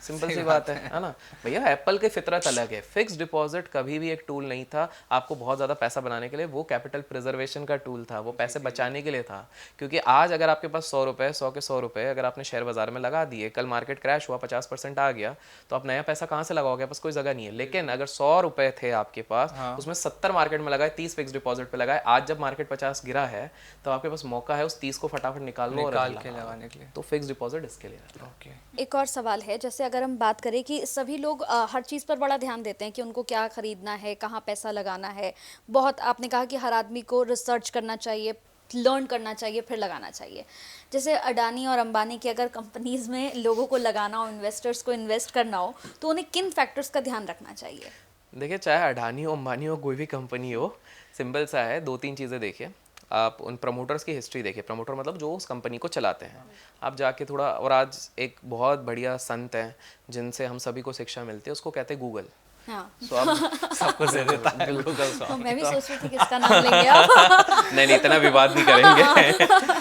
सिंपल सी बात है ना भैया, एप्पल की फितरत अलग है। फिक्स डिपॉजिट कभी भी एक टूल नहीं था आपको बहुत ज्यादा पैसा बनाने के लिए, वो कैपिटल प्रिजर्वेशन का टूल था, वो पैसे बचाने के लिए था। क्योंकि आज अगर आपके पास 100 रुपए, 100 के 100 रुपए अगर आपने शेयर बाजार में लगा दिए, कल मार्केट क्रैश हुआ 50% आ गया, तो आप नया पैसा कहाँ से लगाओगे, बस कोई जगह नहीं है। लेकिन अगर 100 रुपए थे आपके पास, उसमें 70 मार्केट में लगाए, 30 फिक्स डिपॉजिट पे लगाए, आज जब मार्केट 50 गिरा है तो आपके पास मौका है उस 30 को फटाफट निकाल लो और लगाने के लिए। तो फिक्स डिपॉजिट इसके लिए रहता है। एक और सवाल है, जैसे अगर हम बात करें कि सभी लोग हर चीज़ पर बड़ा ध्यान देते हैं कि उनको क्या खरीदना है, कहाँ पैसा लगाना है। बहुत आपने कहा कि हर आदमी को रिसर्च करना चाहिए, लर्न करना चाहिए फिर लगाना चाहिए। जैसे अडानी और अंबानी की अगर कंपनीज में लोगों को लगाना हो, इन्वेस्टर्स को इन्वेस्ट करना हो, तो उन्हें किन फैक्टर्स का ध्यान रखना चाहिए? देखिए, चाहे अडानी हो, अंबानी हो, कोई भी कंपनी हो, सिंपल सा है, 2-3 चीज़ें देखिए। आप उन प्रमोटर्स की हिस्ट्री देखिए। प्रमोटर मतलब जो उस कंपनी को चलाते हैं। आप जाके थोड़ा, और आज एक बहुत बढ़िया संत हैं जिनसे हम सभी को शिक्षा मिलती है, उसको कहते हैं गूगल। हाँ। सो आप सबको दे देता है बिल्कुल तो मैं भी सोच रही थी किसका नाम लेंगे आप। नहीं, इतना विवाद नहीं करेंगे।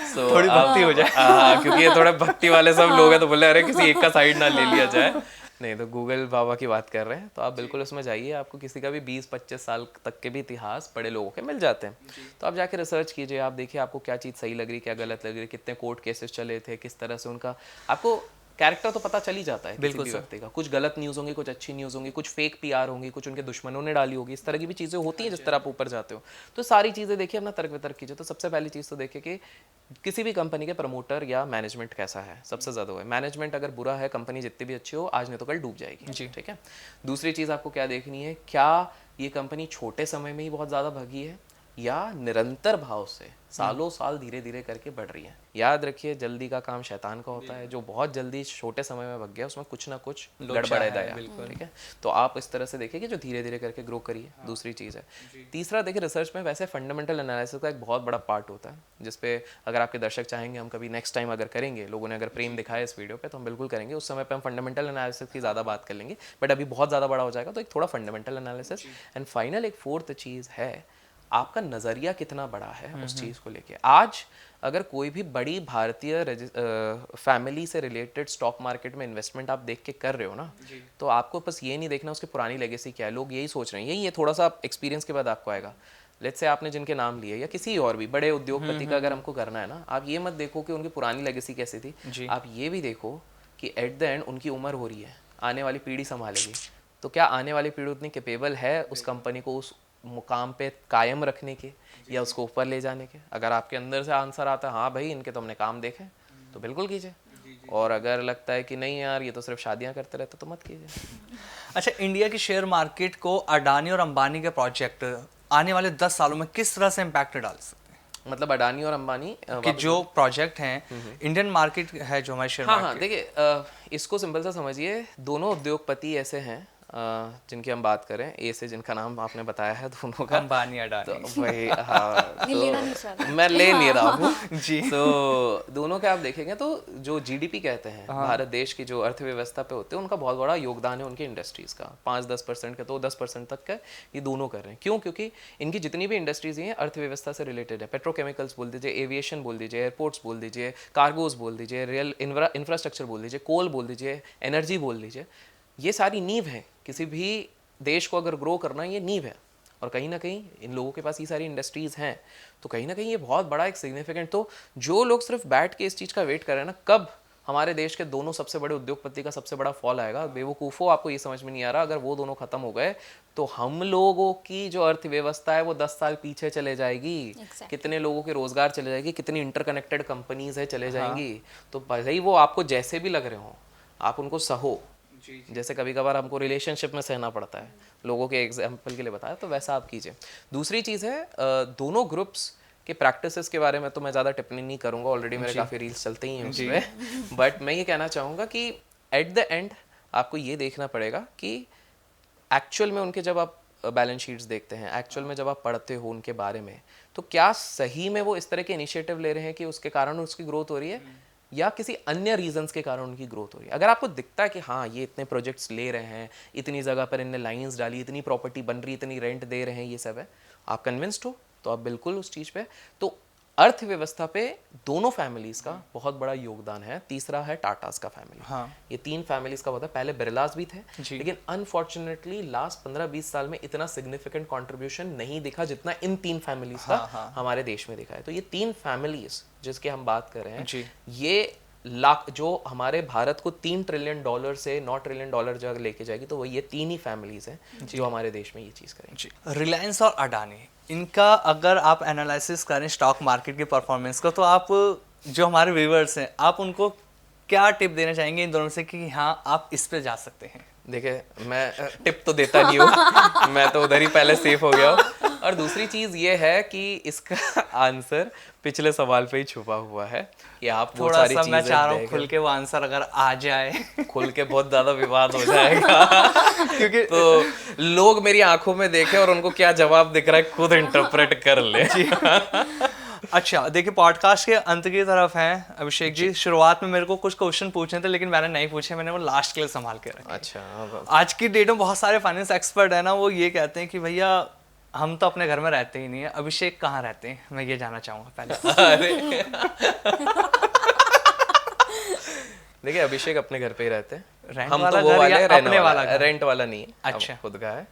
So, थोड़ी भक्ति हो जाए। हाँ, क्योंकि ये थोड़े भक्ति वाले सब लोग हैं, तो बोले अरे किसी एक का साइड ना ले लिया जाए। नहीं, तो गूगल बाबा की बात कर रहे हैं, तो आप बिल्कुल उसमें जाइए। आपको किसी का भी 20-25 साल तक के भी इतिहास बड़े लोगों के मिल जाते हैं। तो आप जाके रिसर्च कीजिए, आप देखिए आपको क्या चीज़ सही लग रही, क्या गलत लग रही, कितने कोर्ट केसेस चले थे, किस तरह से उनका आपको कैरेक्टर तो पता चल ही जाता है किसी भी व्यक्ति का। कुछ गलत न्यूज़ होंगी, कुछ अच्छी न्यूज़ होंगी, कुछ फेक पीआर होंगी, कुछ उनके दुश्मनों ने डाली होगी। इस तरह की भी चीज़ें होती हैं जिस तरह आप ऊपर जाते हो। तो सारी चीज़ें देखिए, अपना तर्क वितर्क कीजिए। तो सबसे पहली चीज़ तो देखिए कि किसी भी कंपनी के प्रमोटर या मैनेजमेंट कैसा है, सबसे ज़्यादा है। मैनेजमेंट अगर बुरा है, कंपनी जितनी भी अच्छी हो, आज नहीं तो कल डूब जाएगी। ठीक है। दूसरी चीज़ आपको क्या देखनी है, क्या ये कंपनी छोटे समय में ही बहुत ज़्यादा भागी है या निरंतर भाव से सालों साल धीरे धीरे करके बढ़ रही है। याद रखिए, जल्दी का काम शैतान का होता है। जो बहुत जल्दी छोटे समय में भग गया, उसमें कुछ ना कुछ गड़बड़ है। ठीक है। तो आप इस तरह से देखिए कि जो धीरे धीरे करके ग्रो करिए। दूसरी चीज़ है। तीसरा देखिए, रिसर्च में वैसे फंडामेंटल एनालिसिस का एक बहुत बड़ा पार्ट होता है, जिसपे अगर आपके दर्शक चाहेंगे, हम कभी नेक्स्ट टाइम अगर करेंगे, लोगों ने अगर प्रेम दिखाया इस वीडियो पे, तो हम बिल्कुल करेंगे। उस समय पे हम फंडामेंटल एनालिसिस की ज़्यादा बात कर लेंगे, बट अभी बहुत ज़्यादा बड़ा हो जाएगा, तो एक थोड़ा फंडामेंटल एनालिसिस। एंड फाइनल एक फोर्थ चीज़ है, आपका नज़रिया कितना बड़ा है उस चीज़ को लेके। आज अगर कोई भी बड़ी भारतीय फैमिली से रिलेटेड स्टॉक मार्केट में इन्वेस्टमेंट आप देख के कर रहे हो ना, तो आपको बस ये नहीं देखना उसकी पुरानी लेगेसी क्या है। लोग यही सोच रहे हैं, यही ये थोड़ा सा एक्सपीरियंस के बाद आपको आएगा। लेट्स से आपने जिनके नाम लिए या किसी और भी बड़े उद्योगपति का अगर हमको करना है ना, आप ये मत देखो कि उनकी पुरानी लेगेसी कैसी थी। आप ये भी देखो कि एट द एंड उनकी उम्र हो रही है, आने वाली पीढ़ी संभालेगी, तो क्या आने वाली पीढ़ी उतनी कैपेबल है उस कंपनी को उस मुकाम पे कायम रखने के या उसको ऊपर ले जाने के। अगर आपके अंदर से आंसर आता है हाँ भाई इनके तो हमने काम देखे, तो बिल्कुल कीजिए। और अगर लगता है कि नहीं यार ये तो सिर्फ शादियां करते रहते, तो मत कीजिए। अच्छा, इंडिया की शेयर मार्केट को अडानी और अंबानी के प्रोजेक्ट आने वाले 10 सालों में किस तरह से इम्पैक्ट डाल सकते हैं? मतलब अडानी और अंबानी कि जो प्रोजेक्ट हैं, इंडियन मार्केट है जो हमारी शेयर हाँ मार्केट। देखिए, इसको सिंपल सा समझिए, दोनों उद्योगपति ऐसे हैं जिनकी हम बात करें, ए से जिनका नाम आपने बताया है दोनों का, अंबानी अडानी, तो वही हाँ, तो मैं ले नहीं रहा हूँ जी। तो दोनों के आप देखेंगे तो जो जीडीपी कहते हैं, भारत देश की जो अर्थव्यवस्था पे होते हैं, उनका बहुत बड़ा योगदान है उनकी इंडस्ट्रीज का। 5-10% का, तो 10% तक का ये दोनों कर रहे हैं। क्यों? क्योंकि इनकी जितनी भी इंडस्ट्रीज हैं अर्थव्यवस्था से रिलेटेड है। पेट्रोकेमिकल्स बोल दीजिए, एविएशन बोल दीजिए, एयरपोर्ट्स बोल दीजिए, कार्गोज बोल दीजिए, रेल इंफ्रास्ट्रक्चर बोल दीजिए, कोल बोल दीजिए, एनर्जी बोल दीजिए, ये सारी नींव है। किसी भी देश को अगर ग्रो करना है, ये नींव है। और कहीं ना कहीं इन लोगों के पास ये सारी इंडस्ट्रीज हैं, तो कहीं ना कहीं ये बहुत बड़ा एक सिग्निफिकेंट। तो जो लोग सिर्फ बैठ के इस चीज़ का वेट कर रहे हैं ना, कब हमारे देश के दोनों सबसे बड़े उद्योगपति का सबसे बड़ा फॉल आएगा, बेवकूफ़ो, आपको ये समझ में नहीं आ रहा। अगर वो दोनों खत्म हो गए तो हम लोगों की जो अर्थव्यवस्था है वो 10 साल पीछे चले जाएगी। कितने लोगों के रोजगार चले जाएगी, कितनी इंटरकनेक्टेड कंपनीज है चले जाएंगी। तो भले ही वो आपको जैसे भी लग रहे हो, आप उनको सहो। जैसे कभी कभार हमको रिलेशनशिप में सहना पड़ता है, लोगों के एग्जाम्पल के लिए बताया, तो वैसा आप कीजिए। दूसरी चीज़ है, दोनों ग्रुप्स के प्रैक्टिसेस के बारे में तो मैं ज़्यादा टिप्पणी नहीं करूँगा, ऑलरेडी मेरे काफ़ी रील्स चलते ही हैं उसमें। बट मैं ये कहना चाहूँगा कि एट द एंड आपको ये देखना पड़ेगा कि एक्चुअल में उनके जब आप बैलेंस शीट्स देखते हैं, एक्चुअल में जब आप पढ़ते हो उनके बारे में, तो क्या सही में वो इस तरह के इनिशिएटिव ले रहे हैं कि उसके कारण उसकी ग्रोथ हो रही है, या किसी अन्य रीजंस के कारण उनकी ग्रोथ हो रही है। अगर आपको दिखता है कि हाँ ये इतने प्रोजेक्ट्स ले रहे हैं, इतनी जगह पर इनने लाइंस डाली, इतनी प्रॉपर्टी बन रही, इतनी रेंट दे रहे हैं, ये सब है, आप कन्विंस्ड हो, तो आप बिल्कुल उस चीज़ पे। तो अर्थव्यवस्था पे दोनों फैमिलीज का बहुत बड़ा योगदान है। तीसरा है टाटास का फैमिली। हाँ। ये 3 फैमिलीज का होता है। पहले बिरलास भी थे, लेकिन अनफॉर्चुनेटली लास्ट 15-20 साल में इतना सिग्निफिकेंट कंट्रीब्यूशन नहीं दिखा जितना इन 3 फैमिलीज का हमारे देश में दिखा है। तो ये 3 फैमिलीज जिसकी हम बात कर रहे हैं, ये लाख जो हमारे भारत को $3 ट्रिलियन से $9 ट्रिलियन जगह लेके जाएगी, तो वो ये 3 ही फैमिलीज हैं जो हमारे देश में ये चीज़ करेंगे। रिलायंस और अडानी, इनका अगर आप एनालिसिस करें स्टॉक मार्केट की परफॉर्मेंस को, तो आप जो हमारे व्यूअर्स हैं, आप उनको क्या टिप देना चाहेंगे इन दोनों से कि हाँ आप इस पे जा सकते हैं? देखिए, मैं टिप तो देता नहीं हूँ मैं तो उधर ही पहले सेफ हो गया हूँ। और दूसरी चीज ये है कि इसका आंसर पिछले सवाल पे ही छुपा हुआ है कि आप वो थोड़ा सारी सा मैं चीजें चाह रहा हूँ देखें। खुल के वो आंसर अगर आ जाए। खुल के बहुत ज्यादा विवाद हो जाएगा क्योंकि तो लोग मेरी आंखों में देखें और उनको क्या जवाब दिख रहा है खुद इंटरप्रेट कर ले। अच्छा देखिए, पॉडकास्ट के अंत की तरफ हैं अभिषेक जी। शुरुआत में मेरे को कुछ क्वेश्चन पूछने थे लेकिन मैंने नहीं पूछे, मैंने वो लास्ट के लिए संभाल के रखे। अच्छा, आज की डेट में बहुत सारे फाइनेंस एक्सपर्ट है ना, वो ये कहते हैं कि भैया हम तो अपने घर में रहते ही नहीं है, अभिषेक कहाँ रहते हैं, मैं ये जानना चाहूंगा पहले। अरे देखिए, अभिषेक अपने घर पे ही रहते हैं। रेंट हम वाला तो वो घर वाले या रहने अपने वाला वाला घर? रेंट वाला नहीं है, अच्छा। खुद का है।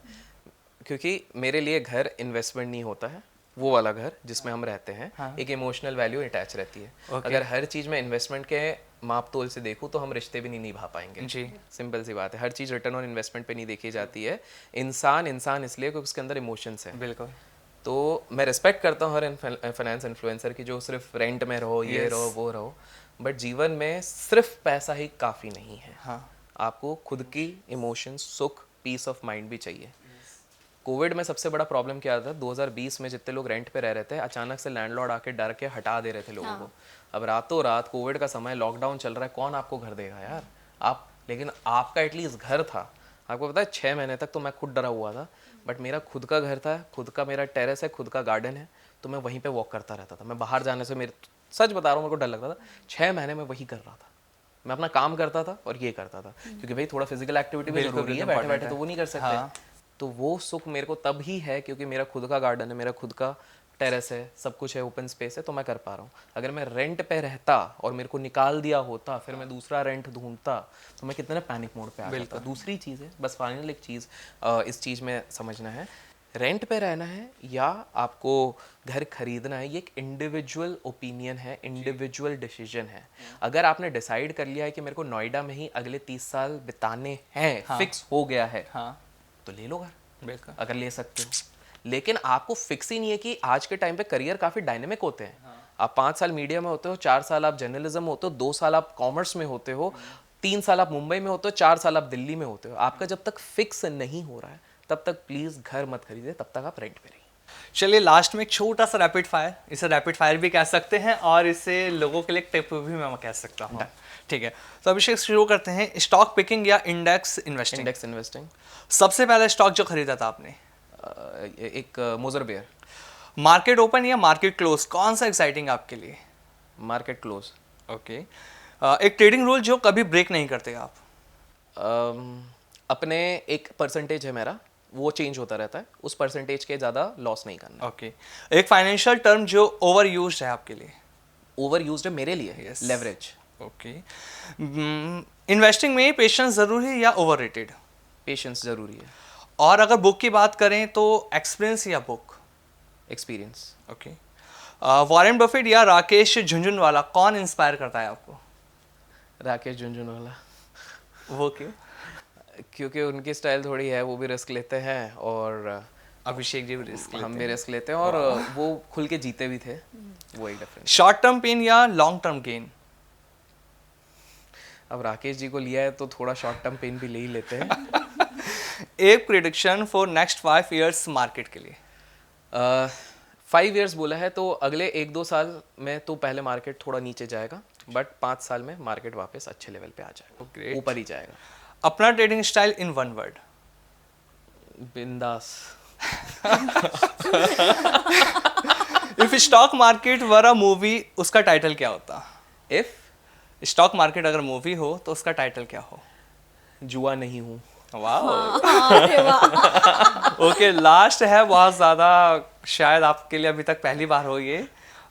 क्योंकि मेरे लिए घर इन्वेस्टमेंट नहीं होता है, वो वाला घर जिसमें हम रहते हैं। हाँ। एक इमोशनल वैल्यू अटैच रहती है। Okay. अगर हर चीज में इन्वेस्टमेंट के माप तोल से देखूं तो हम रिश्ते भी नहीं निभा पाएंगे। जी। सिंपल सी बात है, हर चीज रिटर्न ऑन इन्वेस्टमेंट पे नहीं देखी जाती है। इंसान इसलिए क्योंकि उसके अंदर इमोशंस हैं। बिल्कुल। तो मैं रिस्पेक्ट करता हूँ हर फाइनेंस इन्फ्लुएंसर की जो सिर्फ रेंट में रहो, ये Yes. रहो, वो रहो, बट जीवन में सिर्फ पैसा ही काफ़ी नहीं है। हाँ। आपको खुद की इमोशंस, सुख, पीस ऑफ माइंड भी चाहिए। कोविड में सबसे बड़ा प्रॉब्लम क्या था, 2020 में जितने लोग रेंट पे रह रहे थे, अचानक से लैंडलॉर्ड आके डर के हटा दे रहे थे लोगों को। अब रातों रात कोविड का समय, लॉकडाउन चल रहा है, कौन आपको घर देगा यार? आप, लेकिन आपका एटलीस्ट घर था। आपको पता है 6 महीने तक तो मैं खुद डरा हुआ था, बट मेरा खुद का घर था, खुद का मेरा टेरेस है, खुद का गार्डन है, तो मैं वहीं पे वॉक करता रहता था। मैं बाहर जाने से, मेरे सच बता रहा हूँ, मेरे को डर लगता था। 6 महीने में वही कर रहा था, मैं अपना काम करता था और ये करता था, क्योंकि भाई थोड़ा फिजिकल एक्टिविटी भी बिल्कुल, जरूरी है, बिल्कुल बैठे बैठे important तो वो नहीं कर सकते। हाँ। तो वो सुख मेरे को तब ही है क्योंकि मेरा खुद का गार्डन है, मेरा खुद का टेरेस है, सब कुछ है, ओपन स्पेस है, तो मैं कर पा रहा हूँ। अगर मैं रेंट पे रहता और मेरे को निकाल दिया होता, फिर मैं दूसरा रेंट ढूंढता, तो मैं कितने पैनिक मोड पे आ जाता। दूसरी चीज़ है, बस फाइनल एक चीज़ इस चीज़ में समझना है, रेंट पे रहना है या आपको घर खरीदना है, ये एक इंडिविजुअल ओपिनियन है, इंडिविजुअल डिसीजन है। अगर आपने डिसाइड कर लिया है कि मेरे को नोएडा में ही अगले 30 साल बिताने हैं, फिक्स हो गया है, हाँ। तो ले लो घर, बिल्कुल। अगर ले सकते हो। लेकिन आपको फिक्स ही नहीं है कि आज के टाइम पे करियर काफ़ी डायनेमिक होते हैं। आप 5 साल मीडिया में होते हो, 4 साल आप जर्नलिज्म में होते हो, 2 साल आप कॉमर्स में होते हो, 3 साल आप मुंबई में होते हो, 4 साल आप दिल्ली में होते हो। आपका जब तक फिक्स नहीं हो रहा है तब तक प्लीज घर मत खरीदे, तब तक आप रेंट पे रहिए। चलिए लास्ट में एक छोटा सा रैपिड फायर, इसे रैपिड फायर भी कह सकते हैं और इसे लोगों के लिए एक टिप भी मैं कह सकता हूँ। ठीक है, तो अभिषेक शुरू करते हैं, स्टॉक पिकिंग या इंडेक्स इन्वेस्टिंग? Index investing. सबसे पहले स्टॉक जो खरीदा था आपने? एक मोजर बेयर। मार्केट ओपन या मार्केट क्लोज, कौन सा एक्साइटिंग आपके लिए? Market close. ओके। एक ट्रेडिंग रूल जो कभी ब्रेक नहीं करते आप? अपने एक परसेंटेज है मेरा, वो चेंज होता रहता है, उस परसेंटेज के ज़्यादा लॉस नहीं करना। ओके। एक फाइनेंशियल टर्म जो ओवर यूज्ड है आपके लिए? ओवर यूज्ड है मेरे लिए, Yes. लेवरेज। ओके। इन्वेस्टिंग में पेशेंस जरूरी है या ओवररेटेड? पेशेंस जरूरी है। और अगर बुक की बात करें तो एक्सपीरियंस या book? Experience. Okay. Warren Buffett या राकेश झुनझुनवाला, कौन इंस्पायर करता है आपको? राकेश झुनझुनवाला। वो क्यों? क्योंकि उनकी स्टाइल थोड़ी है, वो भी रिस्क लेते हैं और अभिषेक जी भी रिस्क हम भी रिस्क लेते हैं, और वो खुल के जीते भी थे, वो एक डिफरेंस। शॉर्ट टर्म पेन या लॉन्ग टर्म गेन? अब राकेश जी को लिया है तो थोड़ा शॉर्ट टर्म पेन भी ले ही लेते हैं। एक prediction for next 5 years market के लिए? 5 इयर्स बोला है तो अगले 1-2 साल में तो पहले मार्केट थोड़ा नीचे जाएगा, बट 5 साल में मार्केट वापस अच्छे लेवल पे आ जाएगा, Great. ऊपर ही जाएगा। अपना ट्रेडिंग स्टाइल इन 1 वर्ड? बिंदास। If stock market were a movie, उसका टाइटल क्या होता? इफ स्टॉक मार्केट अगर मूवी हो तो उसका टाइटल क्या हो? जुआ नहीं हूँ। वाह। अरे वाह। ओके, लास्ट है, बहुत ज़्यादा शायद आपके लिए अभी तक पहली बार हो ये।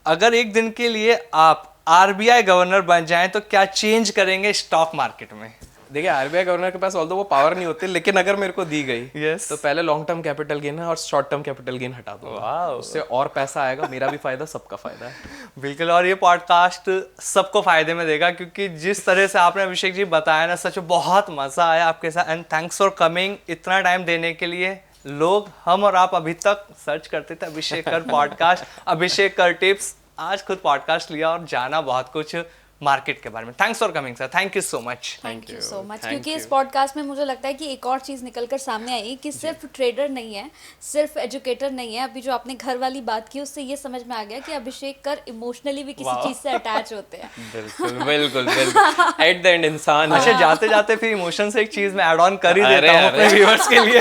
अगर एक दिन के लिए आप आरबीआई गवर्नर बन जाएं तो क्या चेंज करेंगे स्टॉक मार्केट में? देखिए, आरबीआई गवर्नर के पास ऑल्दो वो पावर नहीं होती, लेकिन अगर मेरे को दी गई Yes. तो पहले लॉन्ग टर्म कैपिटल गेन है और शॉर्ट टर्म कैपिटल गेन हटा दो। Wow. उससे और पैसा आएगा, मेरा भी फायदा, सबका फायदा है। बिल्कुल, और ये पॉडकास्ट सबको फायदे में देगा क्योंकि जिस तरह से आपने अभिषेक जी बताया ना, सच में बहुत मजा आया आपके साथ। एंड थैंक्स फॉर कमिंग, इतना टाइम देने के लिए। लोग, हम और आप अभी तक सर्च करते थे अभिषेक कर पॉडकास्ट, अभिषेक कर टिप्स, आज खुद पॉडकास्ट लिया और जाना बहुत कुछ। मार्केट के बारे में। Thanks for coming sir, thank you so much. Thank you so much. Thank क्योंकि इस you. पॉडकास्ट में मुझे लगता है कि एक और चीज़ निकल कर सामने आई कि सिर्फ ट्रेडर नहीं है, सिर्फ एजुकेटर नहीं है। अभी जो आपने घर वाली बात की उससे ये समझ में आ गया कि अभिषेक कर इमोशनली भी किसी चीज़ से अटैच होते हैं। बिल्कुल बिल्कुल बिल्कुल एट द एंड इंसान है। अच्छा, जाते जाते फिर इमोशन से एक चीज मैं ऐड ऑन कर ही अरे, देता हूँ अपने अरे। व्यूअर्स के लिए।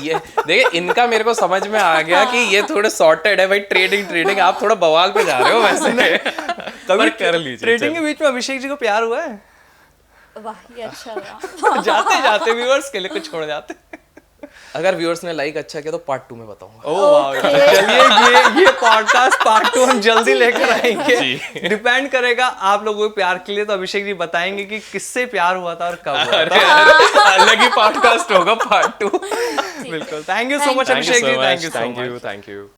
ये देखिए इनका मेरे को समझ में आ गया कि ये थोड़े सॉर्टेड है भाई। ट्रेडिंग आप थोड़ा बवाल पे जा रहे हो वैसे। कभी कर लीजिए ट्रेडिंग के बीच में अभिषेक जी को प्यार हुआ है? वाह, ये अच्छा लगा। जाते जाते व्यूअर्स के लिए कुछ छोड़ जाते। अगर व्यूअर्स ने लाइक अच्छा किया तो पार्ट 2 में बताऊंगा। ओह वाह, चलिए ये पॉडकास्ट पार्ट 2 हम जल्दी लेकर आएंगे। डिपेंड करेगा आप लोगों के प्यार के लिए, तो अभिषेक जी बताएंगे कि किससे प्यार हुआ था और कब हुआ था। अलग ही पॉडकास्ट होगा पार्ट 2। बिल्कुल। Thank you so much Abhishek ji, thank you. Thank you.